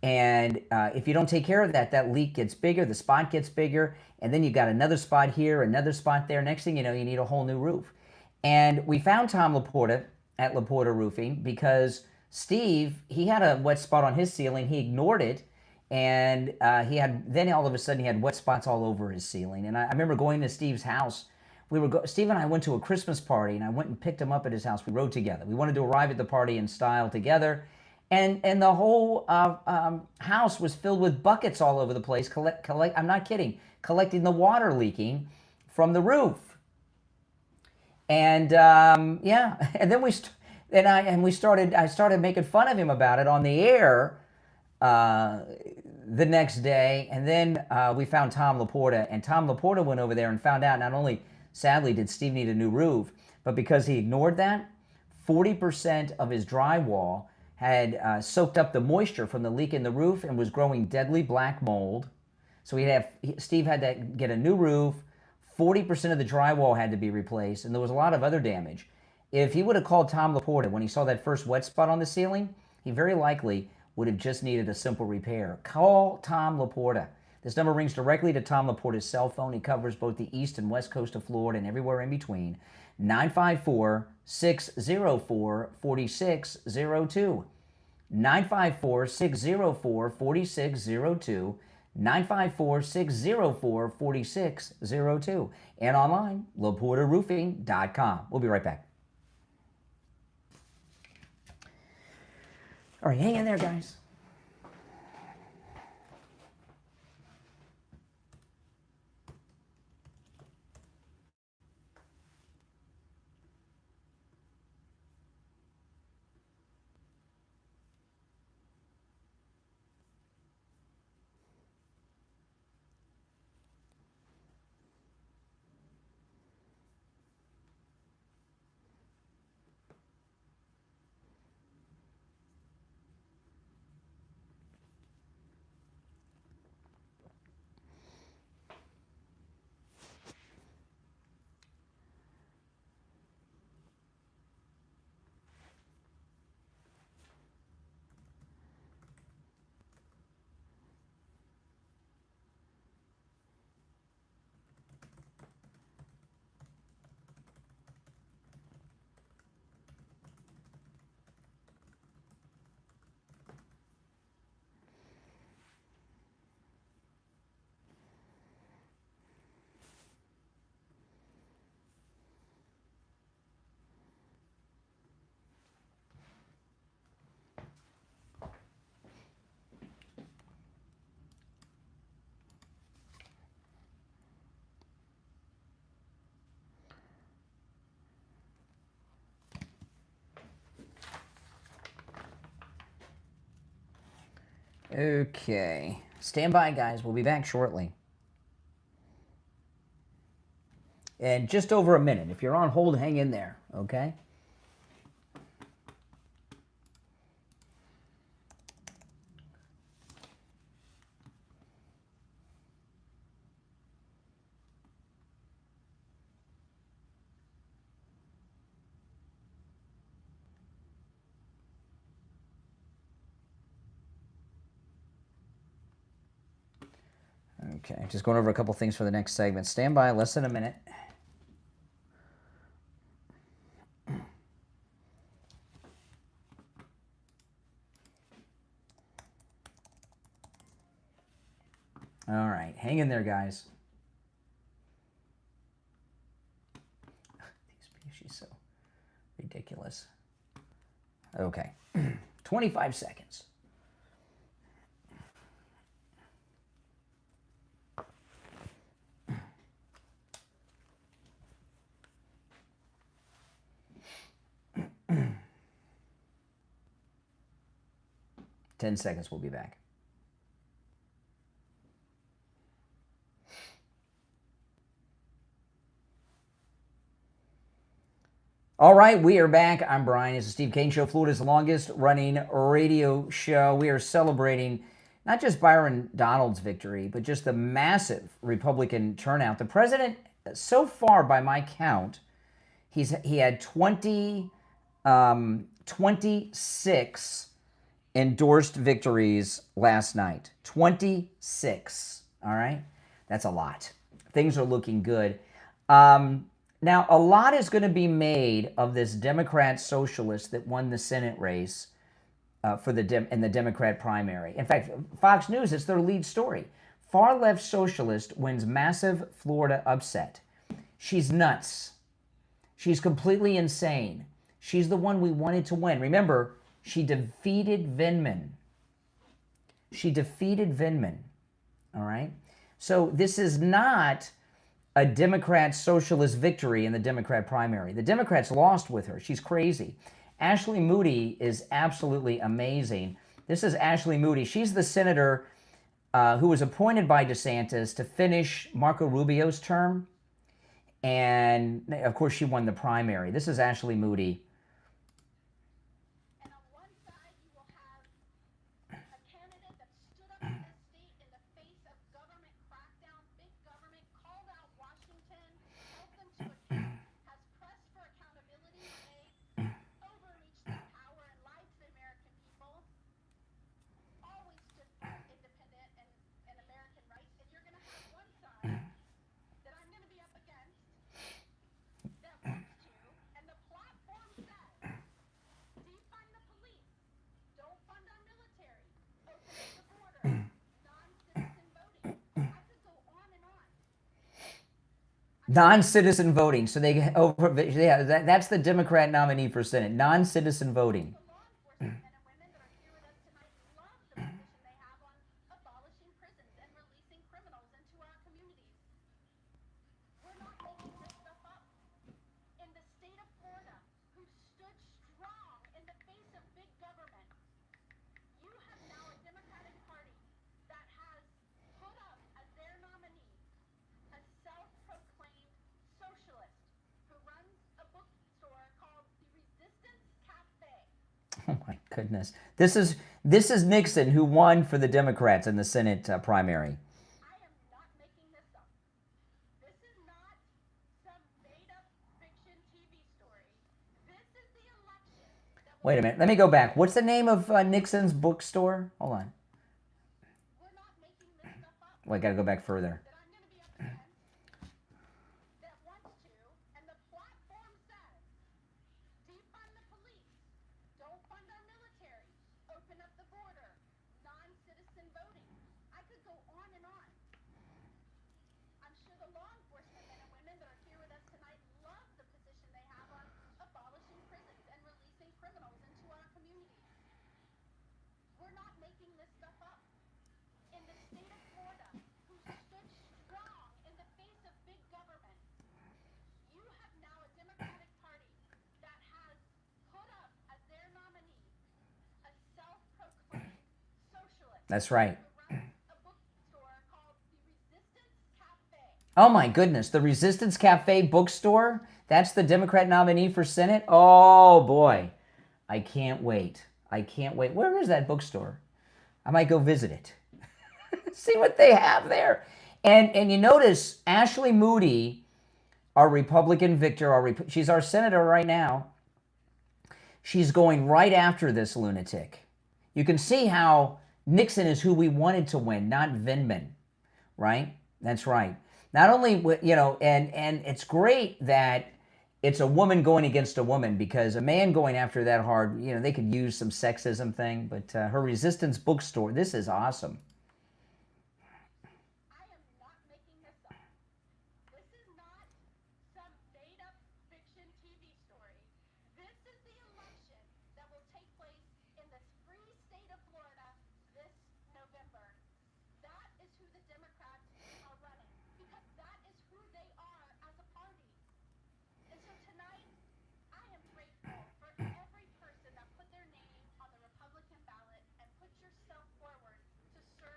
Speaker 1: And if you don't take care of that, that leak gets bigger, the spot gets bigger, and then you got another spot here, another spot there. Next thing you know, you need a whole new roof. And we found Tom Laporta at Laporta Roofing because Steve, he had a wet spot on his ceiling. He ignored it. And then all of a sudden he had wet spots all over his ceiling. And I remember going to Steve's house. Steve and I went to a Christmas party, and I went and picked him up at his house. We rode together. We wanted to arrive at the party in style together. And the whole house was filled with buckets all over the place. I'm not kidding. Collecting the water leaking from the roof. And yeah, and then I started making fun of him about it on the air the next day. And then we found Tom Laporta, and Tom Laporta went over there and found out not only, sadly, did Steve need a new roof, but because he ignored that, 40% of his drywall had soaked up the moisture from the leak in the roof and was growing deadly black mold. So Steve had to get a new roof. 40% of the drywall had to be replaced, and there was a lot of other damage. If he would have called Tom Laporta when he saw that first wet spot on the ceiling, he very likely would have just needed a simple repair. Call Tom Laporta. This number rings directly to Tom Laporta's cell phone. He covers both the east and west coast of Florida and everywhere in between. 954-604-4602. 954-604-4602. 954-604-4602. And online, LaportaRoofing.com. We'll be right back. All right, hang in there, guys. Okay. Stand by, guys. We'll be back shortly. And just over a minute. If you're on hold, hang in there, okay? Okay, just going over a couple things for the next segment. Stand by, less than a minute. All right, hang in there, guys. She's so ridiculous. Okay, 25 seconds. Ten seconds, we'll be back. All right, we are back. I'm Brian. It's the Steve Kane Show, Florida's longest running radio show. We are celebrating not just Byron Donald's victory, but just the massive Republican turnout. The president, so far by my count, he had 26 endorsed victories last night. 26, all right? That's a lot. Things are looking good. Now, a lot is going to be made of this Democrat socialist that won the Senate race in the Democrat primary. In fact, Fox News, it's their lead story. Far left socialist wins massive Florida upset. She's nuts. She's completely insane. She's the one we wanted to win. Remember, she defeated Vindman. She defeated Vindman. All right? So this is not a Democrat socialist victory in the Democrat primary. The Democrats lost with her. She's crazy. Ashley Moody is absolutely amazing. This is Ashley Moody. She's the senator who was appointed by DeSantis to finish Marco Rubio's term. And, of course, she won the primary. This is Ashley Moody.
Speaker 2: And on one side, you will have a candidate that stood up in this state in the face of government crackdown, big government, called out Washington, held them to account, has pressed for accountability when they overreached their power and lied to the American people, always stood for independent and American rights. And you're going to have one side that I'm going to be up against that wants to, and the platform says, defund the police, don't fund our military, open up the border, non-citizen voting. I could go on and on.
Speaker 1: Non-citizen voting. So that's the Democrat nominee for Senate. Non-citizen voting.
Speaker 2: The law enforcement men and women that are here with us tonight love the position they have on abolishing prisons and releasing criminals into our communities. We're not making this stuff up. In the state of Florida, who stood strong in the face of big government, you have now a Democratic Party that has put up as their nominee a self-proclaimed socialist who runs a bookstore called the Resistance Cafe.
Speaker 1: Oh my goodness. This is Nixon, who won for the Democrats in the Senate primary.
Speaker 2: I am not making this up. This is not some made-up fiction TV story. This is the election that will
Speaker 1: Wait a minute. Let me go back. What's the name of Nixon's bookstore? Hold on.
Speaker 2: we're not making this stuff up.
Speaker 1: Well, I got to go back further.
Speaker 2: That I'm going to be up against that wants to, and the platform says, defund the police, don't fund our military, open up the border, non-citizen voting. I could go on and on. I'm sure the law enforcement men and women that are here with us tonight love the position they have on abolishing prisons and releasing criminals into our communities. We're not making this stuff up. In the state of Florida, who stood strong in the face of big government, you have now a Democratic Party that has put up as their nominee a self-proclaimed socialist
Speaker 1: That's right.
Speaker 2: who runs a bookstore called the Resistance Cafe.
Speaker 1: Oh my goodness. The Resistance Cafe bookstore? That's the Democrat nominee for Senate? Oh boy. I can't wait. I can't wait. Where is that bookstore? I might go visit it. See what they have there. And you notice Ashley Moody, our Republican victor, she's our senator right now. She's going right after this lunatic. You can see how Nixon is who we wanted to win, not Vindman, right? That's right. Not only, and it's great that it's a woman going against a woman, because a man going after that hard, they could use some sexism thing, but her Resistance bookstore, this is awesome.
Speaker 2: I am not making this up. This is not some made-up fiction TV story. This is the election that will take place in the free state of Florida this November. That is who the Democrats are running, because that is who they are as a party. And so tonight, I am grateful for every person that put their name on the Republican ballot and put yourself forward to serve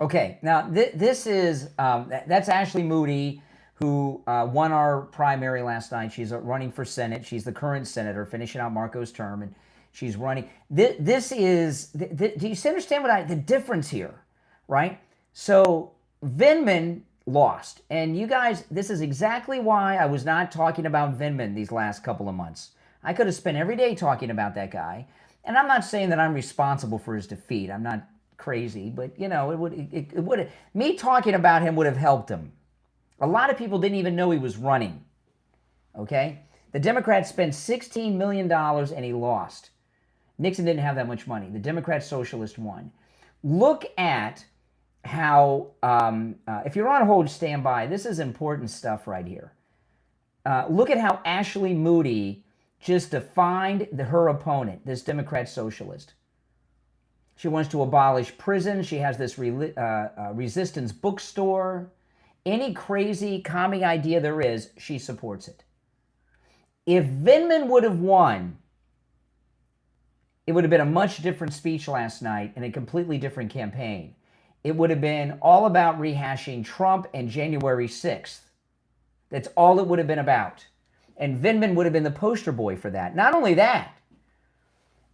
Speaker 1: Okay, now this is, that's Ashley Moody, who won our primary last night. She's running for Senate. She's the current senator, finishing out Marco's term, and she's running. This is, do you understand the difference here, right? So Vindman lost. And you guys, this is exactly why I was not talking about Vindman these last couple of months. I could have spent every day talking about that guy. And I'm not saying that I'm responsible for his defeat. I'm not crazy, but it would me talking about him would have helped him. A lot of people didn't even know he was running. Okay? The Democrats spent $16 million and he lost. Nixon didn't have that much money. The Democrat Socialist won. Look at how, if you're on hold, stand by. This is important stuff right here. Look at how Ashley Moody just defined her opponent, this Democrat Socialist. She wants to abolish prison. She has this resistance bookstore. Any crazy commie idea there is, she supports it. If Vindman would have won, it would have been a much different speech last night and a completely different campaign. It would have been all about rehashing Trump and January 6th. That's all it would have been about. And Vindman would have been the poster boy for that. Not only that,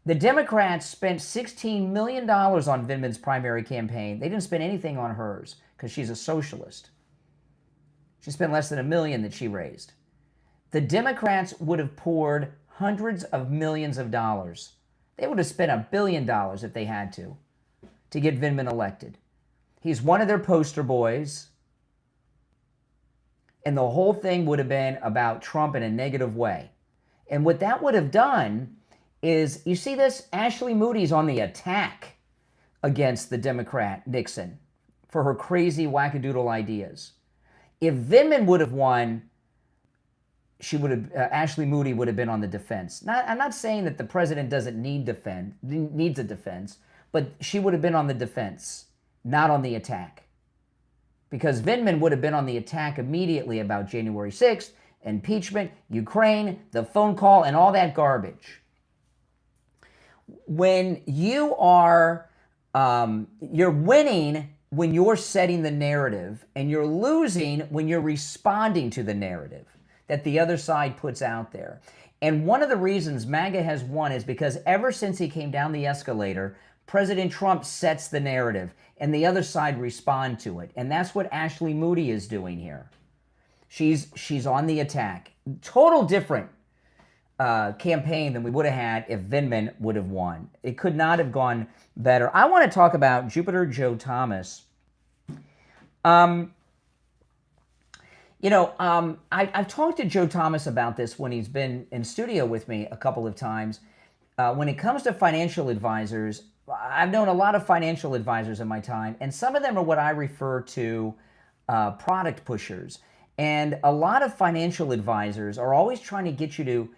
Speaker 1: the Democrats spent $16 million on Vindman's primary campaign. They didn't spend anything on hers because she's a socialist. She spent less than $1 million that she raised. The Democrats would have poured hundreds of millions of dollars. They would have spent $1 billion if they had to get Vindman elected. He's one of their poster boys. And the whole thing would have been about Trump in a negative way. And what that would have done is, you see this? Ashley Moody's on the attack against the Democrat Nixon for her crazy wackadoodle ideas. If Vindman would have won, she would have, Ashley Moody would have been on the defense. I'm not saying that the president doesn't needs a defense, but she would have been on the defense, not on the attack. Because Vindman would have been on the attack immediately about January 6th, impeachment, Ukraine, the phone call, and all that garbage. When you are, you're winning when you're setting the narrative, and you're losing when you're responding to the narrative that the other side puts out there. And one of the reasons MAGA has won is because ever since he came down the escalator, President Trump sets the narrative, and the other side respond to it. And that's what Ashley Moody is doing here. She's on the attack. Total different campaign than we would have had if Vindman would have won. It could not have gone better. I want to talk about Jupiter Joe Thomas. I've talked to Joe Thomas about this when he's been in studio with me a couple of times. When it comes to financial advisors, I've known a lot of financial advisors in my time, and some of them are what I refer to product pushers. And a lot of financial advisors are always trying to get you to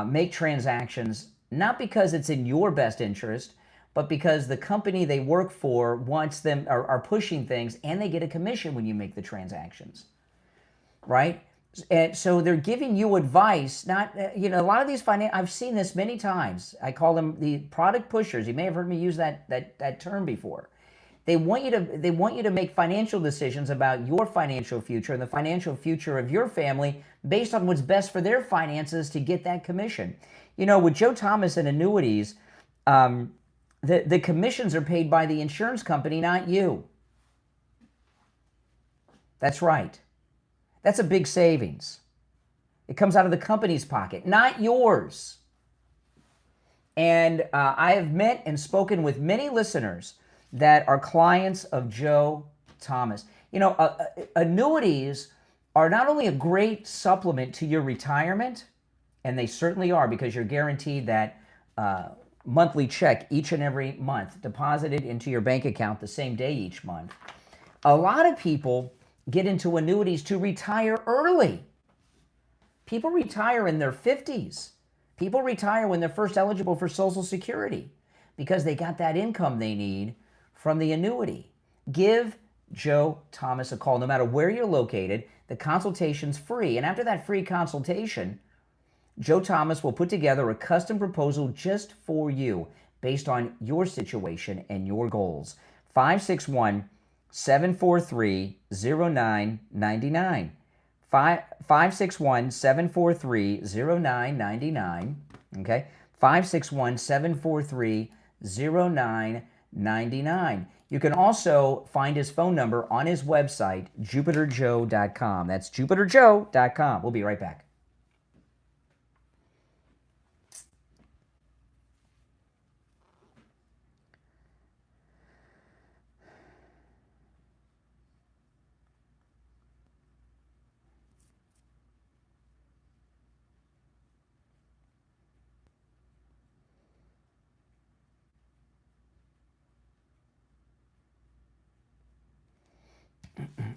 Speaker 1: make transactions, not because it's in your best interest, but because the company they work for wants them, are pushing things, and they get a commission when you make the transactions, right? And so they're giving you advice, not, a lot of these I've seen this many times. I call them the product pushers. You may have heard me use that term before. They want you to make financial decisions about your financial future and the financial future of your family based on what's best for their finances to get that commission. With Joe Thomas and annuities, the commissions are paid by the insurance company, not you. That's right. That's a big savings. It comes out of the company's pocket, not yours. And I have met and spoken with many listeners that are clients of Joe Thomas. Annuities are not only a great supplement to your retirement, and they certainly are, because you're guaranteed that monthly check each and every month deposited into your bank account the same day each month. A lot of people get into annuities to retire early. People retire in their 50s. People retire when they're first eligible for Social Security because they got that income they need from the annuity. Give Joe Thomas a call. No matter where you're located, the consultation's free. And after that free consultation, Joe Thomas will put together a custom proposal just for you based on your situation and your goals. 561 561-743-0999. 561-743-0999. Okay? 561-743-0999. You can also find his phone number on his website, jupiterjoe.com. That's jupiterjoe.com. We'll be right back.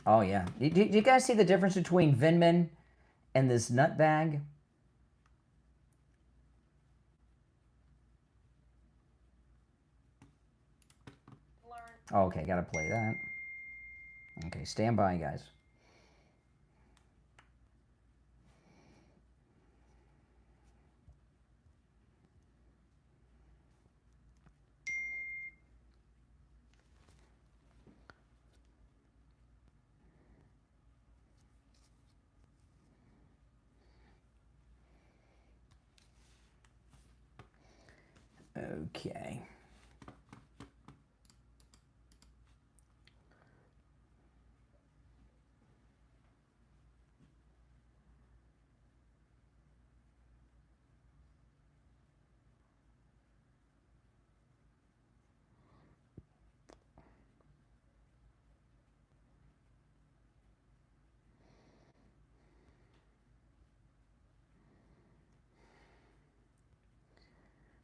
Speaker 1: Oh, yeah. Do you guys see the difference between Vindman and this nutbag? Okay, gotta play that. Okay, stand by, guys. Okay.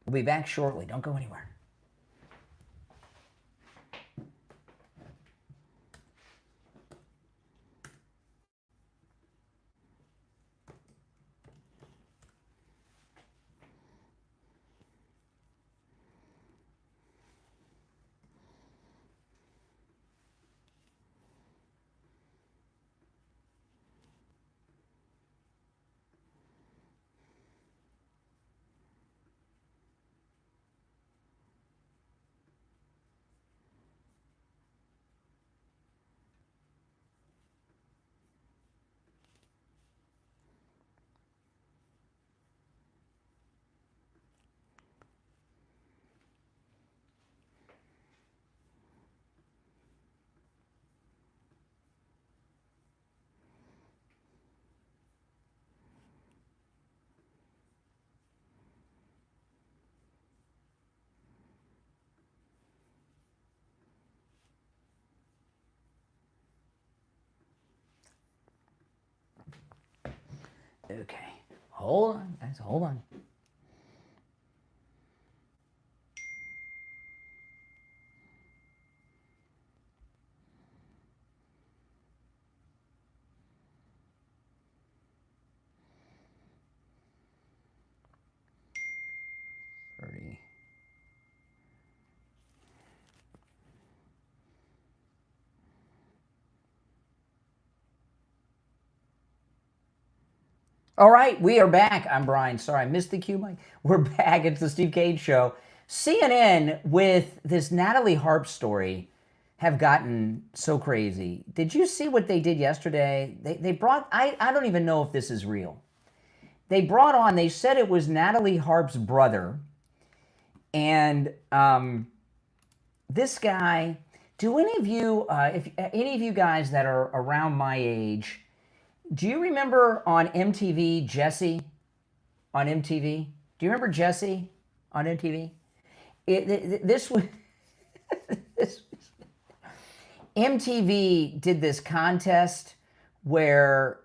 Speaker 1: We'll be back shortly. Don't go anywhere. Okay. Hold on, guys. Hold on. All right, we are back. I'm Brian. Sorry, I missed the cue, Mike. We're back. It's the Steve Kane Show. CNN with this Natalie Harp story have gotten so crazy. Did you see what they did yesterday? They brought, I don't even know if this is real. They brought on, they said it was Natalie Harp's brother. And this guy, do any of you, if any of you guys that are around my age, do you remember on MTV, Jesse on MTV? Do you remember Jesse on MTV? This was, MTV did this contest where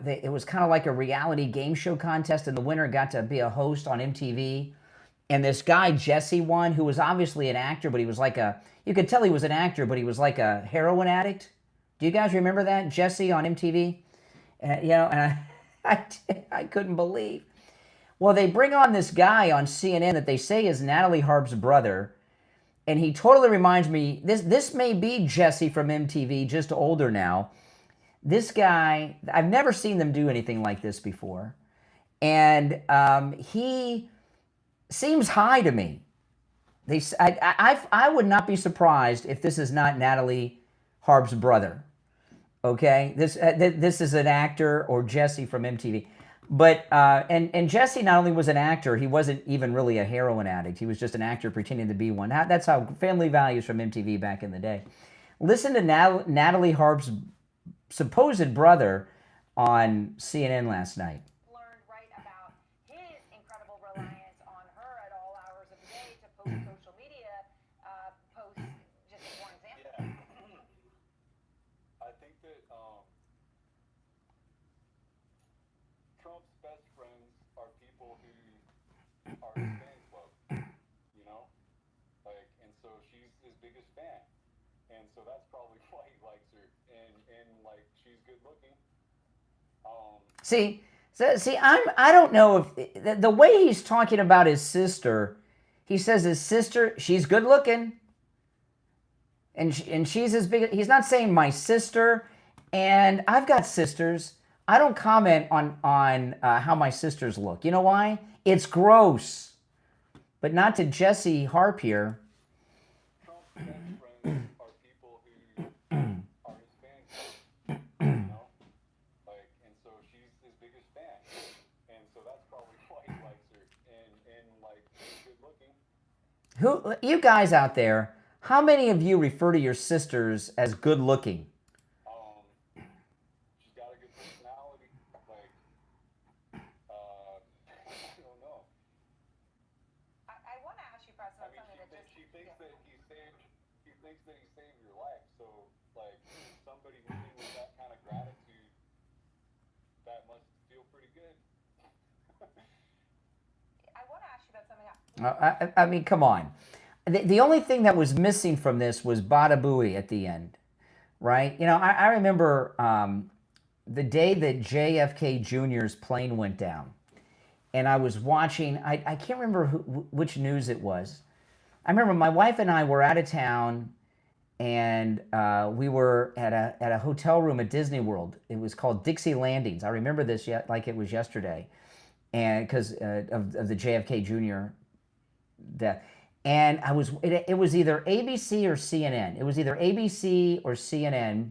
Speaker 1: it was kind of like a reality game show contest, and the winner got to be a host on MTV. And this guy, Jesse, won, who was obviously an actor, but he was like you could tell he was an actor, but he was like a heroin addict. Do you guys remember that? Jesse on MTV? And I couldn't believe. Well, they bring on this guy on CNN that they say is Natalie Harp's brother, and he totally reminds me, this may be Jesse from MTV, just older now. This guy, I've never seen them do anything like this before, and he seems high to me. I would not be surprised if this is not Natalie Harp's brother. Okay, this is an actor, or Jesse from MTV. But and Jesse not only was an actor, he wasn't even really a heroin addict. He was just an actor pretending to be one. That's how Family Values from MTV back in the day. Listen to Natalie Harp's supposed brother on CNN last night.
Speaker 11: Learned right about his incredible reliance on her at all hours of the day to post social media posts. Just as one example.
Speaker 15: I think that Trump's best friends are people who are his fan club, you know? Like, and so she's his biggest fan. And so that's probably why he likes her. And like, she's good looking.
Speaker 1: See, I don't know if the way he's talking about his sister, he says his sister, she's good looking. And she's his big, he's not saying my sister, and I've got sisters. I don't comment on how my sisters look. You know why? It's gross. But not to Jesse Harp here.
Speaker 15: Trump's best friends are people who are his fan club, you know? Like, and so she's his biggest fan. And so that's probably why he likes her. And like, she's good looking.
Speaker 1: You guys out there, how many of you refer to your sisters as good looking?
Speaker 15: She's got a good personality. Like, I don't know.
Speaker 11: I want to ask you about something that just...
Speaker 15: She thinks that he saved your life. So, like, somebody moving with that kind of gratitude, that must feel pretty good.
Speaker 11: I want to ask you about something else.
Speaker 1: I mean, come on. The only thing that was missing from this was Bada Booey at the end, right? You know, I remember the day that JFK Jr.'s plane went down, and I was watching, I can't remember which news it was. I remember my wife and I were out of town, and we were at a hotel room at Disney World. It was called Dixie Landings. I remember this like it was yesterday, and because of the JFK Jr. death. And it was either ABC or CNN. It was either ABC or CNN.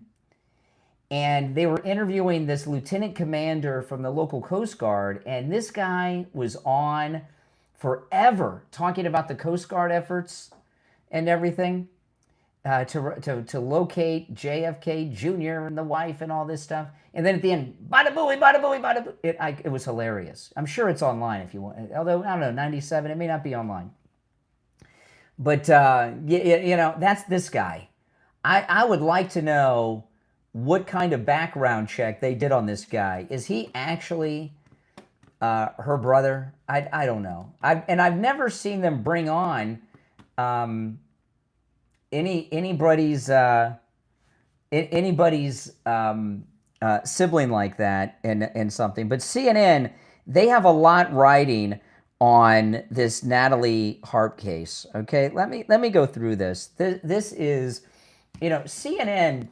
Speaker 1: And they were interviewing this lieutenant commander from the local Coast Guard. And this guy was on forever talking about the Coast Guard efforts and everything to locate JFK Jr. and the wife and all this stuff. And then at the end, bada booey, bada booey, bada booey. It was hilarious. I'm sure it's online if you want. Although, I don't know, 97, it may not be online. But, you know, that's this guy. I would like to know what kind of background check they did on this guy. Is he actually her brother? I don't know. I've never seen them bring on anybody's sibling like that in something. But CNN, they have a lot riding on this Natalie Harp case. Okay, let me go through this. This is, you know, CNN.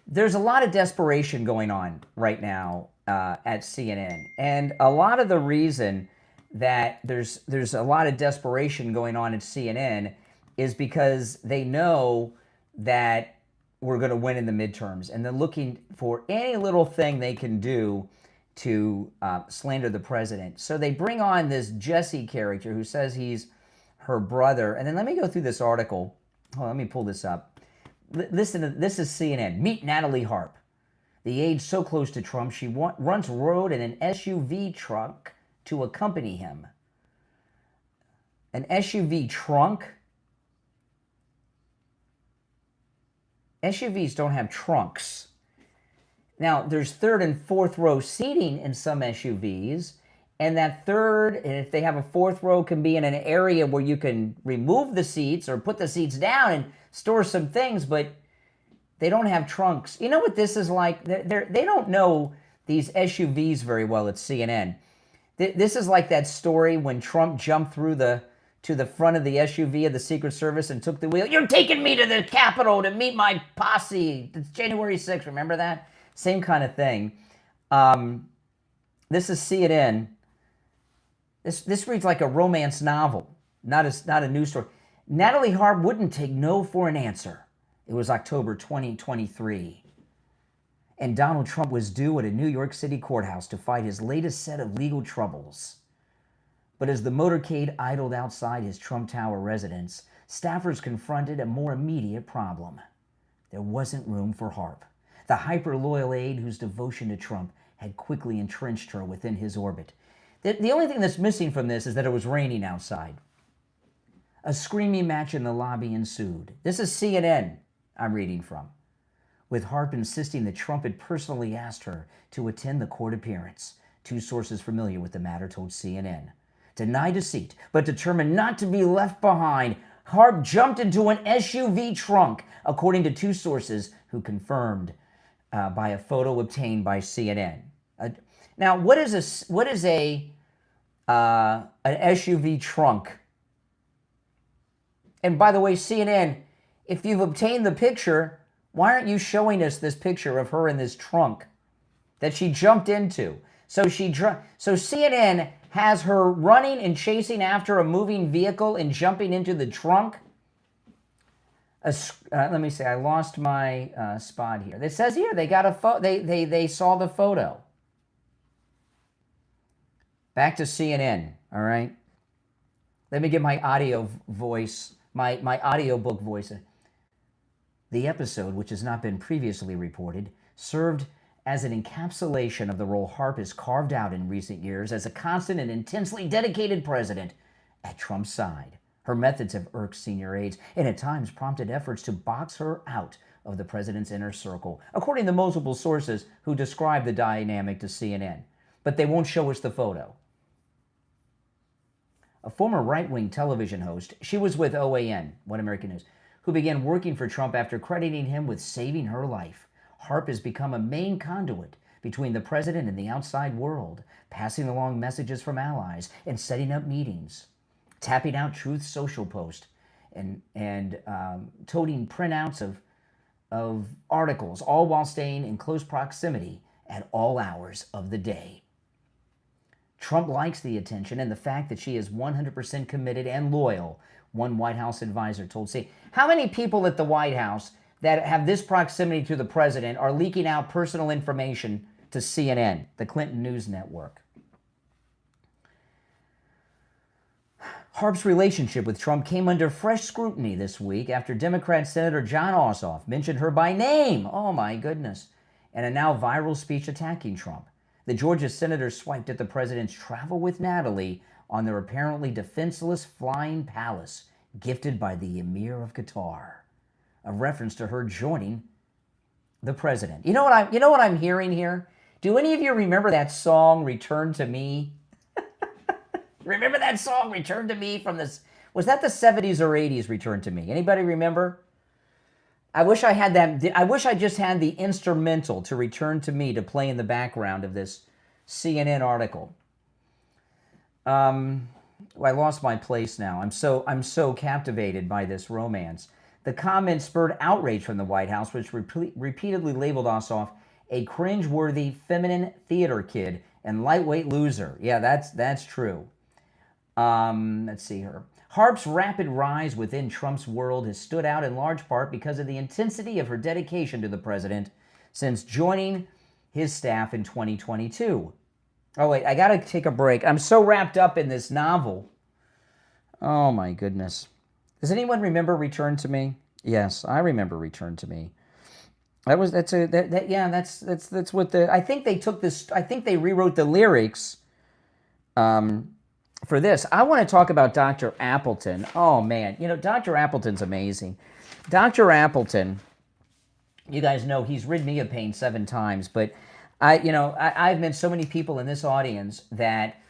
Speaker 1: There's a lot of desperation going on right now at CNN, and a lot of the reason that there's a lot of desperation going on at CNN is because they know that we're going to win in the midterms, and they're looking for any little thing they can do to slander the president. So they bring on this Jesse character who says he's her brother. And then let me go through this article. Hold on, let me pull this up. Listen to this is CNN. Meet Natalie Harp. The age so close to Trump, she once rode in an SUV truck to accompany him. An SUV trunk? SUVs don't have trunks. Now, there's third and fourth row seating in some SUVs, and that third, and if they have a fourth row, can be in an area where you can remove the seats or put the seats down and store some things, but they don't have trunks. You know what this is like? They don't know these SUVs very well at CNN. This is like that story when Trump jumped through to the front of the SUV of the Secret Service and took the wheel. You're taking me to the Capitol to meet my posse. It's January 6th, remember that? Same kind of thing. This is CNN. This reads like a romance novel, not a news story. Natalie Harp wouldn't take no for an answer. It was October 2023. And Donald Trump was due at a New York City courthouse to fight his latest set of legal troubles. But as the motorcade idled outside his Trump Tower residence, staffers confronted a more immediate problem. There wasn't room for Harp, the hyper-loyal aide whose devotion to Trump had quickly entrenched her within his orbit. The only thing that's missing from this is that it was raining outside. A screaming match in the lobby ensued. This is CNN I'm reading from, with Harp insisting that Trump had personally asked her to attend the court appearance. Two sources familiar with the matter told CNN. Denied a seat, but determined not to be left behind, Harp jumped into an SUV trunk, according to two sources who confirmed by a photo obtained by CNN. Now, what is an SUV trunk? And by the way, CNN, if you've obtained the picture, why aren't you showing us this picture of her in this trunk that she jumped into? So CNN has her running and chasing after a moving vehicle and jumping into the trunk. Let me see. I lost my spot here. It says here they got a they saw the photo. Back to CNN. All right. Let me get my audio voice, my audiobook voice. The episode, which has not been previously reported, served as an encapsulation of the role Harp has carved out in recent years as a constant and intensely dedicated president at Trump's side. Her methods have irked senior aides and at times prompted efforts to box her out of the president's inner circle, according to multiple sources who describe the dynamic to CNN. But they won't show us the photo. A former right-wing television host, she was with OAN, One American News, who began working for Trump after crediting him with saving her life. Harp has become a main conduit between the president and the outside world, passing along messages from allies and setting up meetings, tapping out Truth Social posts and toting printouts of articles, all while staying in close proximity at all hours of the day. Trump likes the attention and the fact that she is 100% committed and loyal, one White House advisor told CNN. How many people at the White House that have this proximity to the president are leaking out personal information to CNN, the Clinton News Network? Harp's relationship with Trump came under fresh scrutiny this week after Democrat Senator Jon Ossoff mentioned her by name, oh my goodness, in a now viral speech attacking Trump. The Georgia senator swiped at the president's travel with Natalie on their apparently defenseless flying palace gifted by the Emir of Qatar, a reference to her joining the president. You know what I'm hearing here? Do any of you remember that song, Return to Me? Remember that song, Return to Me, from this? Was that the 70s or 80s, Return to Me? Anybody remember? I wish I had that. I wish I just had the instrumental to Return to Me to play in the background of this CNN article. I lost my place now. I'm so captivated by this romance. The comment spurred outrage from the White House, which repeatedly labeled Ossoff a cringe-worthy feminine theater kid and lightweight loser. Yeah, that's true. Let's see here. Harp's rapid rise within Trump's world has stood out in large part because of the intensity of her dedication to the president since joining his staff in 2022. Oh, wait, I got to take a break. I'm so wrapped up in this novel. Oh, my goodness. Does anyone remember Return to Me? Yes, I remember Return to Me. That's what the, I think they took this, I think they rewrote the lyrics for this. I want to talk about Dr. Appleton. Oh, man. You know, Dr. Appleton's amazing. Dr. Appleton, you guys know he's rid me of pain 7 times, but I've met so many people in this audience that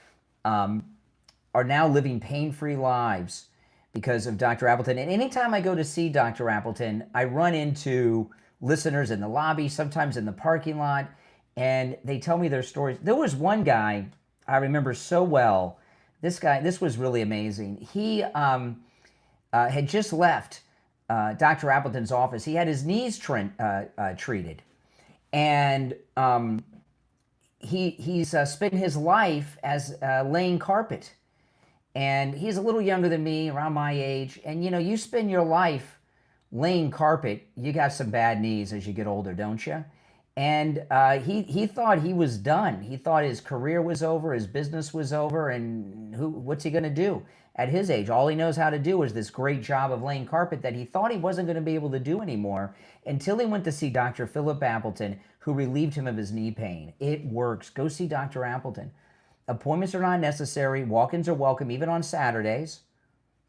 Speaker 1: are now living pain-free lives because of Dr. Appleton. And anytime I go to see Dr. Appleton, I run into listeners in the lobby, sometimes in the parking lot, and they tell me their stories. There was one guy I remember so well. This was really amazing. He had just left Dr. Appleton's office. He had his knees treated. And he's spent his life as laying carpet. And he's a little younger than me, around my age. And, you spend your life laying carpet, you got some bad knees as you get older, don't you? And he thought he was done. He thought his career was over, his business was over, and what's he going to do at his age? All he knows how to do is this great job of laying carpet that he thought he wasn't going to be able to do anymore until he went to see Dr. Philip Appleton, who relieved him of his knee pain. It works. Go see Dr. Appleton. Appointments are not necessary. Walk-ins are welcome, even on Saturdays,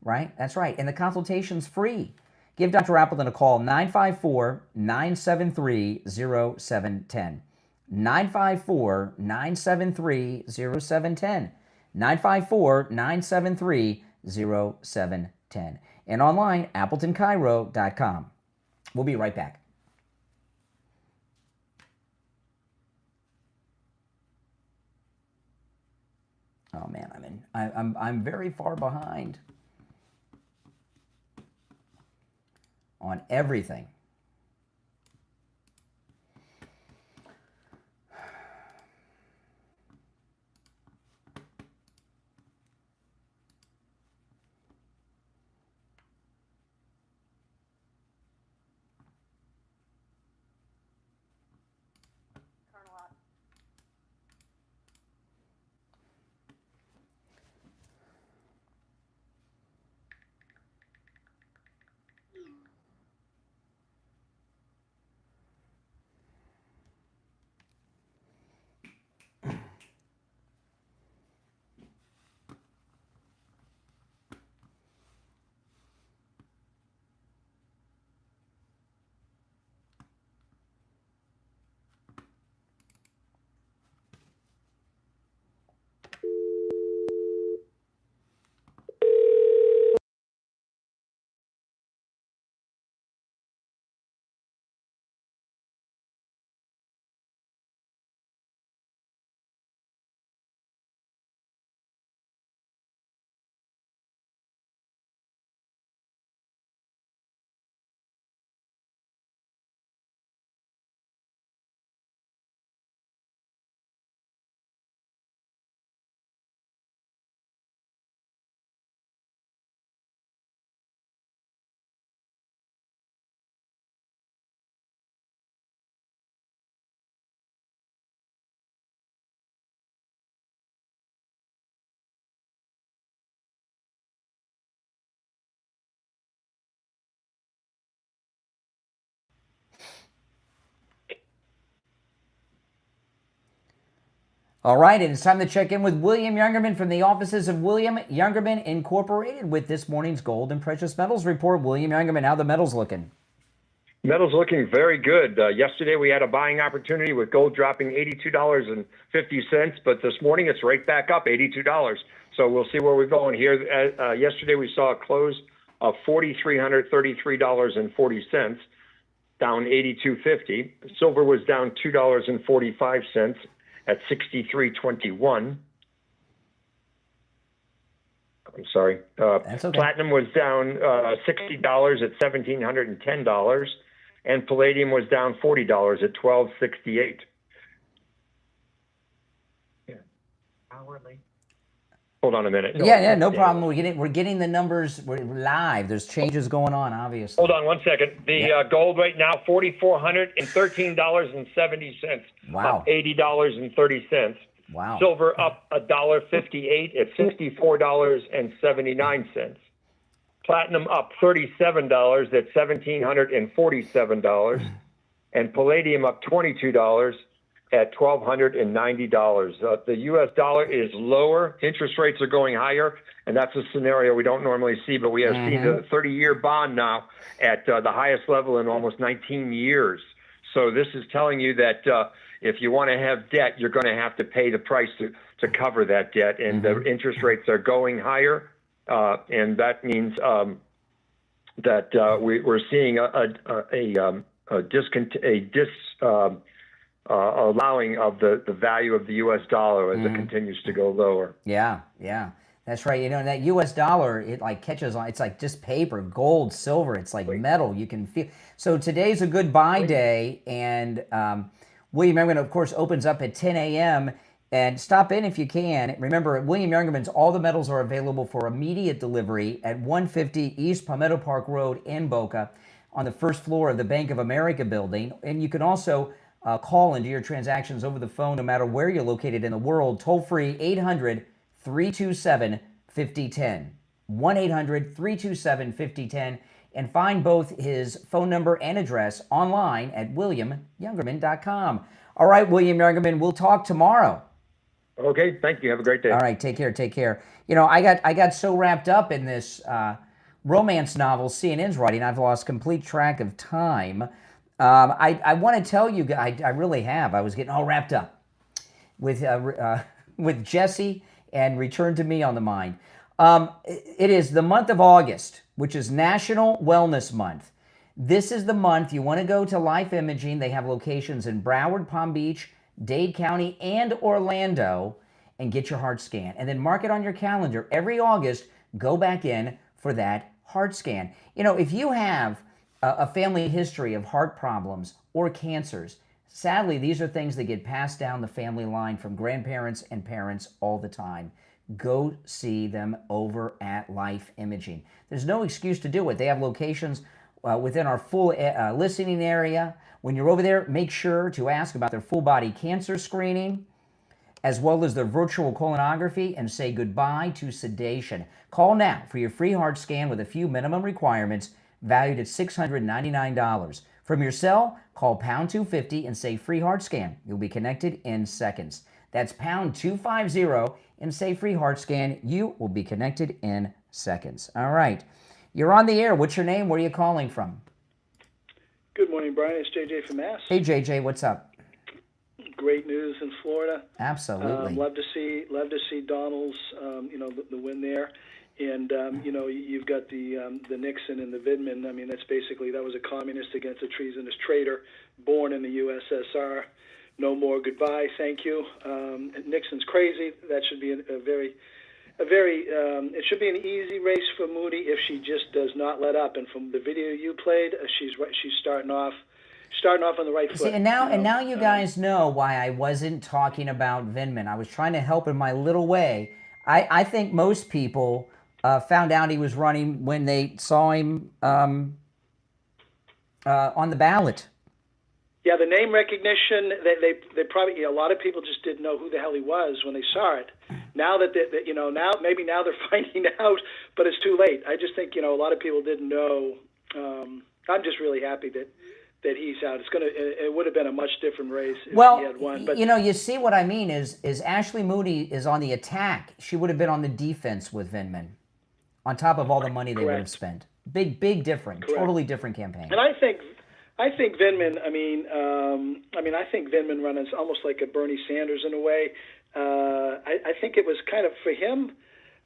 Speaker 1: right? That's right. And the consultation's free. Give Dr. Appleton a call, 954-973-0710. 954-973-0710. 954-973-0710. And online, AppletonCairo.com. We'll be right back. Oh man, I'm very far behind on everything. All right, and it's time to check in with William Youngerman from the offices of William Youngerman Incorporated with this morning's Gold and Precious Metals Report. William Youngerman, how the metals looking?
Speaker 16: Metals looking very good. Yesterday we had a buying opportunity with gold dropping $82.50, but this morning it's right back up $82. So we'll see where we're going here. Yesterday we saw a close of $4,333.40, down $82.50. Silver was down $2.45 at 63.21. I'm sorry.
Speaker 1: That's okay.
Speaker 16: Platinum was down $60 at $1,710, and palladium was down $40 at $1,268. Yeah. Hourly. Hold on a minute.
Speaker 1: Yeah, no problem. We're getting the numbers. We're live. There's changes going on, obviously.
Speaker 16: Hold on one second. The gold right now, $4,413.70.
Speaker 1: Wow.
Speaker 16: Up $80.30.
Speaker 1: Wow.
Speaker 16: Silver up $1.58 at $64.79. Platinum up $37 at $1,747. And palladium up $22 at $1,290. The U.S. dollar is lower. Interest rates are going higher, and that's a scenario we don't normally see, but we have seen the 30-year bond now at the highest level in almost 19 years. So this is telling you that if you want to have debt, you're going to have to pay the price to cover that debt, and the interest rates are going higher, and that means that we're seeing allowing of the value of the U.S. dollar as it continues to go lower.
Speaker 1: Yeah, that's right. You know, that U.S. dollar, it like catches on. It's like just paper, gold, silver. It's like metal. You can feel. So today's a good buy day, and William Youngerman, of course, opens up at 10 a.m. And stop in if you can. Remember, at William Youngerman's, all the metals are available for immediate delivery at 150 East Palmetto Park Road in Boca. on the first floor of the Bank of America building. And you can also call and do your transactions over the phone no matter where you're located in the world. Toll free 800-327-5010. 1-800-327-5010. And find both his phone number and address online at WilliamYoungerman.com. All right, William Youngerman, we'll talk tomorrow.
Speaker 16: Okay, thank you. Have a great day.
Speaker 1: All right, take care, take care. You know, I got so wrapped up in this romance novel CNN's writing, I've lost complete track of time. I want to tell you guys, I really have. I was getting all wrapped up with Jesse and Return to Me on the mind. It is the month of August, which is National Wellness Month. This is the month you want to go to Life Imaging. They have locations in Broward, Palm Beach, Dade County, and Orlando, and get your heart scan. And then mark it on your calendar. Every August, go back in for that heart scan. You know, if you have a family history of heart problems or cancers, sadly, these are things that get passed down the family line from grandparents and parents all the time. Go see them over at Life Imaging. There's no excuse to do it. They have locations within our full listening area. When you're over there, make sure to ask about their full body cancer screening, as well as their virtual colonography, and say goodbye to sedation. Call now for your free heart scan with a few minimum requirements valued at $699. From your cell, call pound 250 and say free heart scan. You'll be connected in seconds. That's pound 250 and say free heart scan. You will be connected in seconds. All right. You're on the air. What's your name? Where are you calling from?
Speaker 17: Good morning, Brian. It's JJ from Mass.
Speaker 1: Hey, JJ. What's up?
Speaker 17: Great news in Florida.
Speaker 1: Absolutely.
Speaker 17: Love to see Donald's, the win there, and you've got the Nixon and the Vindman. I mean, that was a communist against a treasonous traitor, born in the USSR. No more. Goodbye. Thank you. Nixon's crazy. That should be it should be an easy race for Moody if she just does not let up. And from the video you played, she's starting off on the right foot.
Speaker 1: See, and now you guys know why I wasn't talking about Vindman. I was trying to help in my little way. I think most people found out he was running when they saw him on the ballot.
Speaker 17: Yeah, the name recognition, they probably, a lot of people just didn't know who the hell he was when they saw it. Now that now they're finding out, but it's too late. I just think, a lot of people didn't know. I'm just really happy that he's out. It would have been a much different race if he had won. But
Speaker 1: you see what I mean is Ashley Moody is on the attack. She would have been on the defense with Vindman, on top of all the money they would have spent. Big different, totally different campaign.
Speaker 17: And I think Vindman. I think Vindman runs almost like a Bernie Sanders in a way. I think it was kind of for him,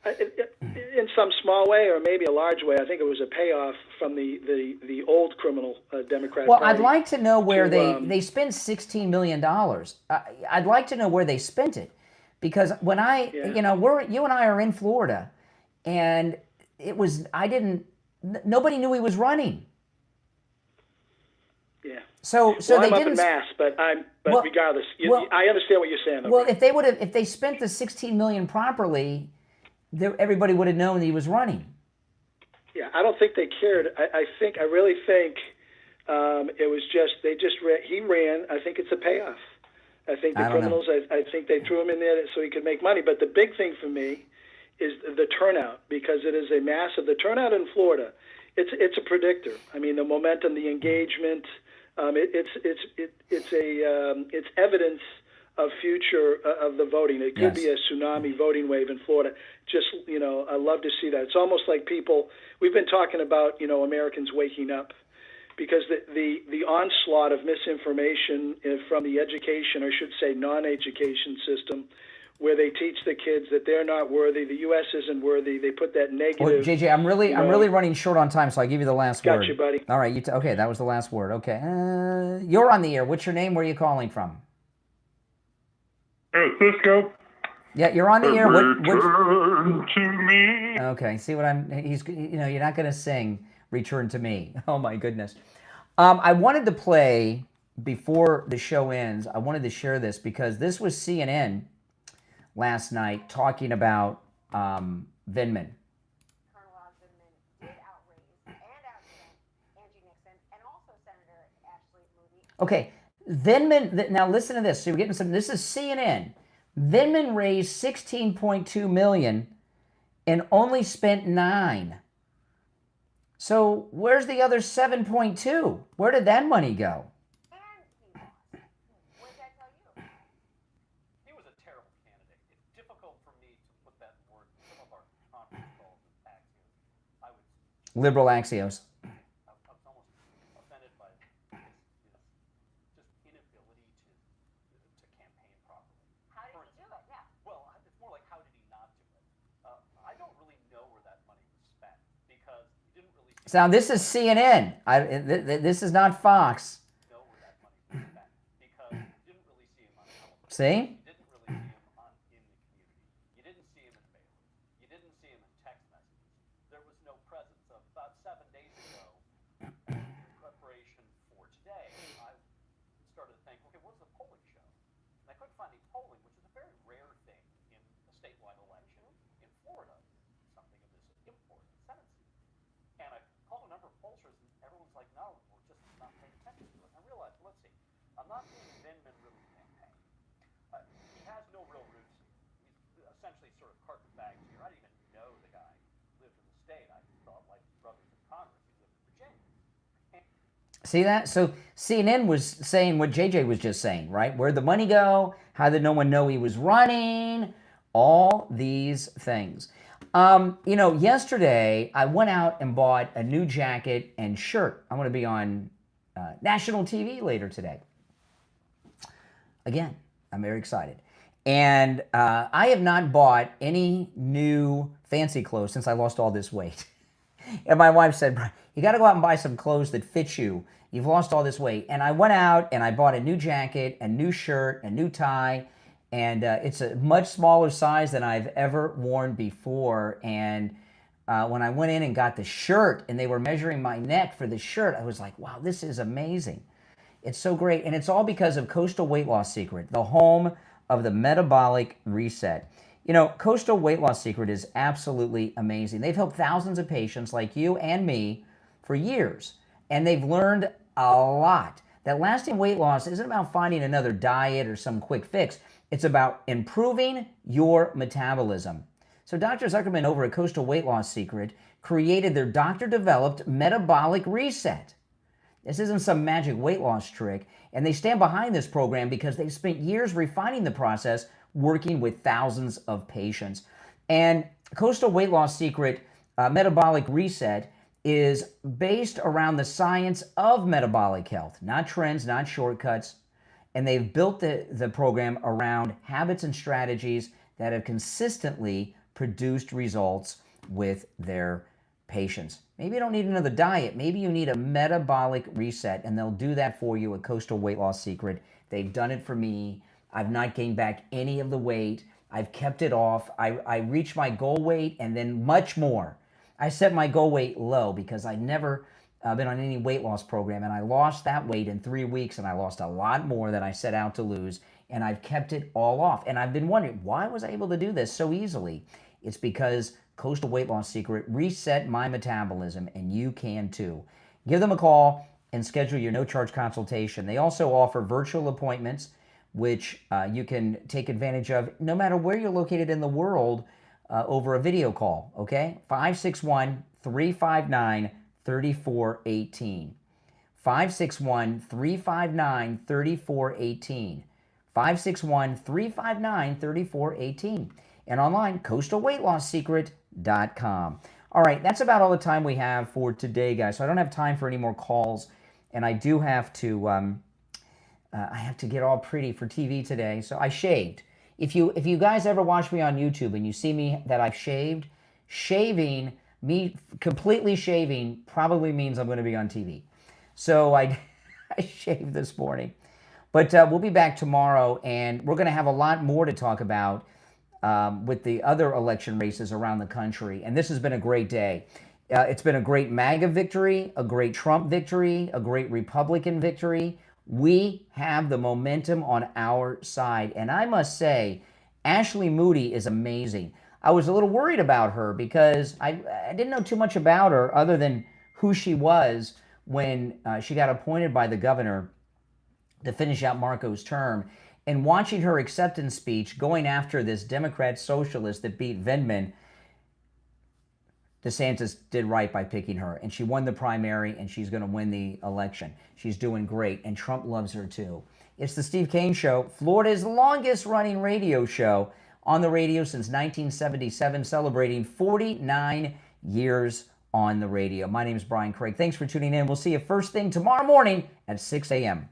Speaker 17: in some small way or maybe a large way. I think it was a payoff from the old criminal Democrat
Speaker 1: Well,
Speaker 17: Party.
Speaker 1: I'd like to know where they spent $16 million. I'd like to know where they spent it, because when you and I are in Florida, and nobody knew he was running.
Speaker 17: Yeah.
Speaker 1: So
Speaker 17: I'm
Speaker 1: they
Speaker 17: up
Speaker 1: didn't.
Speaker 17: in Mass, but regardless, I understand what you're saying. Though.
Speaker 1: Well, if they spent the $16 million properly, everybody would have known that he was running.
Speaker 17: Yeah, I don't think they cared. I really think it was just he ran. I think it's a payoff. I think the criminals. I think they threw him in there so he could make money. But the big thing for me is the turnout, because it is a massive. The turnout in Florida, it's a predictor. I mean, the momentum, the engagement. It's evidence of future of the voting. It could be a tsunami voting wave in Florida. Just I love to see that. It's almost like people. We've been talking about Americans waking up, because the onslaught of misinformation from the education, or I should say non-education system, where they teach the kids that they're not worthy, the U.S. isn't worthy. They put that negative.
Speaker 1: Well, JJ, I'm really running short on time, so I'll give you the last word.
Speaker 17: Got you, buddy.
Speaker 1: All right, okay, that was the last word. Okay, you're on the air. What's your name? Where are you calling from?
Speaker 18: Cisco.
Speaker 1: Yeah, you're on the air.
Speaker 18: Return to me.
Speaker 1: Okay, see what you're not going to sing Return to Me. Oh my goodness. I wanted to play, before the show ends, I wanted to share this because this was CNN last night talking about Vindman. Okay, Vindman, now listen to this. So you're getting some, this is CNN. Vindman raised $16.2 million and only spent $9 million. So where's the other $7.2 million? Where did that money go?
Speaker 15: He was a terrible candidate. It's difficult for me to put that in words. Some of our conference calls and Axios, I would.
Speaker 1: Liberal Axios.
Speaker 15: I was almost offended by his just inability to campaign properly.
Speaker 11: How did he do it? Yeah.
Speaker 15: Well, it's more like how did he not do it? I don't really know where that money was spent because he didn't really.
Speaker 1: So now this is CNN. This is not Fox.
Speaker 15: Know where that money was spent because you didn't really see him on television.
Speaker 1: See?
Speaker 15: You didn't really see him in the community. You didn't see him in mailers. You didn't see him in text messages. There was no presence of about 7 days ago. In preparation for today, I started to think, okay, what does the polling show? And I couldn't find any polling, which is a very rare thing in a statewide election in Florida, something of this import in Senate seat. And I called a number of pollsters, and everyone's like, no, we're just not paying attention to it. I realized, let's see, I'm not seeing Vindman really campaign. He has no real roots here. He's essentially sort of carpetbagged here. I didn't even know the guy lived in the state. I thought, like brothers in Congress, he lived in Virginia.
Speaker 1: See that? So CNN was saying what JJ was just saying, right? Where'd the money go? How did no one know he was running? All these things. You know, yesterday I went out and bought a new jacket and shirt. I'm going to be on national TV later today. Again, I'm very excited. And I have not bought any new fancy clothes since I lost all this weight. And my wife said, you got to go out and buy some clothes that fit you. You've lost all this weight. And I went out and I bought a new jacket, a new shirt, a new tie. And it's a much smaller size than I've ever worn before. And when I went in and got the shirt and they were measuring my neck for the shirt, I was like, wow, this is amazing. It's so great. And it's all because of Coastal Weight Loss Secret, the home of the metabolic reset. You know, Coastal Weight Loss Secret is absolutely amazing. They've helped thousands of patients like you and me for years. And they've learned a lot. That lasting weight loss isn't about finding another diet or some quick fix. It's about improving your metabolism. So Dr. Zuckerman over at Coastal Weight Loss Secret created their doctor-developed metabolic reset. This isn't some magic weight loss trick, and they stand behind this program because they spent years refining the process, working with thousands of patients. And Coastal Weight Loss Secret Metabolic Reset is based around the science of metabolic health, not trends, not shortcuts. And they've built the program around habits and strategies that have consistently produced results with their patients. Maybe you don't need another diet. Maybe you need a metabolic reset, and they'll do that for you at Coastal Weight Loss Secret. They've done it for me. I've not gained back any of the weight. I've kept it off. I reached my goal weight and then much more. I set my goal weight low because I never been on any weight loss program, and I lost that weight in 3 weeks, and I lost a lot more than I set out to lose, and I've kept it all off. And I've been wondering, why was I able to do this so easily? It's because Coastal Weight Loss Secret reset my metabolism, and you can too. Give them a call and schedule your no-charge consultation. They also offer virtual appointments, which you can take advantage of no matter where you're located in the world over a video call, okay? 561-359-3418. 561-359-3418. 561-359-3418. And online, coastalweightlossSecret.com. All right, that's about all the time we have for today, guys. So I don't have time for any more calls, and I do have to I have to get all pretty for TV today. So I shaved. If you guys ever watch me on YouTube and you see me that I've shaved, completely shaving probably means I'm going to be on TV. So I shaved this morning. But we'll be back tomorrow, and we're going to have a lot more to talk about with the other election races around the country. And this has been a great day. It's been a great MAGA victory, a great Trump victory, a great Republican victory. We have the momentum on our side. And I must say, Ashley Moody is amazing. I was a little worried about her because I didn't know too much about her other than who she was when she got appointed by the governor to finish out Marco's term. And watching her acceptance speech going after this Democrat socialist that beat Vindman, DeSantis did right by picking her. And she won the primary, and she's going to win the election. She's doing great, and Trump loves her too. It's the Steve Kane Show, Florida's longest-running radio show, on the radio since 1977, celebrating 49 years on the radio. My name is Brian Craig. Thanks for tuning in. We'll see you first thing tomorrow morning at 6 a.m.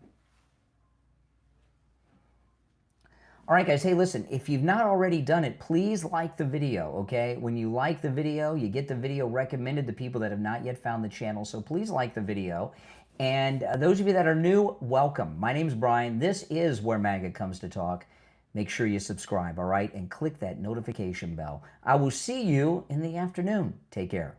Speaker 1: All right, guys. Hey, listen, if you've not already done it, please like the video, okay? When you like the video, you get the video recommended to people that have not yet found the channel, so please like the video. And those of you that are new, welcome. My name's Brian. This is where MAGA comes to talk. Make sure you subscribe, all right? And click that notification bell. I will see you in the afternoon. Take care.